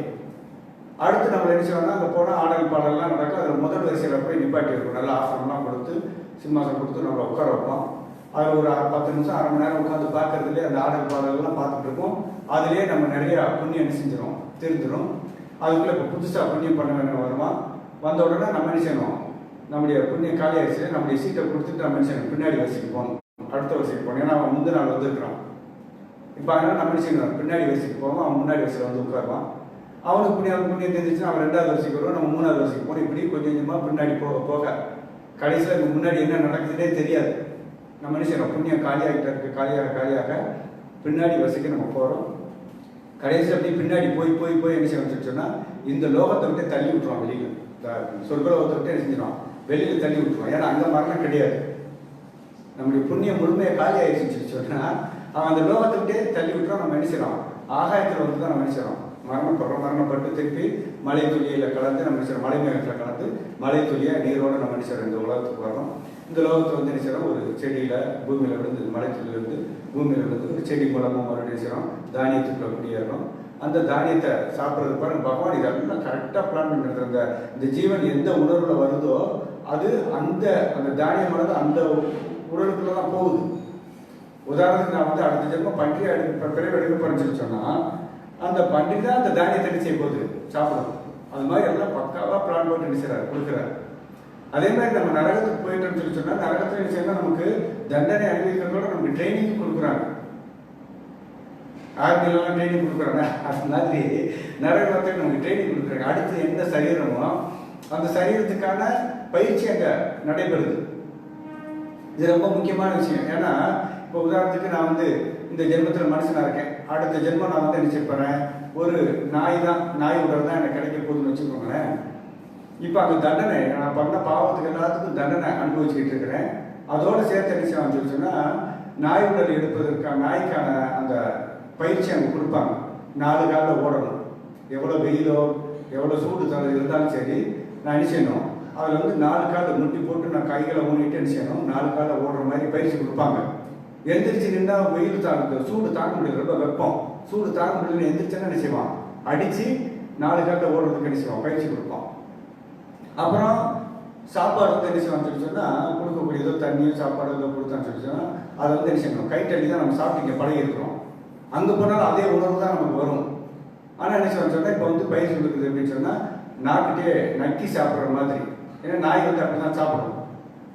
அடுத்து நம்ம என்ன செய்வோம்னா அங்கே போனால் ஆடல் பாடல்லாம் நடக்கும். அதில் முதல் வரிசையில் போய் நிப்பாட்டி இருக்கும், நல்ல ஆசனம்லாம் கொடுத்து சிம்மாசனம் கொடுத்து நம்மளை உட்கார வைப்போம். அதில் ஒரு 10 நிமிஷம் அரை மணி நேரம் உட்காந்து பார்க்கறதுலேயே அந்த ஆடல் பாடல்லாம் பார்த்துட்டு இருக்கோம். அதுலேயே நம்ம நிறையா புண்ணியம் என்ன செஞ்சிடும், தெரிஞ்சிடும். அதுக்குள்ளே இப்போ புதுசாக புண்ணியம் பண்ண வேணும் வருமா, வந்த உடனே நம்ம என்ன செய்யணும், நம்முடைய புண்ணியம் காலி ஆயிடுச்சு, நம்முடைய சீட்டை கொடுத்துட்டு நம்ம என்ன செய்யணும், பின்னாடி வரிசைக்கு போகணும், அடுத்த வரிசைக்கு போகணும். ஏன்னா அவன் முந்தின நாள் வந்துருக்கிறான். இப்போ அதனால் நம்ம என்ன செய்யணும், பின்னாடி வரிசைக்கு போவோம், அவன் முன்னாடி வரிசையில் வந்து உட்காருவான். அவனுக்கு புண்ணியம் தெரிஞ்சிச்சுன்னா அவன் 2வது வரிசைக்கு வருவோம், நம்ம 3வது வரிசைக்கு போகணும். இப்படி கொஞ்சம் கொஞ்சமாக பின்னாடி போக போக கடைசியில் முன்னாடி என்ன நடக்குதுன்னே தெரியாது. நம்ம என்ன செய்யறோம், புண்ணியம் காலியாகிட்ட இருக்கு, காலியாக பின்னாடி வரிசைக்கு நம்ம போகிறோம். கடைசி அப்படி பின்னாடி போய் என்ன செய்யணும்னு சொன்னால் இந்த லோகத்தை விட்டு தள்ளி விட்டுருவான் வெளியில். சொர்க்கலோகத்தை விட்டு என்ன செஞ்சிடும், வெளியில் தள்ளி விட்டுருவான். ஏன்னா அங்கே மரணம் கிடையாது. நம்முடைய புண்ணியம் முழுமையை காலி ஆயிடுச்சுன்னு சொன்னால் அவன் அந்த லோகத்தை விட்டே தள்ளி விட்டுருவான். நம்ம என்ன செய்யறோம், ஆகாயத்தில் வந்து தான் நம்ம என்ன செய்யறோம், மரணப்பட்டு திருப்பி மழை துளியில் கலந்து நம்ம நினைச்சிடும், மழை மேகத்தில் கலந்து மழை துளியாக நீரோடு நம்ம நினைச்சிடும் இந்த உலகத்துக்கு வரோம். இந்த லோகத்தை வந்து நினைச்சிடும் ஒரு செடியில் பூமியில் விழுந்து, மழை துளியிலிருந்து பூமியில் விழுந்து ஒரு செடி மூலமாக மறுபடியும் நினைச்சிடும் தானியத்துக்குள்ள குடியேறணும். அந்த தானியத்தை சாப்பிட்றதுக்கு பாருங்க, பகவான் இதெல்லாம் கரெக்டாக பிளான் பண்ணிருக்காங்க. இந்த ஜீவன் எந்த உணர்வுல வருதோ அது அந்த அந்த தானியமானது அந்த உடலுக்குள்ள தான் போகுது. உதாரணத்துக்கு நான் வந்து அடுத்த ஜென்மம் பன்றி பிறகு எடுக்க போறேன்னு சொன்னா அந்த பன்றி தான் அந்த தானியத்தை செய்ய போகுது, சாப்பிடும். அது மாதிரி எல்லாம் பக்காவாக பிளான் போட்டு நினைச்சாரு கொடுக்குறாரு. அதே மாதிரி நம்ம நரகத்துக்கு போயிட்டோம்னு சொன்னா நரகத்துல நினைச்சா நமக்கு தண்டனை அனுபவிக்கிறதோட நமக்கு ட்ரைனிங் கொடுக்குறாங்க. ஆர்மிலாம் ட்ரைனிங் கொடுக்குறாங்க. அது மாதிரி நரகத்தை நமக்கு ட்ரைனிங் கொடுக்குறாங்க. அடுத்து எந்த சரீரமோ அந்த சரீரத்துக்கான பயிற்சி அங்கே நடைபெறுது. இது ரொம்ப முக்கியமான விஷயம். ஏன்னா இப்போ உதாரணத்துக்கு நான் வந்து இந்த ஜென்மத்தில் மனுஷனாக இருக்கேன், அடுத்த ஜென்மம் நான் வந்து நினைச்சிருப்பேன் ஒரு நாய் தான், நாய் உடல் தான் எனக்கு கிடைக்க போகுதுன்னு வச்சுக்கோங்களேன். இப்போ அந்த தண்டனை நான் பண்ண பாவத்துக்கு எல்லாத்துக்கும் தண்டனை அனுபவிச்சுக்கிட்டு இருக்கிறேன். அதோடு சேர்த்து என்ன செய்வான்னு சொன்னால் நாய் உடல் எடுப்பதற்கான நாய்க்கான அந்த பயிற்சி அங்கே கொடுப்பாங்க. 4 காலில் ஓடணும், எவ்வளோ வெயிலோ எவ்வளோ சூடு தலை இருந்தாலும் சரி நான் என்ன செய்யணும், அதில் வந்து 4 காலில் முட்டி போட்டு நான் கைகளை ஊனிட்டு என்ன செய்யணும், 4 காலில் ஓடுற மாதிரி பயிற்சி கொடுப்பாங்க. எந்திரிச்சு நின்றா வெயில் தாங்க, சூடு தாங்க முடியாது, ரொம்ப வெப்பம், சூடு தாங்க முடியலன்னு எந்திரிச்சேன்னா என்ன செய்வான், அடித்து 4 காலில் ஓடுறதுக்கு என்ன செய்வான், பயிற்சி கொடுப்பான். அப்புறம் சாப்பாடு வந்து என்ன செய்வான்னு சொன்னால் கொடுக்கக்கூடிய ஏதோ தண்ணியோ சாப்பாடு ஏதோ கொடுத்தான்னு சொன்னால் அதை வந்து என்ன செய்யணும், கை தள்ளி தான் நம்ம சாப்பிட்டு இங்கே பழகி இருக்கிறோம். அங்கே போனாலும் அதே உணர்வு தான் நமக்கு வரும். ஆனால் என்ன செய்வான்னு சொன்னால் இப்போ வந்து பயிற்சி கொடுக்குது அப்படின்னு சொன்னால் நாக்கிட்டே நக்கி சாப்பிட்ற மாதிரி. ஏன்னா நாய் வந்து அப்படி தான் சாப்பிடும்,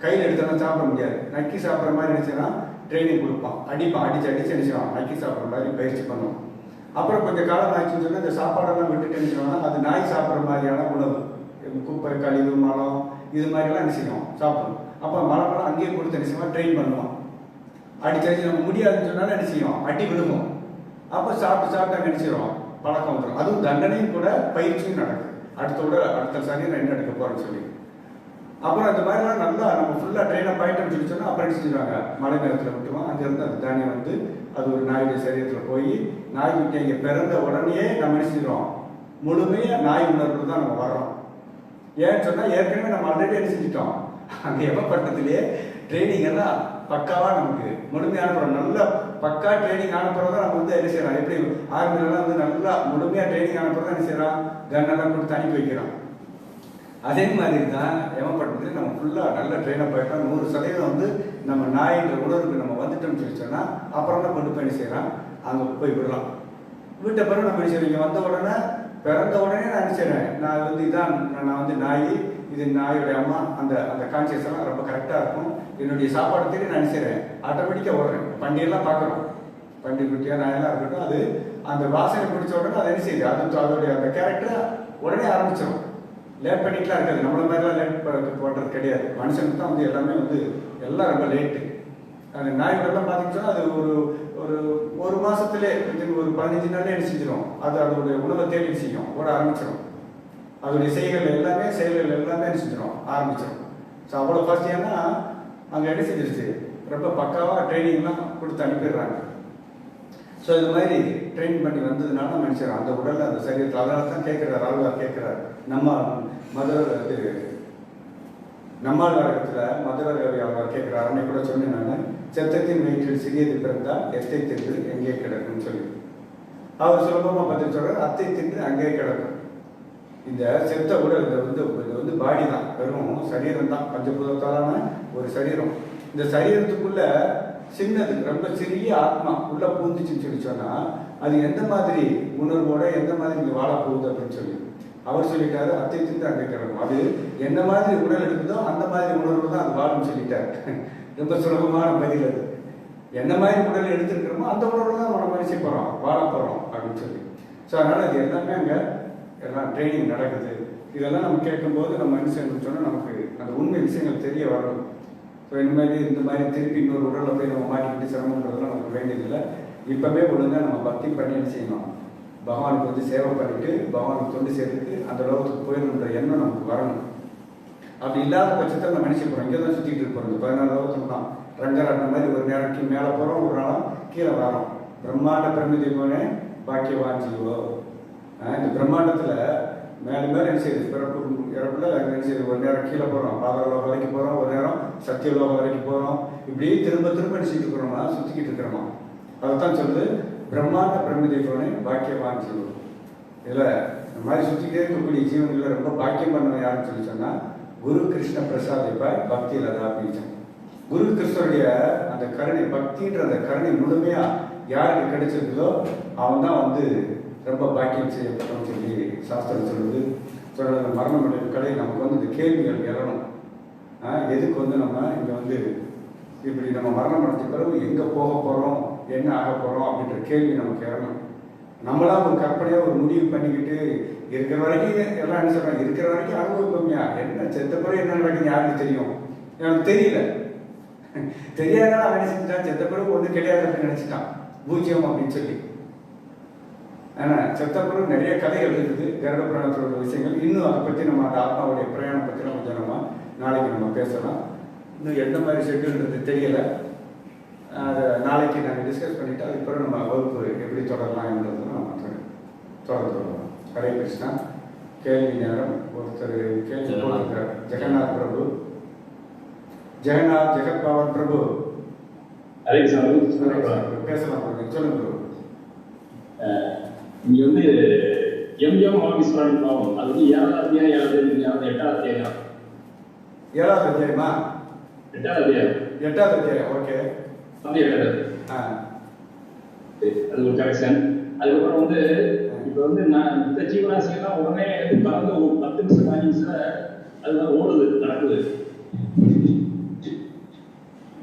கையில் எடுத்தாலும் சாப்பிட முடியாது. நக்கி சாப்பிட்ற மாதிரி நினச்சேன்னா ட்ரைனிங் கொடுப்பான், அடிப்பான், அடிச்சு என்ன செய்வான், நக்கி சாப்பிட்ற மாதிரி பயிற்சி பண்ணுவோம். அப்புறம் கொஞ்சம் காலம் ஆச்சுன்னு சொன்னால் இந்த சாப்பாடெல்லாம் விட்டுட்டு என்ன செய்வாங்கன்னா அது நாய் சாப்பிட்ற மாதிரியான உணவு, குப்பை கழிவு மலம் இது மாதிரிலாம் என்ன செய்வோம் சாப்பிடும். அப்போ மலம் அங்கேயே கொடுத்து என்ன செய்வோம், ட்ரெயின் பண்ணுவோம். அடிச்சு நம்ம முடியாதுன்னு சொன்னாலும் என்ன செய்வோம், அடி விடுவோம். அப்போ சாப்பிட்டு அங்கே நினைச்சிடும், பழக்கம் வந்துடும். அதுவும் தண்டனையும் கூட பயிற்சியும் நடக்குது. அடுத்த சரி என்ன எடுக்க போறேன்னு சொல்லி அப்புறம் அந்த மாதிரிலாம் நல்லா நம்ம ஃபுல்லாக ட்ரெயினாக ஆகிட்டோம்னு சொன்னால் அப்புறம் என்ன செஞ்சுருவாங்க, மழை நேரத்தில் விட்டுருவோம். அங்கேருந்து அந்த தானியம் வந்து அது ஒரு நாயுடைய சரீரத்தில் போய் நாய் விட்டு இங்கே பிறந்த உடனே நம்ம என்ன செஞ்சிடும், முழுமையாக நாய் உணர்வு தான் நம்ம வரோம். ஏன்னு சொன்னால் ஏற்கனவே நம்ம ஆல்ரெடி என்ன செஞ்சுட்டோம், அந்த எவப்பட்டத்திலே ட்ரைனிங் எல்லாம் பக்காவாக நமக்கு முழுமையான நல்ல பக்கா ட்ரைனிங் ஆனப்புறம் தான் நம்ம வந்து என்ன செய்யறோம், எப்படி ஆர்மிலெலாம் வந்து நல்லா முழுமையாக ட்ரைனிங் ஆனப்புறம் தான் என்ன செய்யறோம், கன்னெல்லாம் கொடுத்து அனுப்பி வைக்கிறோம். அதே மாதிரி தான் எவப்பட்டத்தில் நம்ம ஃபுல்லாக நல்ல ட்ரெயினாக போயிட்டோம். 100% வந்து நம்ம நாயின்ற உணர்வுக்கு நம்ம வந்துட்டோம்னு சொல்லி சொன்னால் அப்புறம் தான் கொண்டு போய் என்ன செய்யலாம், அங்கே போய் விடலாம். விட்ட பிறகு நம்ம என்ன செய்யறோம், இங்கே வந்த உடனே பிறந்த உடனே நான் என்ன செய்கிறேன், நான் வந்து இதான் நான் வந்து நாய், இது நாயோடைய அம்மா, அந்த அந்த கான்சியஸ் எல்லாம் ரொம்ப கரெக்டாக இருக்கும். என்னுடைய சாப்பாடு தேடி நான் நினைச்சிடறேன், ஆட்டோமேட்டிக்காக ஓடுறேன். பண்டிகைலாம் பார்க்குறோம், பண்டிகை குட்டியாக நாயெல்லாம் இருக்கட்டும், அது அந்த வாசனை பிடிச்ச உடனே அதை என்ன செய்யுது, அது அதோடைய அந்த கேரக்டரை உடனே ஆரம்பிச்சிடும். லேட் பண்ணிக்கலாம் இருக்காது, நம்மள மாதிரிலாம் லேட் பண்ணுறது கிடையாது. மனுஷனுக்கு தான் வந்து எல்லாமே வந்து எல்லாம் ரொம்ப லேட்டு. அந்த நாய்களெல்லாம் பார்த்தீங்கன்னா அது ஒரு மாதத்துலேயே ஒரு 15 நாளே என்ன செஞ்சிடும், அது அதோடைய உணவை தேடி செய்யும், ஓட ஆரம்பிச்சிடும். அதோடைய செயல்கள் எல்லாமே என்ன செஞ்சிடும், ஆரம்பிச்சிடும். ஸோ அவ்வளோ ஃபர்ஸ்ட் ஏன்னா அங்கே என்ன செஞ்சிருச்சு, ரொம்ப பக்காவாக ட்ரைனிங்லாம் கொடுத்து அனுப்பிடுறாங்க. ஸோ இது மாதிரி ட்ரெயின் பண்ணி வந்ததுனால மனுஷன் அந்த உடலில் அந்த சரீரத்தில் அதனால தான் கேட்குறாரு, ஆழ்வார் கேட்குறாரு. நம்மால் வரகத்தில் மதுரகவி ஆழ்வார் கேட்குறாரு. அன்னைக்கு கூட சொன்னேன் நான், செத்தத்தின் வயிற்றில் சிறியது பிறந்தால் எத்தை தின்று எங்கே கிடக்குன்னு சொல்லி அவர் சுலபமாக பதில் சொல்கிறார், அத்தை தின்று அங்கே கிடக்கும். இந்த செத்த உடல் இது வந்து பாடி தான், வெறும் சரீரம் தான், பஞ்சபூதத்தாலான ஒரு சரீரம். இந்த சரீரத்துக்குள்ள சின்னது ரொம்ப சிறிய ஆத்மா உள்ள பூந்துச்சுன்னு சொல்லி சொன்னா அது எந்த மாதிரி உணர்வோட எந்த மாதிரி இங்கே வாழ போகுது அப்படின்னு சொல்லி அவர் சொல்லிட்டாரு, அத்தை தின்று அங்கே கிடக்கும். அது எந்த மாதிரி உடல் எடுக்குதோ அந்த மாதிரி உணர்வு தான் அது வாழும் சொல்லிட்டாரு. ரொம்ப சுலபமான பதில் அது. எந்த மாதிரி உடல் எடுத்துருக்கிறோமோ அந்த உணர்வு தான் நம்ம மனுஷி போகிறோம், வாழ போகிறோம் அப்படின்னு சொல்லி. ஸோ அதனால் அது எல்லாமே அங்கே எல்லாம் ட்ரைனிங் நடக்குது. இதெல்லாம் நம்ம கேட்கும்போது நம்ம என்ன செய்யணும்னு சொன்னால் நமக்கு அந்த உண்மை விஷயங்கள் தெரிய வரணும். ஸோ இந்த மாதிரி திருப்பி இன்னொரு உடலில் போய் நம்ம மாட்டிக்கிட்டு சிரமன்றதுலாம் நமக்கு வேண்டியதில்லை. இப்போவே ஒழுங்காக நம்ம பக்தி பண்ணி என்ன செய்யணும், பகவானுக்கு வந்து சேவை பண்ணிட்டு பகவானுக்கு தொண்டு சேர்த்துட்டு அந்த லோகத்துக்கு போயிடணுன்ற எண்ணம் நமக்கு வரணும். அப்படி இல்லாத பட்சத்தில் நம்ம நினைச்சு போகிறோம், இங்கே தான் சுற்றிட்டு இருப்போம். இந்த 14 லோகத்துக்கு தான் ரங்கராட்டின மாதிரி ஒரு நேரம் மேலே போகிறோம், ஒரு நாளும் கீழே வரோம். பிரம்மாண்ட பிரமிதி போனே பாக்கியவான் ஜீவோ. இந்த பிரம்மாண்டத்தில் மேலே மேலே என்ன செய்யுது, பிறப்பு இறப்புல என்ன செய்யுது, ஒரு நேரம் கீழே போகிறோம், பாதாளோகம் வரைக்கும் போகிறோம், ஒரு நேரம் சத்தியலோகம் வரைக்கும் போகிறோம். இப்படி திரும்ப திரும்ப என்ன செய்யிட்டு இருக்கிறோமா, சுற்றிக்கிட்டு இருக்கிறோமா. அதைத்தான் சொல்லுது பிரம்மாண்ட பிரம்மதேவனை பாக்கியவான்னு சொல்லுவோம். இதில் இந்த மாதிரி சுற்றிக்கிட்டே இருக்கக்கூடிய ஜீவன்களில் ரொம்ப பாக்கியம் பண்ணவன் யாருன்னு சொல்லி சொன்னால் குரு கிருஷ்ண பிரசாதிப்பாய் பக்தி லதா பீஜம். குரு கிருஷ்ணருடைய அந்த கருணை, பக்தின்ற அந்த கருணை முழுமையாக யாருக்கு கிடைச்சிருக்குதோ அவன் தான் வந்து ரொம்ப பாக்கியம் செய்யப்பட்டோம்னு சொல்லி சாஸ்திரம் சொல்லுது. சொல்கிற மரணம் கடை நமக்கு வந்து இந்த கேள்விகள் எழணும். எதுக்கு வந்து நம்ம இங்கே வந்து இப்படி நம்ம மரணம் அடைஞ்ச பிறகு எங்கே போக போகிறோம், என்ன ஆக போகிறோம் அப்படின்ற கேள்வி நமக்கு எழணும். நம்மளா ஒரு கற்பனையாக ஒரு முடிவு பண்ணிக்கிட்டு இருக்கிற வரைக்கும் எல்லாம் என்ன சொல்கிறாங்க, இருக்கிற வரைக்கும் அனுபவிப்போம்யா, என்ன செத்த பிறகு என்ன நடக்குது யாருக்கு தெரியும், எனக்கு தெரியல. தெரியாதான் அவன் நினைச்சிட்டான், செத்த பிறகு ஒன்றும் கிடையாது அப்படின்னு நினச்சிட்டான், பூஜ்யம் அப்படின்னு சொல்லி. ஆனால் செத்த பிறகு நிறைய கதைகள் இருக்குது, கருட புராணத்தோட விஷயங்கள். இன்னும் அதை பற்றி நம்ம அந்த ஆத்மாவுடைய பிரயாணம் பற்றிலாம் கொஞ்சம் நம்ம நாளைக்கு நம்ம பேசலாம். இன்னும் எந்த மாதிரி ஷெட்யூல்ன்றது தெரியலை. அதை நாளைக்கு நாங்கள் டிஸ்கஸ் பண்ணிவிட்டு அதுக்கப்புறம் நம்ம வகுப்பு எப்படி தொடரலாம் என்றது நம்ம தொடர்ந்து வரலாம். ஹரே கிருஷ்ணா. கேள்வி நேரம். ஒருத்தர் கேள்வி போட்டிருக்கார். ஜெகநாத் பிரபு, ஜெகநாத் ஜெகத் பவன் பிரபு. பேசலாம், சொல்லுங்க பிரபு. இங்க வந்து எம்ஜிஎம் ஆபீஸ் பாவம் அது வந்து 7வது அத்தியாயம் 8வது அத்தியாயம் 7வது அத்தியாயமா? 8வது அத்தியாயம் 8வது அத்தியாயம். ஓகே, அது ஒரு கரெக்ஷன். அதுக்கப்புறம் வந்து இப்ப வந்து நான் இந்த ஜீவராசிகள்லாம் உடனே கலந்து ஒரு 10 நிமிஷம் 5 நிமிஷம் அதுதான் ஓடுது, நடக்குது.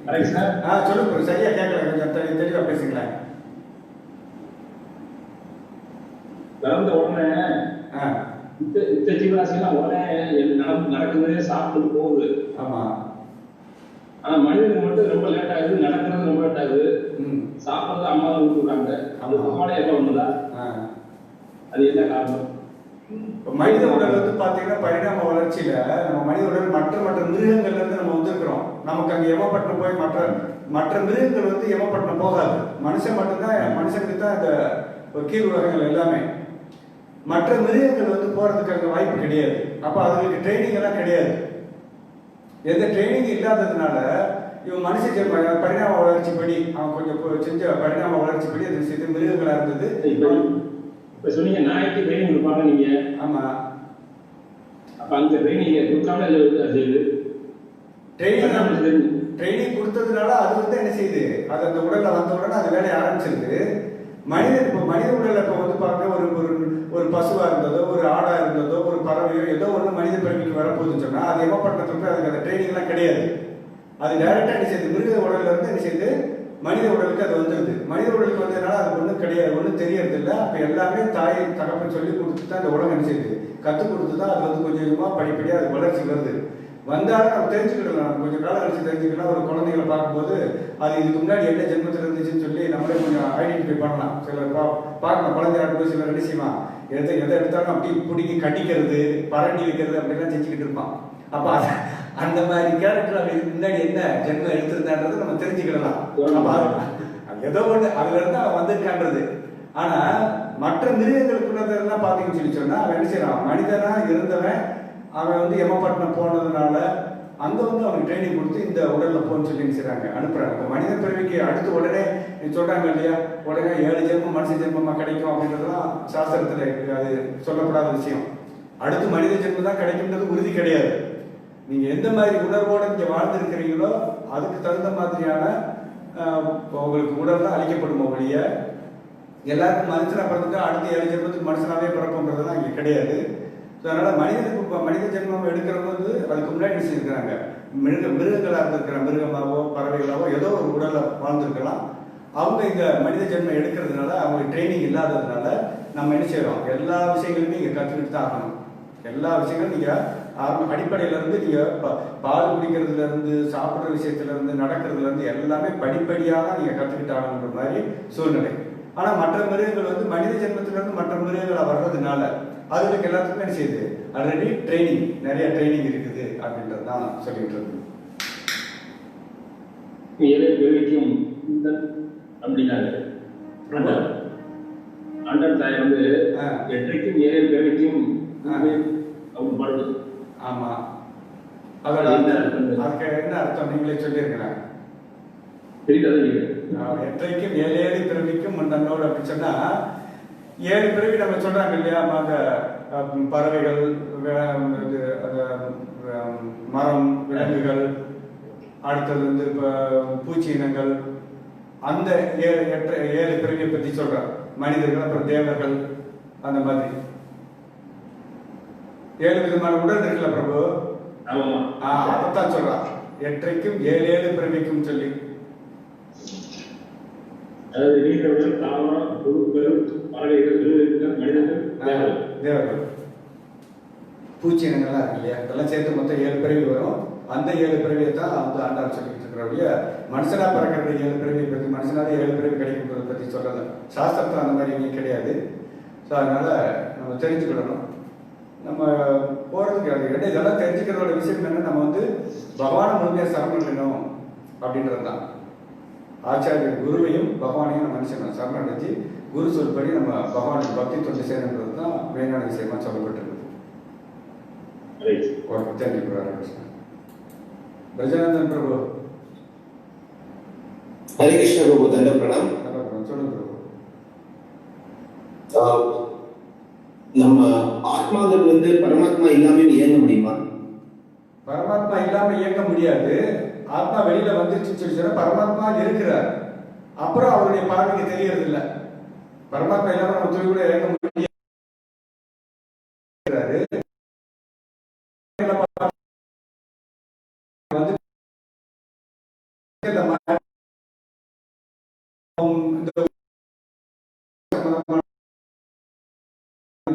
Correct sir? சொல்லுங்க, சரியா கேட்கல, கொஞ்சம் தெளிவா பேசுங்களேன். கலந்த உடனே இந்த ஜீவராசிகள்லாம் உடனே நடக்குது, சாப்பிட்டு போகுது. ஆமா. ஆனா மனிதனுக்கு மட்டும் ரொம்ப லேட் ஆகுது, நடக்கிறது ரொம்ப லேட் ஆகுது, சாப்பிட்றது அம்மா தான் ஊட்டுறாங்க. அது அம்மாவோட எப்ப ஒண்ணுதா? அது என்ன காரணம்? மனித உடல் வந்து பாத்தீங்கன்னா பரிணாம வளர்ச்சியில நம்ம மனித உடல் மற்ற மிருகங்கள்ல இருந்து நம்ம வந்திருக்கிறோம். நமக்கு அங்க எமப்பட்டினம் போய் மற்ற மிருகங்கள் வந்து எமப்பட்டினம் போகாது. மனுஷன் மட்டும்தான், மனுஷனுக்கு தான் இந்த கீழ் உலகங்கள் எல்லாமே. மற்ற மிருகங்கள் வந்து போறதுக்கு அங்க வாய்ப்பு கிடையாது. அப்ப அதுக்கு ட்ரைனிங் எல்லாம் கிடையாது. எந்த ட்ரைனிங் இல்லாததுனால இவன் மனுஷ பரிணாம வளர்ச்சி படி அவன் கொஞ்சம் செஞ்ச பரிணாம வளர்ச்சி படி அது செய்து மிருகங்களா இருந்தது. இப்ப சொன்னீங்க நாய்க்கு ட்ரைனிங் கொடுப்பாங்க நீங்க. ஆமா. அப்ப அந்த ட்ரைனிங் கொடுக்காம ட்ரைனிங் கொடுத்ததுனால அது வந்து என்ன செய்யுது, அது அந்த உடல்ல வந்த உடனே அது வேலையை ஆரம்பிச்சிருது. மனித உடல்ல இப்ப வந்து பார்க்க ஒரு பசுவா இருந்ததோ, ஒரு ஆடா இருந்ததோ, ஒரு பறவையோ ஏதோ ஒன்று மனித பிறவிக்கு வரப்போகுதுன்னு சொன்னா அது எமப்பட்டதுக்கு அதுக்கு அந்த ட்ரைனிங் எல்லாம் கிடையாது. அது டைரக்டா என்ன செய்யுது, மிருக உடல்ல இருந்து என்ன செய்யுது மனித உடலுக்கு அது வந்துருது. மனித உடலுக்கு வந்ததுனால அது ஒன்றும் கிடையாது, ஒன்றும் தெரியறது இல்லை. அப்ப எல்லாமே தாய் தகப்பன் சொல்லி கொடுத்து தான் இந்த உலகம் என்ன செய்யுது, கற்றுக் கொடுத்து தான் அது வந்து கொஞ்சம் கொஞ்சமா படிப்படியா அது வளர்ச்சி வருது. வந்தாலும் நம்ம தெரிஞ்சுக்கிடலாம், கொஞ்சம் காலம் கழிச்சு தெரிஞ்சுக்கலாம். ஒரு குழந்தைகளை பார்க்கும்போது அது இதுக்கு முன்னாடி என்ன ஜென்மத்தில் இருந்துச்சுன்னு சொல்லி நம்மளே கொஞ்சம் ஐடென்டிஃபை பண்ணலாம். சிலர் பார்க்கலாம், குழந்தையாட்டு போய் சிலர் என்ன செய்வான், எதை எடுத்தாலும் அப்படி பிடிக்கி கட்டிக்கிறது, பரண்டி வைக்கிறது அப்படிலாம் செஞ்சுக்கிட்டு இருப்பான். அப்ப அந்த மாதிரி கேரக்டர் அவன் இதுக்கு முன்னாடி என்ன ஜென்மம் எடுத்திருந்தான்றது நம்ம தெரிஞ்சுக்கிடலாம். ஏதோ ஒன்று அதுல இருந்து அவன் வந்திருக்கான்றது. ஆனா மற்ற மிருகங்களுக்குள்ளதெல்லாம் பார்த்தீங்கன்னு சொல்லி சொன்னா அவன் என்ன செய்யறான், மனிதனா இருந்தவன் அவன் வந்து எமப்பட்டினம் போனதுனால அங்க வந்து அவனுக்கு ட்ரைனிங் கொடுத்து இந்த உடல்ல போன்னு சொல்லி செய்றாங்க, அனுப்புறாங்க. இப்போ மனித பிறவிக்கு அடுத்து உடனே சொல்றாங்க இல்லையா, உடனே 7 ஜென்மம் மனுஷ ஜென்மமா கிடைக்கும் அப்படின்றதுலாம் சாஸ்திரத்துல அது சொல்லப்படாத விஷயம். அடுத்து மனித ஜென்மம் தான் கிடைக்கும்ன்றது உறுதி கிடையாது. நீங்க எந்த மாதிரி உணர்வோட இங்க வாழ்ந்திருக்கிறீங்களோ அதுக்கு தகுந்த மாதிரியான உங்களுக்கு உடல் தான் அளிக்கப்படும் ஒழிய எல்லாருக்கும் மனுஷனா பிறந்துட்டா அடுத்த 7 ஜென்மத்துக்கு மனுஷனாவே பிறப்புன்றதுலாம் இங்க கிடையாது. அதனால மனித ஜென்மம் எடுக்கிறவங்க அதுக்கு முன்னாடி வச்சிருக்கிறாங்க, மிருகங்களா இருந்திருக்கிறாங்க, மிருகமாவோ பறவைகளாவோ ஏதோ ஒரு உடல்ல வாழ்ந்திருக்கலாம். அவங்க இந்த மனித ஜென்மம் எடுக்கிறதுனால அவங்களுக்கு ட்ரைனிங் இல்லாததுனால நம்ம என்ன செய்யறோம், எல்லா விஷயங்களுமே இங்க கத்துக்கிட்டு தான் ஆகணும். எல்லா விஷயங்களும் நீங்க அடிப்படையில இருந்து நீங்க பால் குடிக்கிறதுல இருந்து சாப்பிடுற விஷயத்துல இருந்து நடக்கிறதுல இருந்து எல்லாமே படிப்படியாக தான் நீங்க கத்துக்கிட்டு ஆகணுன்ற மாதிரி சூழ்நிலை. ஆனா மற்ற மிருகங்கள் வந்து மனித ஜென்மத்துல இருந்து மற்ற மிருகங்களா வர்றதுனால அதுக்கு எல்லாத்துக்குமே என்ன செய்யுது, ஆல்ரெடி ட்ரைனிங் நிறைய ட்ரைனிங் இருக்குது அப்படின்றது தான் சொல்லிட்டு இருக்கு. அப்படின்னாங்க அண்டர் தாய் வந்து 8க்கும் 7 பேருக்கும் அவங்க பாடுது. ஆமா, அதோட அதுக்கு என்ன அர்த்தம் நீங்களே சொல்லியிருக்கிறேன். எற்றைக்கும் 7 பிறவிக்கும் முன்னோடு அப்படின்னு சொன்னா 7 பிறவி நம்ம சொல்றாங்க இல்லையா, அந்த பறவைகள், மரம், விலங்குகள், அடுத்தது வந்து பூச்சி இனங்கள், அந்த 7 பிறவியை பத்தி சொல்றார். மனிதர்கள், அப்புறம் தேவர்கள், அந்த மாதிரி 7 விதமான உடல் இருக்குல்ல பிரபு, அதைத்தான் சொல்றான். எற்றைக்கும் 7 பிறவிக்கும் சொல்லி தேவர்கள், பூச்சி இனங்கள்லாம் இருக்கு இல்லையா, அதெல்லாம் சேர்த்து மொத்தம் 7 பிறவி வரும். அந்த 7 பிறவியை தான் வந்து ஆண்டாள் சொல்லிட்டு இருக்கிற மனுஷனா பிறக்கிற 7 பிறவியை பற்றி, மனுஷனாவே 7 பிறவி கிடைக்கும்ன்றதை பற்றி சொல்றது சாஸ்திரத்தில் அந்த மாதிரி எங்கேயும் கிடையாது. ஸோ அதனால நம்ம தெரிஞ்சுக்கிடணும். நம்ம போறதுக்கு அது இதெல்லாம் தெரிஞ்சுக்கிறதோட விஷயம் என்ன, நம்ம வந்து பகவானை முழுமையாக சரணடையணும் அப்படின்றது தான். ஆச்சாரியர் குருவையும் பகவானையும் நம்ம மனுஷன் சரணடைஞ்சு குரு சொல்படி நம்ம பகவானுக்கு பக்தி தொண்டு செய்யணுன்றது தான் மெயினான விஷயமா சொல்லப்பட்டிருக்கு. தேங்க்யூ ராதாகிருஷ்ணன். பிரஜானந்தன் பிரபு. ஹரே கிருஷ்ண பிரபு, தண்ட பிரணாம். சொல்லுங்க பிரபு. நம்ம ஆத்மாவில் வந்து பரமாத்மா இல்லாம இயங்க முடியுமா? பரமாத்மா இல்லாம இயங்க முடியாது. ஆத்மா வெளியில வந்துருச்சுன்னு சொல்லி சொன்னா பரமாத்மா இருக்கிறார், அப்புறம் அவருடைய பார்வைக்கு தெரியறது இல்லை. பரமாத்மா இல்லாம நம்ம துணி கூட இயங்க முடியாது.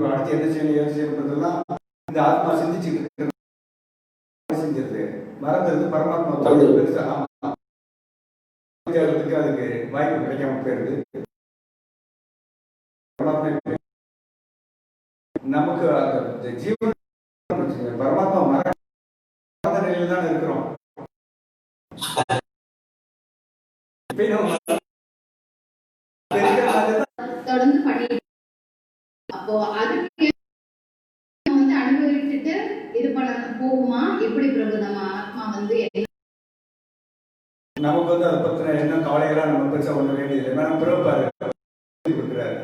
அடுத்து என்ன செய்யணும் ஏது செய்யணுன்றதெல்லாம் இந்த ஆத்மா சிந்திச்சுட்டு செஞ்சிருது, மறந்துருது. பரமாத்மா பெருசா அதுக்கு வாய்ப்பு கிடைக்காம போயிருது. நமக்கு அந்த ஜீவன் பரமாத்மா மறந்த நிலையில தான் இருக்கிறோம். தொடர்ந்து பண்ணி அப்போ அதுக்கு வந்து அனுபவிச்சுட்டு இது பண்ண போகுமா? எப்படி பிரபு நம்ம ஆத்மா வந்து நமக்கு வந்து அதை பத்தின என்ன கவலைகளாம் நம்ம பெருசா ஒண்ணு வேண்டியது இல்லை. நம்ம பிறப்பாரு கொடுக்குறாரு,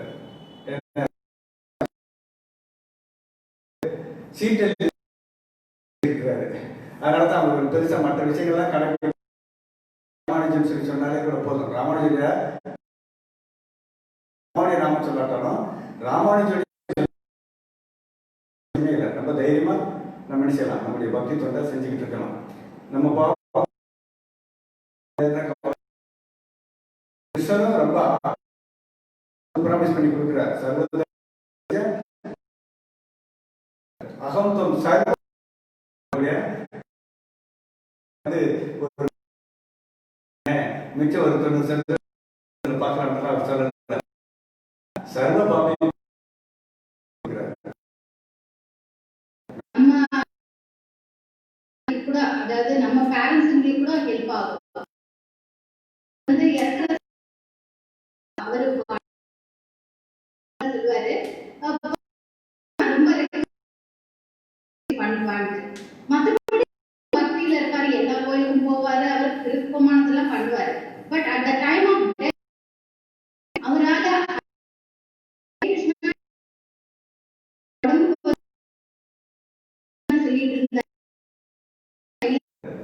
சீட்டில் இருக்கிறாரு. அதனால தான் அவங்களுக்கு பெருசா மற்ற விஷயங்கள்லாம் கணக்கு ராமானுஜன் சொல்லி சொன்னாலே கூட போதும். ராமானுஜ ராம சொல்லாட்டாலும் ராமானுஜன் இல்லை, நம்ம தைரியமா நம்ம என்ன செய்யலாம், நம்முடைய பக்தி தொண்டை செஞ்சுக்கிட்டு இருக்கலாம். நம்ம ரொம்ப ப்ராமிஸ் பண்ணி கொடுக்கிறார். சர்வ அகம்தம் மிச்ச ஒரு பார்க்கலாம் அவர் சொல்ற சர்வ பாபி கூட, அதாவது நம்ம பேரண்ட்ஸ் கூட ஹெல்ப் ஆகும். வந்து அவரு சொல்லுவாரு ரொம்ப பண்ணுவாங்க. மற்றபடி பக்தியில இருக்காரு, எல்லா கோயிலுக்கும் போவாரு, அவருக்கு விருப்பமானதெல்லாம் பண்ணுவாரு. But at the time of அவரால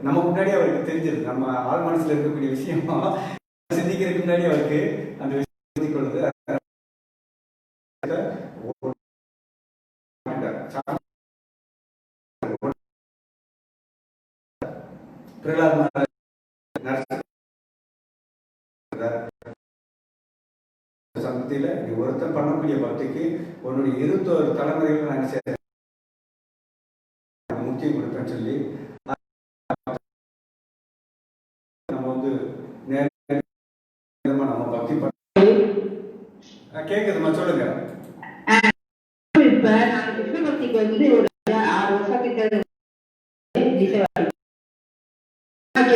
நமக்கு முன்னாடி அவருக்கு தெரிஞ்சது, நம்ம ஆள் மனசுல இருக்கக்கூடிய விஷயம் சிந்திக்கிறதுக்கு முன்னாடி அவருக்கு அந்த விஷயம் கொள்ளுது. சமயத்தில் நீ ஒருத்தன் பண்ணக்கூடிய பக்திக்கு உன்னுடைய 21 தலைமுறைகள் நான் முக்கியம் கொடுப்பேன்னு சொல்லி நம்ம வந்து நம்ம பக்தி பண்ண கேக்குதுமா, சொல்லுங்க. இப்ப நான் கிருஷ்ண பக்திக்கு வந்து ஒரு 6 வருஷத்துக்கு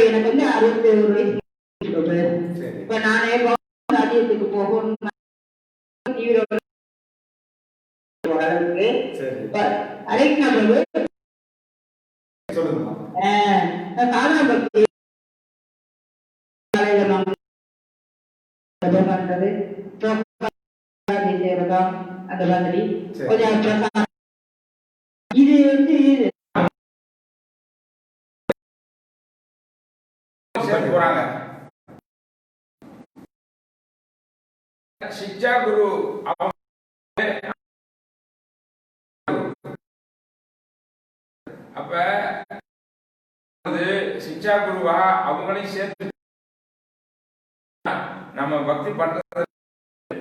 எனக்கு வந்து 61 வயசு. இப்ப நானே ராஜ்யத்துக்கு போகணும் அரைக்கணவு சொல்லுங்கம்மா. காணாமத்தி பண்றது அந்த மாதிரி கொஞ்சம் இது வந்து போறாங்க. சிக்ஷா குரு அப்ப சிக்ஷா குருவா அவங்களையும் சேர்த்து நம்ம பக்தி பண்றது